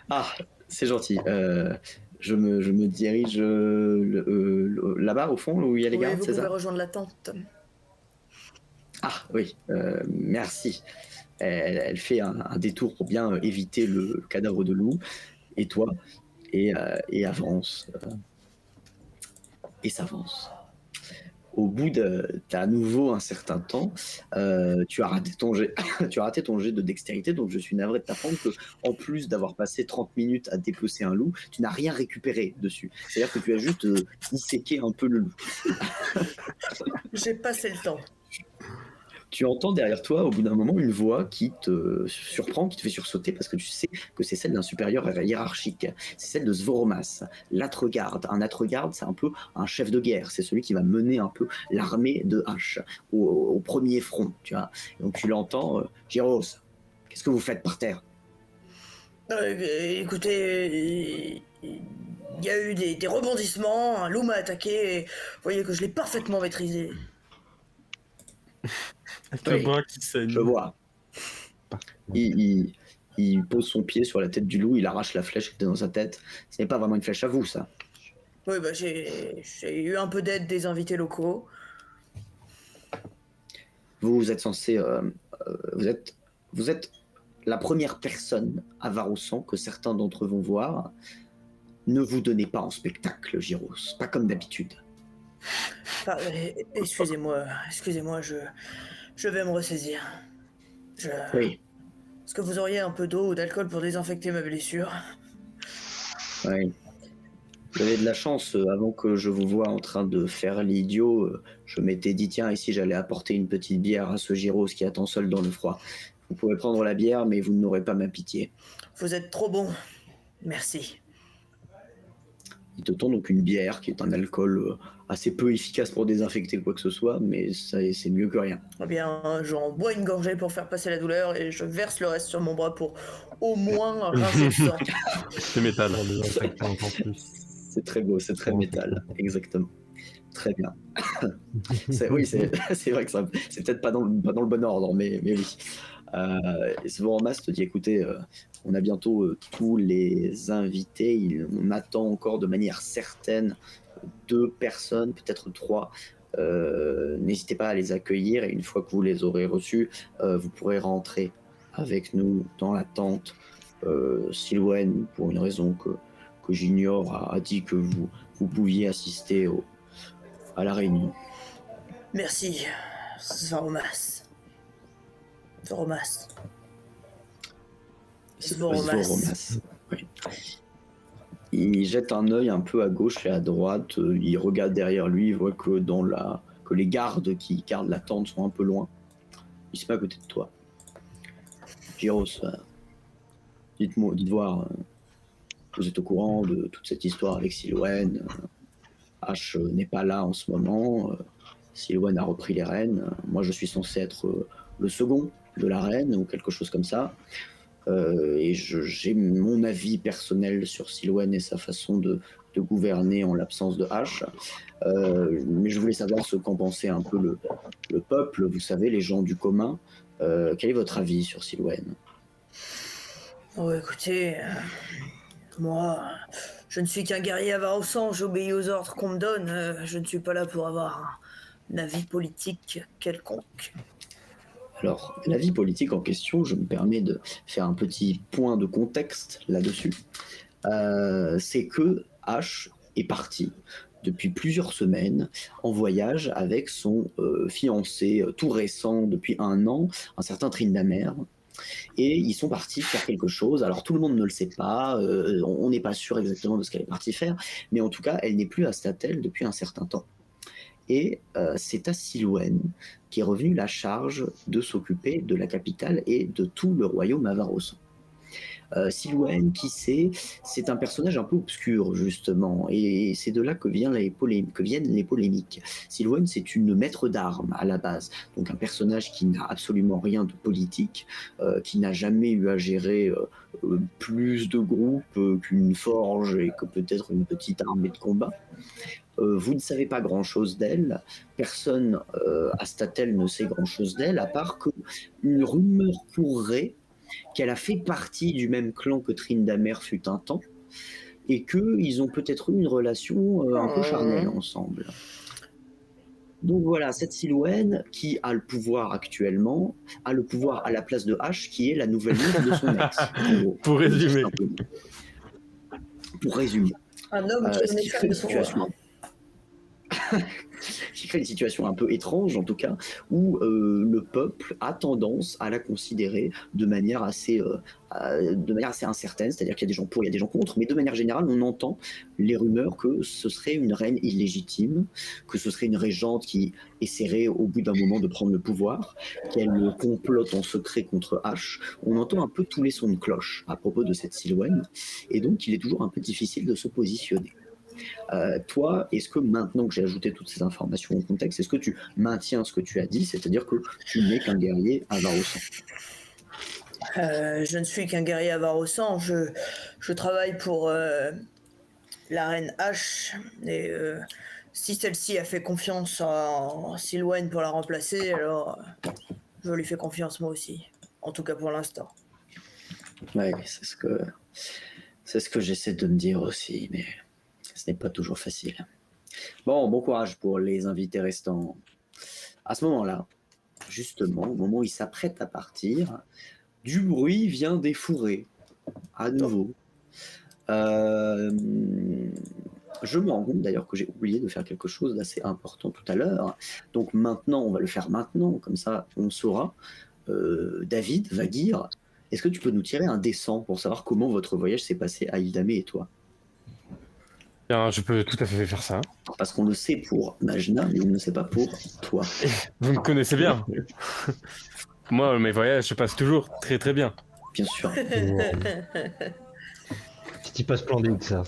Speaker 1: Ah, c'est gentil. Je me dirige là-bas au fond où il y a les
Speaker 4: Oui,
Speaker 1: gardes,
Speaker 4: vous
Speaker 1: c'est
Speaker 4: pouvez
Speaker 1: ça?
Speaker 4: rejoindre la tente.
Speaker 1: Ah oui, merci. Elle fait un détour pour bien éviter le cadavre de loup, et toi, et avance, et s'avance. au bout d'à nouveau un certain temps, tu as raté ton jet, tu as raté ton jet de dextérité, donc je suis navré de t'apprendre que, en plus d'avoir passé 30 minutes à dépecer un loup, tu n'as rien récupéré dessus. C'est-à-dire que tu as juste disséqué un peu le loup.
Speaker 4: J'ai passé le temps.
Speaker 1: Tu entends derrière toi, au bout d'un moment, une voix qui te surprend, qui te fait sursauter, parce que tu sais que c'est celle d'un supérieur hiérarchique. C'est celle de Svoromas, l'Atregarde. Un Atregarde, c'est un peu un chef de guerre. C'est celui qui va mener un peu l'armée de H au premier front. Tu vois. Donc tu l'entends, Gyros, qu'est-ce que vous faites par terre?
Speaker 4: Écoutez, il y a eu des rebondissements, un loup m'a attaqué, et vous voyez que je l'ai parfaitement maîtrisé.
Speaker 2: Avec
Speaker 1: Oui,
Speaker 2: le bras qui saigne.
Speaker 1: Je vois. Il pose son pied sur la tête du loup, il arrache la flèche qui était dans sa tête. Ce n'est pas vraiment une flèche à vous, ça.
Speaker 4: Oui, bah j'ai eu un peu d'aide des invités locaux.
Speaker 1: Vous êtes censé... vous êtes la première personne à Varrosan que certains d'entre eux vont voir. Ne vous donnez pas en spectacle, Gyros. Pas comme d'habitude.
Speaker 4: Enfin, excusez-moi, je vais me ressaisir.
Speaker 1: Oui,
Speaker 4: Est-ce que vous auriez un peu d'eau ou d'alcool pour désinfecter ma blessure?
Speaker 1: oui. Vous avez de la chance. Avant que je vous voie en train de faire l'idiot, je m'étais dit, tiens, ici j'allais apporter une petite bière à ce Gyros qui attend seul dans le froid. Vous pouvez prendre la bière, mais vous n'aurez pas ma pitié.
Speaker 4: Vous êtes trop bon. Merci.
Speaker 1: Il te tend donc une bière qui est un alcool assez peu efficace pour désinfecter quoi que ce soit, mais c'est mieux que rien.
Speaker 4: Eh bien, j'en bois une gorgée pour faire passer la douleur et je verse le reste sur mon bras pour au moins rincer le sang.
Speaker 2: C'est métal.
Speaker 5: Pour désinfecter encore plus.
Speaker 1: C'est très beau, c'est très métal, exactement. Très bien. Oui, c'est vrai que c'est peut-être pas dans le bon ordre, mais oui. Svoromas te dit, écoutez, on a bientôt tous les invités, on attend encore de manière certaine 2 personnes, peut-être 3. N'hésitez pas à les accueillir et une fois que vous les aurez reçus, vous pourrez rentrer avec nous dans la tente. Silwen, pour une raison que j'ignore, a dit que vous pouviez assister à la réunion.
Speaker 4: Merci, Svoromas.
Speaker 1: Svoromas. Oui. Il jette un œil un peu à gauche et à droite, il regarde derrière lui, il voit que que les gardes qui gardent la tente sont un peu loin. Il se met à côté de toi. Gyros, dites voir, vous êtes au courant de toute cette histoire avec Silwen. H n'est pas là en ce moment. Silwen a repris les rênes. Moi, je suis censé être le second de la reine ou quelque chose comme ça. Et j'ai mon avis personnel sur Silwen et sa façon de gouverner en l'absence de H. Mais je voulais savoir ce qu'en pensait un peu le peuple, vous savez, les gens du commun. Quel est votre avis sur Silwen?
Speaker 4: Oh, écoutez, moi, je ne suis qu'un guerrier à Varrosan, j'obéis aux ordres qu'on me donne, je ne suis pas là pour avoir un avis politique quelconque.
Speaker 1: Alors, la vie politique en question, je me permets de faire un petit point de contexte là-dessus. C'est que H est parti depuis plusieurs semaines en voyage avec son fiancé tout récent depuis 1 an, un certain Tryndamere. Et ils sont partis faire quelque chose. Alors tout le monde ne le sait pas, on n'est pas sûr exactement de ce qu'elle est partie faire, mais en tout cas, elle n'est plus à Statel depuis un certain temps. Et c'est à Silwen qui est revenue la charge de s'occuper de la capitale et de tout le royaume à Varrosan. Silwen, qui c'est un personnage un peu obscur justement, et c'est de là que viennent les polémiques. Silwen, c'est une maître d'armes à la base, donc un personnage qui n'a absolument rien de politique, qui n'a jamais eu à gérer plus de groupes qu'une forge et que peut-être une petite armée de combat. Vous ne savez pas grand-chose d'elle, personne à Statel ne sait grand-chose d'elle, à part qu'une rumeur courrait qu'elle a fait partie du même clan que Tryndamere fut un temps, et qu'ils ont peut-être eu une relation un peu charnelle ensemble. Donc voilà, cette Silwen qui a le pouvoir actuellement, a le pouvoir à la place de H, qui est la nouvelle mère de son ex.
Speaker 2: Pour résumer.
Speaker 1: Pour résumer.
Speaker 4: Un homme qui
Speaker 1: ce qui crée une situation. qui crée une situation un peu étrange en tout cas, où le peuple a tendance à la considérer de manière assez incertaine, c'est-à-dire qu'il y a des gens pour, il y a des gens contre, mais de manière générale, on entend les rumeurs que ce serait une reine illégitime, que ce serait une régente qui essaierait au bout d'un moment de prendre le pouvoir, qu'elle complote en secret contre H. On entend un peu tous les sons de cloche à propos de cette Silwen, et donc il est toujours un peu difficile de se positionner. Toi, est-ce que maintenant que j'ai ajouté toutes ces informations au contexte, est-ce que tu maintiens ce que tu as dit, c'est-à-dire que tu n'es qu'un guerrier avare au sang?
Speaker 4: Je ne suis qu'un guerrier avare au sang. Je travaille pour la reine H. Et si celle-ci a fait confiance en Silwen pour la remplacer, alors je lui fais confiance moi aussi. En tout cas pour l'instant.
Speaker 1: Ouais, c'est ce que j'essaie de me dire aussi, mais ce n'est pas toujours facile. Bon courage pour les invités restants. À ce moment-là, justement, au moment où ils s'apprêtent à partir, du bruit vient des fourrés, à nouveau. Je me rends compte d'ailleurs que j'ai oublié de faire quelque chose d'assez important tout à l'heure. Donc maintenant, on va le faire maintenant, comme ça on saura. David, Vagir, est-ce que tu peux nous tirer un dé 100 pour savoir comment votre voyage s'est passé à Ildamé et toi?
Speaker 2: Bien, je peux tout à fait faire ça.
Speaker 1: Parce qu'on le sait pour Majna, mais on ne le sait pas pour toi.
Speaker 2: Vous me connaissez bien. Moi, mes voyages se passent toujours très très bien.
Speaker 1: Bien sûr.
Speaker 5: Petit pas splendide, ça.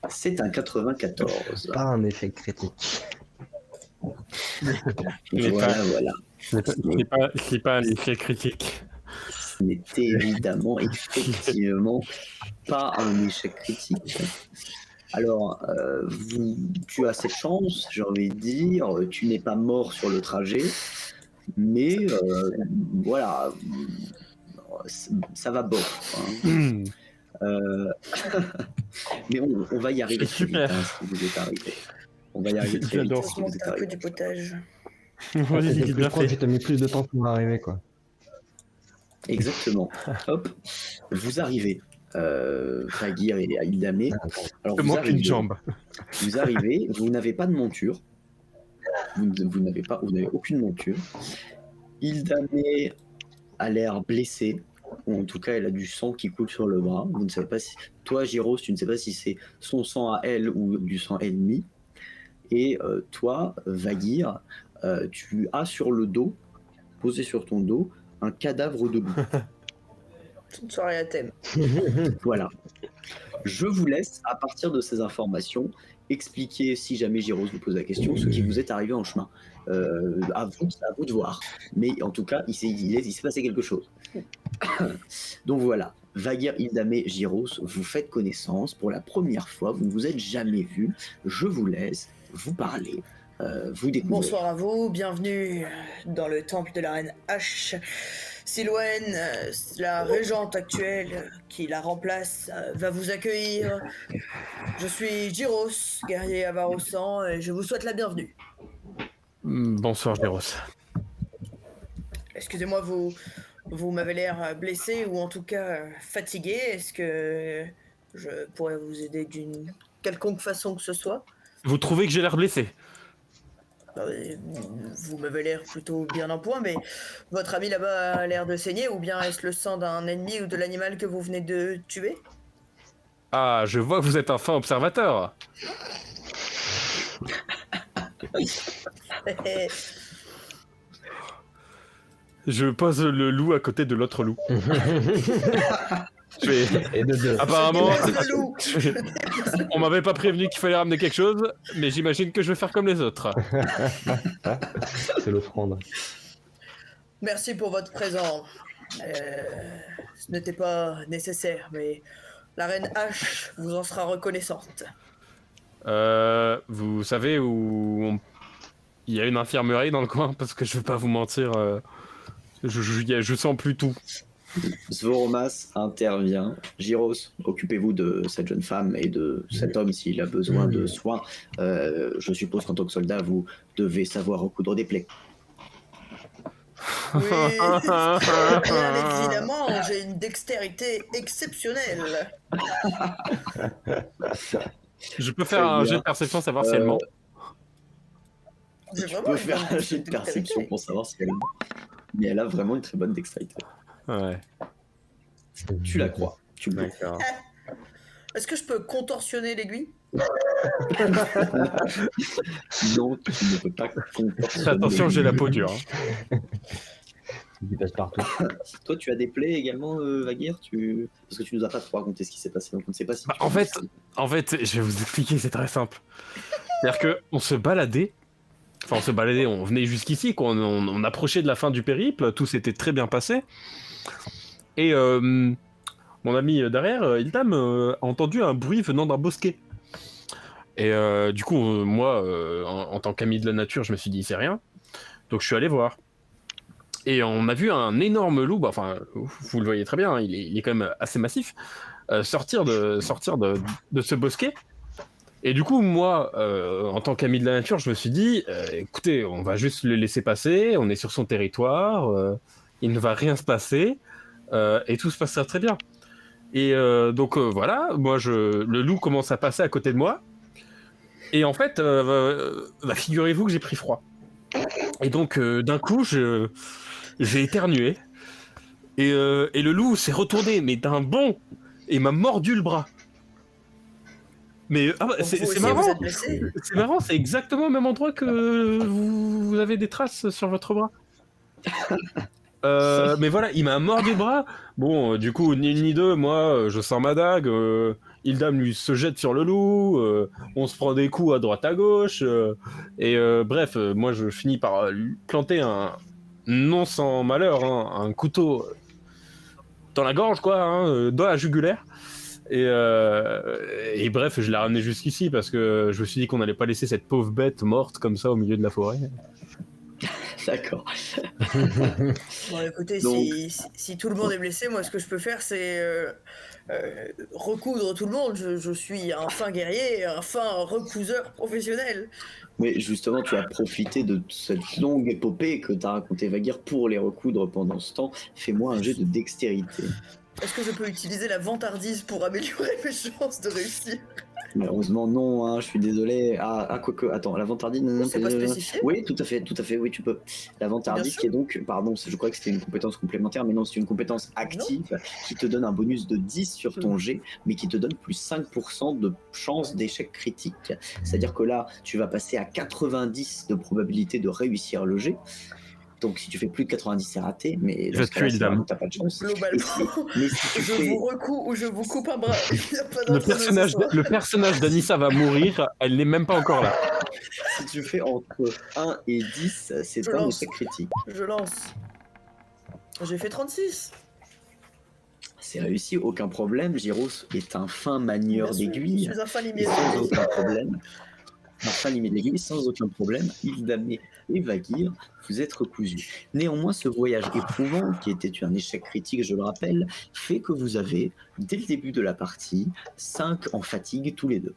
Speaker 1: C'est un 94.
Speaker 5: Pas un effet critique.
Speaker 1: Voilà.
Speaker 2: C'est pas un effet critique.
Speaker 1: Ce n'est évidemment, effectivement, pas un échec critique. Alors, tu as cette chance, j'ai envie de dire, tu n'es pas mort sur le trajet, mais voilà, ça va bof. Hein. Mais on va y arriver très vite, hein, si vous êtes arrivé. On va y arriver très vite.
Speaker 2: J'adore.
Speaker 1: Si vous êtes
Speaker 4: Un peu
Speaker 1: arrivé.
Speaker 4: du potage.
Speaker 2: Vas-y, bien fait.
Speaker 5: Tu t'as mis plus de temps pour arriver, quoi.
Speaker 1: Exactement. Hop, vous arrivez. Fagir et Ildamé. Alors,
Speaker 2: Il manque une jambe.
Speaker 1: Vous arrivez, vous n'avez pas de monture. Vous n'avez aucune monture. Ildamé a l'air blessée. Ou en tout cas, elle a du sang qui coule sur le bras. Vous ne savez pas si... Toi, Gyros, tu ne sais pas si c'est son sang à elle ou du sang ennemi. Et toi, Vagir, tu as sur le dos, posé sur ton dos, un cadavre de loup.
Speaker 4: C'est une soirée à thème.
Speaker 1: Voilà. Je vous laisse, à partir de ces informations, expliquer, si jamais Gyros vous pose la question, ce qui vous est arrivé en chemin. À vous de voir. Mais en tout cas, il s'est passé quelque chose. Donc voilà, Vagir, Ildamé, Gyros, vous faites connaissance pour la première fois, vous ne vous êtes jamais vus. Je vous laisse vous parler, vous découvrir.
Speaker 4: Bonsoir à vous, bienvenue dans le temple de la reine H. Silwen, la régente actuelle qui la remplace, va vous accueillir. Je suis Gyros, guerrier avare au sang, et je vous souhaite la bienvenue.
Speaker 2: Bonsoir, Gyros.
Speaker 4: Excusez-moi, vous m'avez l'air blessé ou en tout cas fatigué. Est-ce que je pourrais vous aider d'une quelconque façon que ce soit?
Speaker 2: Vous trouvez que j'ai l'air blessé?
Speaker 4: Vous m'avez l'air plutôt bien en point, mais votre ami là-bas a l'air de saigner, ou bien est-ce le sang d'un ennemi ou de l'animal que vous venez de tuer?
Speaker 2: Ah, je vois que vous êtes un fin observateur. Je pose le loup à côté de l'autre loup.
Speaker 5: Et de deux.
Speaker 2: Apparemment,
Speaker 4: Le loup.
Speaker 2: on m'avait pas prévenu qu'il fallait ramener quelque chose, mais j'imagine que je vais faire comme les autres.
Speaker 5: C'est l'offrande.
Speaker 4: Merci pour votre présent. Ce n'était pas nécessaire, mais la reine H vous en sera reconnaissante.
Speaker 2: Vous savez où il y a une infirmerie dans le coin? Parce que je veux pas vous mentir, je sens plus tout.
Speaker 1: Zvoromas intervient. Gyros, occupez-vous de cette jeune femme et de cet homme s'il a besoin de soins. Je suppose qu'en tant que soldat, vous devez savoir recoudre des plaies.
Speaker 4: Oui, bien évidemment, j'ai une dextérité exceptionnelle.
Speaker 2: Je peux faire
Speaker 1: Très
Speaker 2: un
Speaker 1: bien.
Speaker 2: jet de perception, savoir si elle ment.
Speaker 4: J'ai
Speaker 1: Tu
Speaker 4: vraiment
Speaker 1: peux
Speaker 4: une
Speaker 1: faire
Speaker 4: bonne
Speaker 1: un jet de perception
Speaker 4: dextérité.
Speaker 1: pour savoir si elle ment. Mais elle a vraiment une très bonne dextérité.
Speaker 2: Ouais,
Speaker 1: Tu la crois. Tu le
Speaker 2: d'accord.
Speaker 4: Est-ce que je peux contorsionner l'aiguille?
Speaker 1: Non, tu ne peux pas contorsionner.
Speaker 2: Attention, j'ai la peau dure. Hein.
Speaker 5: Il passe partout.
Speaker 1: Toi, tu as des plaies également, Vaguir Parce que tu nous as pas trop raconté ce qui s'est passé, donc on ne sait pas si
Speaker 2: Bah,
Speaker 1: tu
Speaker 2: en
Speaker 1: as
Speaker 2: fait,
Speaker 1: aussi.
Speaker 2: En fait, je vais vous expliquer, c'est très simple. C'est-à-dire que on se baladait, on venait jusqu'ici, quoi, on approchait de la fin du périple, tout s'était très bien passé. Et mon ami derrière, Ildam, a entendu un bruit venant d'un bosquet. Et du coup, moi, en tant qu'ami de la nature, je me suis dit, c'est rien. Donc je suis allé voir. Et on a vu un énorme loup, bah, enfin, vous le voyez très bien, hein, il est quand même assez massif, sortir de ce bosquet. Et du coup, moi, en tant qu'ami de la nature, je me suis dit, écoutez, on va juste le laisser passer, on est sur son territoire, il ne va rien se passer, et tout se passera très bien. Et donc voilà, le loup commence à passer à côté de moi, et en fait, bah, figurez-vous que j'ai pris froid. Et donc, d'un coup, j'ai éternué, et le loup s'est retourné, mais d'un bond, et m'a mordu le bras. Mais
Speaker 4: Donc vous
Speaker 2: c'est
Speaker 4: aussi,
Speaker 2: marrant.
Speaker 4: vous êtes blessé?
Speaker 2: C'est marrant, c'est exactement au même endroit que vous avez des traces sur votre bras. Mais voilà, il m'a mordu le bras. Bon, du coup, ni une ni deux, moi, je sors ma dague. Ildam lui se jette sur le loup. On se prend des coups à droite à gauche. Bref, moi, je finis par lui planter non sans malheur, hein, un couteau dans la gorge, quoi, hein, dans la jugulaire. Et bref, je l'ai ramené jusqu'ici parce que je me suis dit qu'on n'allait pas laisser cette pauvre bête morte comme ça au milieu de la forêt.
Speaker 1: D'accord.
Speaker 4: Bon, écoutez,
Speaker 1: Donc-
Speaker 4: si tout le monde est blessé, moi, ce que je peux faire, c'est recoudre tout le monde. Je suis un fin guerrier, un fin recouseur professionnel.
Speaker 1: Mais justement, tu as profité de cette longue épopée que t'as raconté Vaguir pour les recoudre pendant ce temps. Fais-moi un jet de dextérité.
Speaker 4: Est-ce que je peux utiliser la vantardise pour améliorer mes chances de réussir?
Speaker 1: Malheureusement, non, hein, je suis désolé. Quoique, attends, la vantardise... non,
Speaker 4: C'est pas spécifié?
Speaker 1: Oui, tout à fait, oui, tu peux. La vantardise
Speaker 4: Bien
Speaker 1: qui est donc, pardon, je crois que c'était une compétence complémentaire, mais non, c'est une compétence active qui te donne un bonus de 10 sur ton jet, mais qui te donne plus 5% de chance d'échec critique. C'est-à-dire que là, tu vas passer à 90 de probabilité de réussir le jet. Donc si tu fais plus de 90, c'est raté, mais
Speaker 2: Je vais tuer le dame.
Speaker 1: t'as pas de chance.
Speaker 4: Globalement,
Speaker 1: Mais si tu
Speaker 4: je
Speaker 1: fais...
Speaker 4: vous recoue ou je vous coupe un bras. Il n'y a pas d'entre-deux ce soir.
Speaker 2: Le personnage d'Anissa va mourir, elle n'est même pas encore là.
Speaker 1: Si tu fais entre 1 et 10, c'est
Speaker 4: Je
Speaker 1: un
Speaker 4: lance.
Speaker 1: échec critique.
Speaker 4: Je lance. J'ai fait 36.
Speaker 1: C'est réussi, aucun problème. Gyros est un fin manieur
Speaker 4: Bien sûr,
Speaker 1: d'aiguille.
Speaker 4: Je suis un fin
Speaker 1: Et
Speaker 4: limier.
Speaker 1: sans aucun problème. Un fin limier d'aiguille, sans aucun problème. Ildamé et Vaguir, vous êtes recousus. Néanmoins, ce voyage éprouvant, qui était un échec critique, je le rappelle, fait que vous avez, dès le début de la partie, 5 en fatigue tous les deux.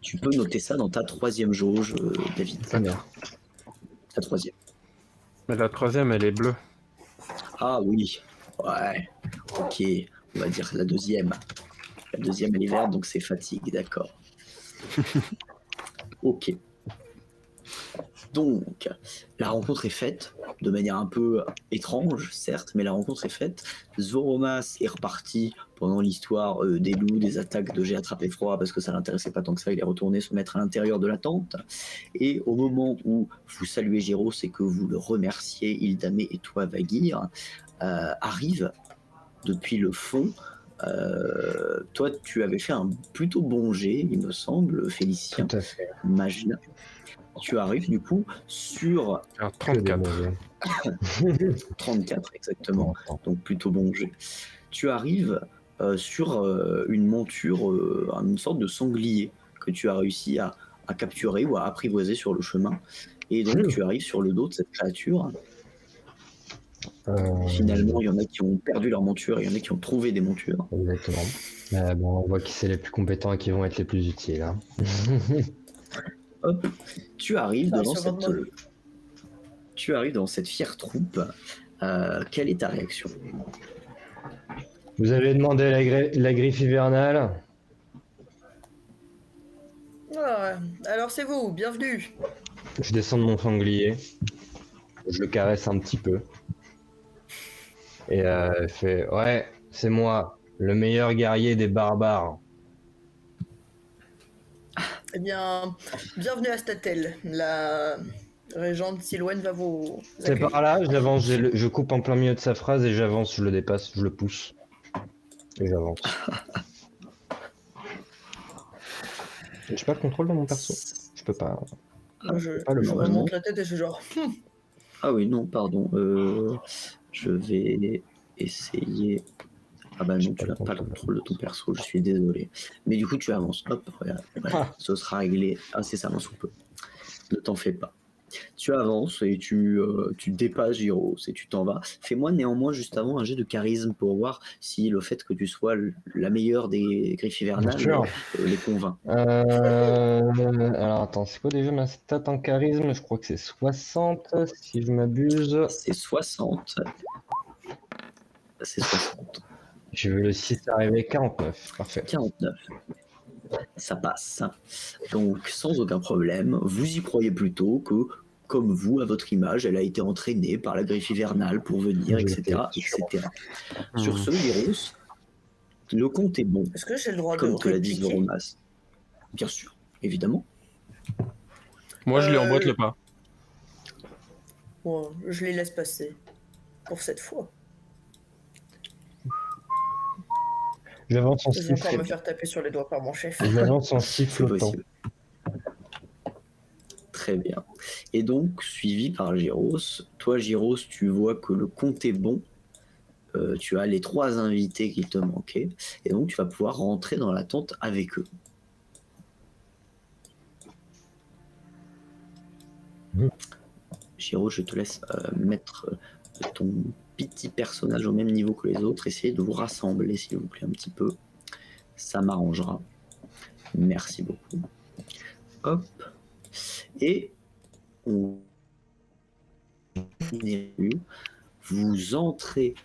Speaker 1: Tu peux noter ça dans ta 3e jauge, David.
Speaker 5: Très bien.
Speaker 1: Ta 3e.
Speaker 2: Mais la troisième, elle est bleue.
Speaker 1: Ah oui, ouais, ok, on va dire la 2e. La 2e, elle est verte, donc c'est fatigue, d'accord. Ok. Donc, la rencontre est faite, de manière un peu étrange, certes, mais la rencontre est faite. Zoromas est reparti pendant l'histoire des loups, des attaques de J'ai attrapé froid, parce que ça l'intéressait pas tant que ça, il est retourné se mettre à l'intérieur de la tente. Et au moment où vous saluez Gyros et que vous le remerciez, Ildamé et toi, Vaguir, arrive depuis le fond. Toi, tu avais fait un plutôt bon jet, il me semble, Félicien.
Speaker 5: Tout à fait.
Speaker 1: Magina. Tu arrives du coup sur
Speaker 2: Un
Speaker 5: Que des
Speaker 2: 34.
Speaker 5: mauvais.
Speaker 1: 34 exactement, donc plutôt bon jet. Tu arrives sur une monture, une sorte de sanglier que tu as réussi à capturer ou à apprivoiser sur le chemin. Et donc tu arrives sur le dos de cette créature. Finalement, il y en a qui ont perdu leur monture, il y en a qui ont trouvé des montures.
Speaker 5: Exactement. Bon, on voit qui c'est les plus compétents et qui vont être les plus utiles. Hein.
Speaker 1: Hop, tu arrives
Speaker 4: Ah,
Speaker 1: devant
Speaker 4: sur votre molle.
Speaker 1: cette fière troupe. Quelle est ta réaction?
Speaker 5: Vous avez demandé la griffe hivernale.
Speaker 4: Alors c'est vous, bienvenue.
Speaker 5: Je descends de mon sanglier, je le caresse un petit peu. Et il fait ouais, c'est moi, le meilleur guerrier des barbares.
Speaker 4: Eh bien, bienvenue à Statel. La régente Silwen va vous
Speaker 5: C'est
Speaker 4: accueillir.
Speaker 5: par là, j'avance, je coupe en plein milieu de sa phrase et j'avance, je le dépasse, je le pousse. Et j'avance. J'ai pas le contrôle dans mon perso. Je peux pas.
Speaker 4: Moi, je
Speaker 5: pas le
Speaker 1: normalement.
Speaker 4: remonte la tête et je suis genre...
Speaker 1: Ah oui, non, pardon. Je vais essayer. Ah bah non, tu n'as pas le contrôle de ton perso, je suis désolé. Mais du coup, tu avances. Hop, regarde. Voilà, ce sera réglé incessamment sous peu. Ne t'en fais pas. Tu avances et tu dépasses Gyros et tu t'en vas. Fais-moi néanmoins juste avant un jet de charisme pour voir si le fait que tu sois la meilleure des griffes hivernales
Speaker 5: Bien sûr.
Speaker 1: les convainc.
Speaker 5: Alors attends, c'est quoi déjà ma stat en charisme? Je crois que c'est 60 si je m'abuse.
Speaker 1: C'est 60. C'est 60.
Speaker 5: J'ai vu le 6 arriver, 49. Parfait.
Speaker 1: 49. Ça passe. Donc, sans aucun problème, vous y croyez plutôt que, comme vous, à votre image, elle a été entraînée par la griffe hivernale pour venir, etc. etc. Sur ce, Gyros, le compte est bon,
Speaker 4: Est-ce que j'ai le droit de
Speaker 1: comme te l'a dit
Speaker 4: répliquer?
Speaker 1: Zoromas. Bien sûr, évidemment.
Speaker 2: Moi, je lui emboîte le pas.
Speaker 4: Bon, je les laisse passer. Pour cette fois.
Speaker 5: J'avance en
Speaker 4: Je vais encore me
Speaker 5: sifflant.
Speaker 4: faire taper sur les doigts par mon chef.
Speaker 5: J'avance en
Speaker 1: C'est
Speaker 5: sifflotant.
Speaker 1: possible. Très bien. Et donc, suivi par Gyros, toi, Gyros, tu vois que le compte est bon. Tu as les 3 invités qui te manquaient. Et donc, tu vas pouvoir rentrer dans la tente avec eux. Gyros, je te laisse mettre ton petit personnage au même niveau que les autres. Essayez de vous rassembler, s'il vous plaît, un petit peu. Ça m'arrangera. Merci beaucoup. Hop. Et on vous entrez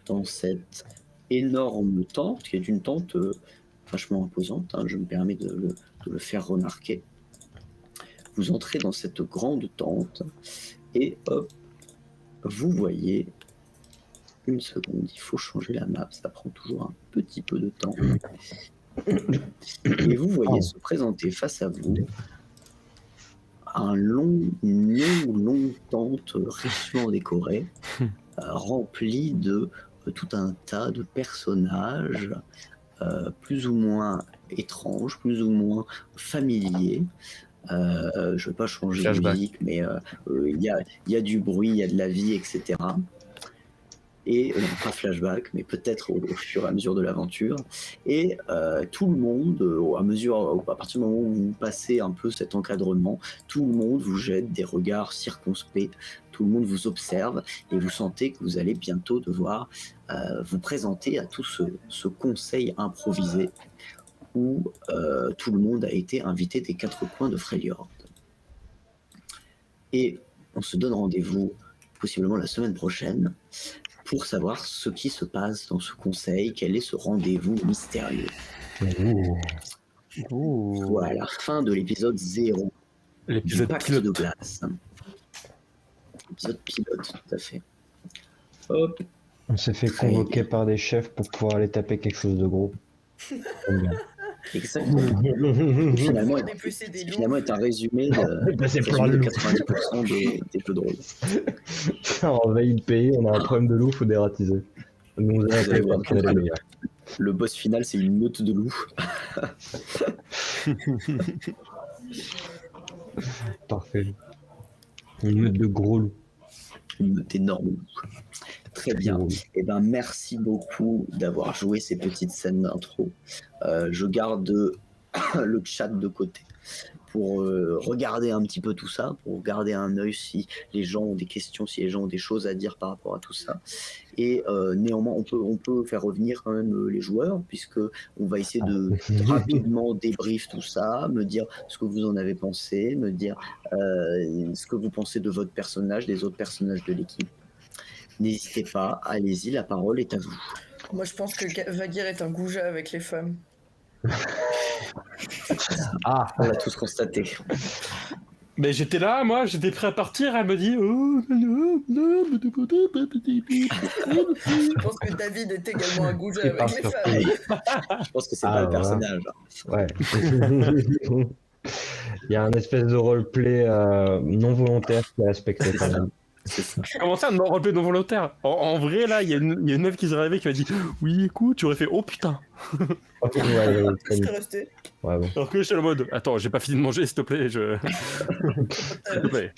Speaker 1: dans cette énorme tente, qui est une tente vachement imposante, hein, je me permets de le faire remarquer. Vous entrez dans cette grande tente et hop, vous voyez, une seconde, il faut changer la map, ça prend toujours un petit peu de temps. Et vous voyez se présenter face à vous une longue tente richement décorée, remplie de tout un tas de personnages plus ou moins étranges, plus ou moins familiers. Je ne vais pas changer de musique, mais il y a du bruit, il y a de la vie, etc. Et pas flashback, mais peut-être au fur et à mesure de l'aventure. Et tout le monde, à partir du moment où vous passez un peu cet encadrement, tout le monde vous jette des regards circonspects, tout le monde vous observe, et vous sentez que vous allez bientôt devoir vous présenter à tout ce conseil improvisé où tout le monde a été invité des 4 coins de Freljord. Et on se donne rendez-vous possiblement la semaine prochaine pour savoir ce qui se passe dans ce conseil, quel est ce rendez-vous mystérieux. Voilà, fin de l'épisode 0.
Speaker 2: L'épisode
Speaker 1: du pacte
Speaker 2: pilote.
Speaker 1: de glace. Épisode pilote, tout à fait. Hop.
Speaker 5: On s'est fait
Speaker 1: Très
Speaker 5: convoquer
Speaker 1: bien.
Speaker 5: par des chefs pour pouvoir aller taper quelque chose de gros.
Speaker 1: Exactement. Finalement,
Speaker 4: Faire dépecer des loups.
Speaker 1: finalement est un résumé de,
Speaker 5: C'est plein
Speaker 1: résumé
Speaker 5: de
Speaker 1: de
Speaker 5: loups.
Speaker 1: 90% des jeux de rôle.
Speaker 5: On envahit le pays, on a un problème de loup, faut dératiser. Nous
Speaker 1: Vous allez
Speaker 5: allons
Speaker 1: voir,
Speaker 5: voir les meilleurs.
Speaker 1: Le boss final, c'est une meute de loups.
Speaker 5: Parfait. Une meute de gros loups.
Speaker 1: Une meute énorme de loups. Très bien. Eh ben, merci beaucoup d'avoir joué ces petites scènes d'intro. Je garde le chat de côté pour regarder un petit peu tout ça, pour garder un œil si les gens ont des questions, si les gens ont des choses à dire par rapport à tout ça. Et néanmoins, on peut faire revenir quand même les joueurs, puisque on va essayer de rapidement débrief tout ça, me dire ce que vous en avez pensé, me dire ce que vous pensez de votre personnage, des autres personnages de l'équipe. N'hésitez pas, allez-y, la parole est à vous.
Speaker 4: Moi, je pense que Vagir est un goujat avec les femmes.
Speaker 5: Ah,
Speaker 1: On l'a tous constaté.
Speaker 2: Mais j'étais là, moi, j'étais prêt à partir, elle me dit oh, non, non,
Speaker 4: Je pense que David est également un goujat
Speaker 5: c'est
Speaker 4: avec
Speaker 5: pas
Speaker 4: les femmes.
Speaker 5: surpris.
Speaker 1: Je pense que c'est
Speaker 5: Ah,
Speaker 1: pas le
Speaker 5: voilà.
Speaker 1: personnage.
Speaker 5: Ouais. Il y a un espèce de roleplay non volontaire qui est respecté
Speaker 1: C'est
Speaker 5: quand
Speaker 1: ça.
Speaker 5: même.
Speaker 1: C'est ça.
Speaker 2: Comment ça, non, roleplay non volontaire en vrai, là, il y a une meuf qui s'est réveillée qui m'a dit oui, écoute, tu aurais fait oh putain.
Speaker 5: Ouais,
Speaker 4: Je serais resté.
Speaker 5: ouais, bon.
Speaker 2: Alors que j'étais en mode attends, j'ai pas fini de manger, s'il te plaît, s'il te plaît.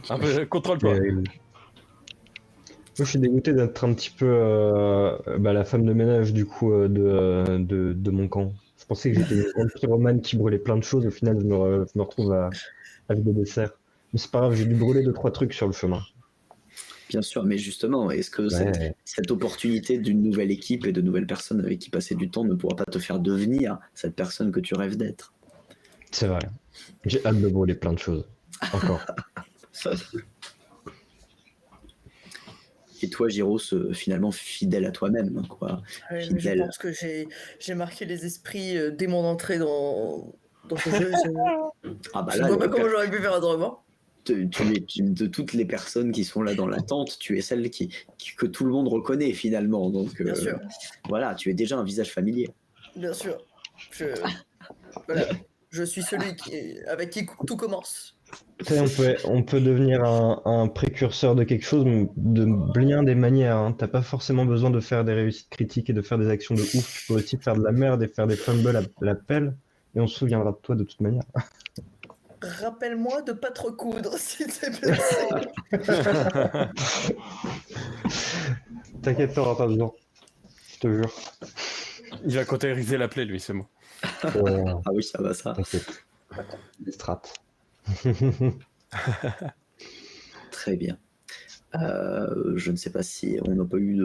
Speaker 2: Un peu, contrôle-toi.
Speaker 5: Moi, je suis dégoûté d'être un petit peu la femme de ménage du coup de mon camp. Je pensais que j'étais une grande pyromane qui brûlait plein de choses. Au final, je me retrouve avec des desserts. Mais c'est pas grave, j'ai dû brûler 2-3 trucs sur le chemin.
Speaker 1: Bien sûr, mais justement, est-ce que
Speaker 5: Ouais.
Speaker 1: cette opportunité d'une nouvelle équipe et de nouvelles personnes avec qui passer du temps ne pourra pas te faire devenir cette personne que tu rêves d'être?
Speaker 5: C'est vrai. J'ai hâte de brûler plein de choses. Encore.
Speaker 1: Et toi, Gyros, finalement fidèle à toi-même, quoi.
Speaker 4: Ouais, mais je
Speaker 1: Fidèle.
Speaker 4: pense que j'ai marqué les esprits dès mon entrée dans ce jeu.
Speaker 1: Ah bah
Speaker 4: Je
Speaker 1: là,
Speaker 4: ne vois pas comment j'aurais pu faire autrement.
Speaker 1: de toutes les personnes qui sont là dans l'attente, tu es celle que tout le monde reconnaît finalement. Donc
Speaker 4: Bien sûr,
Speaker 1: voilà, tu es déjà un visage familier.
Speaker 4: bien sûr. Voilà. Je suis celui avec qui tout commence.
Speaker 5: Tu sais, on peut devenir un précurseur de quelque chose de bien des manières. Hein. T'as pas forcément besoin de faire des réussites critiques et de faire des actions de ouf. Tu peux aussi faire de la merde et faire des fumbles à la pelle. Et on se souviendra de toi de toute manière.
Speaker 4: Rappelle-moi de pas trop coudre, s'il te plaît.
Speaker 5: T'inquiète, t'auras pas besoin. Je te jure.
Speaker 2: Il va cautériser la plaie, lui, c'est bon.
Speaker 5: Oh,
Speaker 1: Ah oui, ça va ça.
Speaker 5: t'inquiète. Les strats.
Speaker 1: Très bien. Je ne sais pas si on n'a pas eu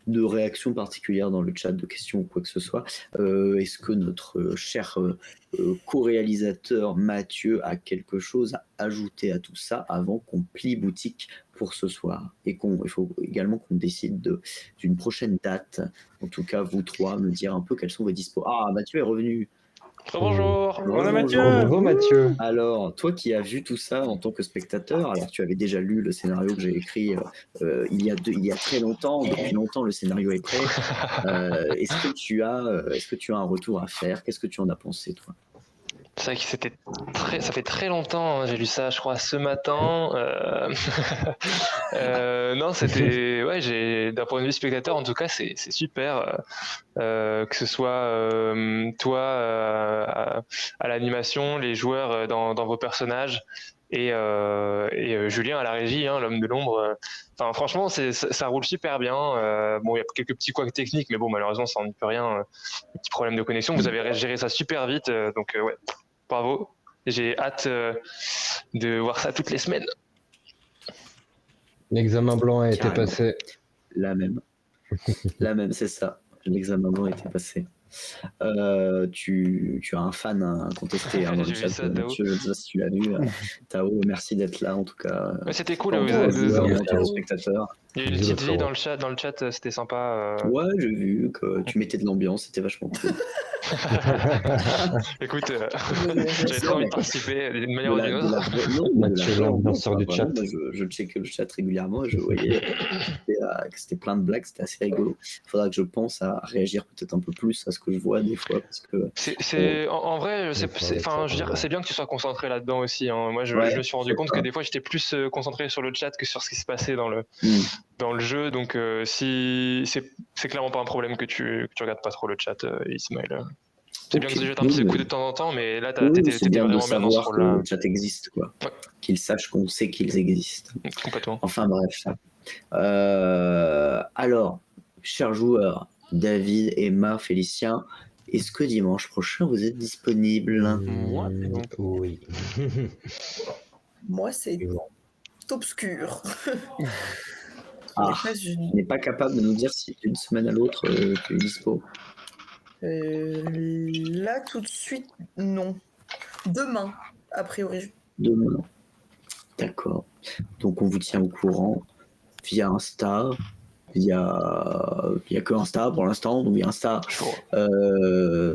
Speaker 1: de réaction particulière dans le chat, de questions ou quoi que ce soit. Est-ce que notre cher co-réalisateur Mathieu a quelque chose à ajouter à tout ça avant qu'on plie boutique pour ce soir? Et il faut également qu'on décide d'une prochaine date. En tout cas, vous trois, me dire un peu quels sont vos dispos. Ah, Mathieu est revenu.
Speaker 3: Bonjour.
Speaker 2: On a Mathieu.
Speaker 5: Bravo Mathieu.
Speaker 1: Alors, toi qui as vu tout ça en tant que spectateur, alors tu avais déjà lu le scénario que j'ai écrit il y a très longtemps, depuis longtemps le scénario est prêt. Est-ce que tu as un retour à faire? Qu'est-ce que tu en as pensé, toi?
Speaker 3: C'est vrai que ça fait très longtemps, hein, j'ai lu ça, je crois, ce matin. Non, c'était, ouais, d'un point de vue spectateur, en tout cas, c'est super. Que ce soit toi à l'animation, les joueurs dans vos personnages et Julien à la régie, hein, l'homme de l'ombre. Enfin, franchement, ça roule super bien. Bon, il y a quelques petits couacs techniques, mais bon, malheureusement, ça n'y peut rien. Petit problème de connexion. Vous avez géré ça super vite, donc ouais, bravo. J'ai hâte de voir ça toutes les semaines.
Speaker 5: L'examen blanc a été
Speaker 1: Carrément.
Speaker 5: passé.
Speaker 1: La même, c'est ça. L'examen blanc était passé. Tu as un fan incontesté dans le
Speaker 3: J'ai
Speaker 1: chat.
Speaker 3: vu ça, Tao.
Speaker 1: Mathieu, je ne sais pas si tu l'as vu. Tao, merci d'être là en tout cas.
Speaker 3: Ouais, c'était cool.
Speaker 1: En
Speaker 3: Vous,
Speaker 1: tant que
Speaker 3: vous-
Speaker 1: joueur,
Speaker 5: vous-
Speaker 1: en tant que spectateur.
Speaker 3: il y a eu une
Speaker 5: Bisous,
Speaker 3: petite vie
Speaker 5: frérot.
Speaker 3: dans le chat, c'était sympa.
Speaker 1: Ouais, j'ai vu que tu mettais de l'ambiance, c'était vachement cool.
Speaker 3: Écoute,
Speaker 4: J'avais
Speaker 3: j'avais trop envie de participer d'une manière ou d'une autre.
Speaker 5: Mathieu, l'ambianceur du chat.
Speaker 1: Moi, je checkais le chat régulièrement et je voyais que c'était plein de blagues, c'était assez rigolo. Il faudra que je pense à réagir peut-être un peu plus à ce que je vois des fois parce que
Speaker 3: En vrai, enfin, je veux dire, c'est bien que tu sois concentré là-dedans aussi. Hein. Moi, je me suis rendu compte que des fois, j'étais plus concentré sur le chat que sur ce qui se passait dans le jeu. Donc, si c'est clairement pas un problème que tu regardes pas trop le chat, Ismaël. C'est bien que tu jettes un petit coup de temps en temps, mais là,
Speaker 1: c'est
Speaker 3: t'étais
Speaker 1: bien de
Speaker 3: vraiment bien dans ce
Speaker 1: savoir que
Speaker 3: rôle-là.
Speaker 1: le chat existe, quoi.
Speaker 3: Ouais.
Speaker 1: Qu'ils sachent qu'on sait qu'ils existent.
Speaker 3: Complètement.
Speaker 1: Enfin bref. Alors, chers joueurs, David, Emma, Félicien, est-ce que dimanche prochain vous êtes disponibles?
Speaker 3: Moi, non.
Speaker 5: Oui.
Speaker 4: Moi, c'est obscur.
Speaker 1: Ah,
Speaker 4: Là,
Speaker 1: tu n'es pas capable de nous dire si d'une semaine à l'autre tu es dispo.
Speaker 4: là, tout de suite, non. Demain, a priori.
Speaker 1: Demain. D'accord. Donc on vous tient au courant via Insta. il y a que Insta pour l'instant, donc il y a Insta.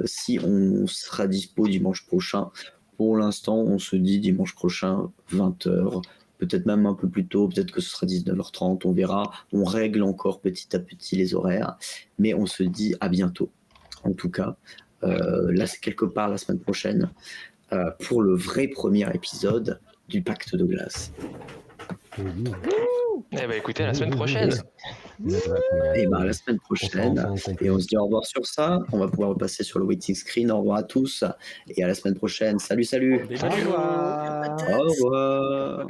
Speaker 1: Si on sera dispo dimanche prochain, pour l'instant, on se dit dimanche prochain, 20h, peut-être même un peu plus tôt, peut-être que ce sera 19h30, on verra. On règle encore petit à petit les horaires, mais on se dit à bientôt. En tout cas, là, c'est quelque part la semaine prochaine, pour le vrai premier épisode du Pacte de Glace.
Speaker 3: Eh ben écoutez, à la semaine prochaine.
Speaker 1: Et ben à la semaine prochaine. Et on se dit au revoir sur ça. On va pouvoir repasser sur le waiting screen. Au revoir à tous. Et à la semaine prochaine. Salut, salut.
Speaker 2: Des
Speaker 3: Salut.
Speaker 2: bisous.
Speaker 1: Au revoir.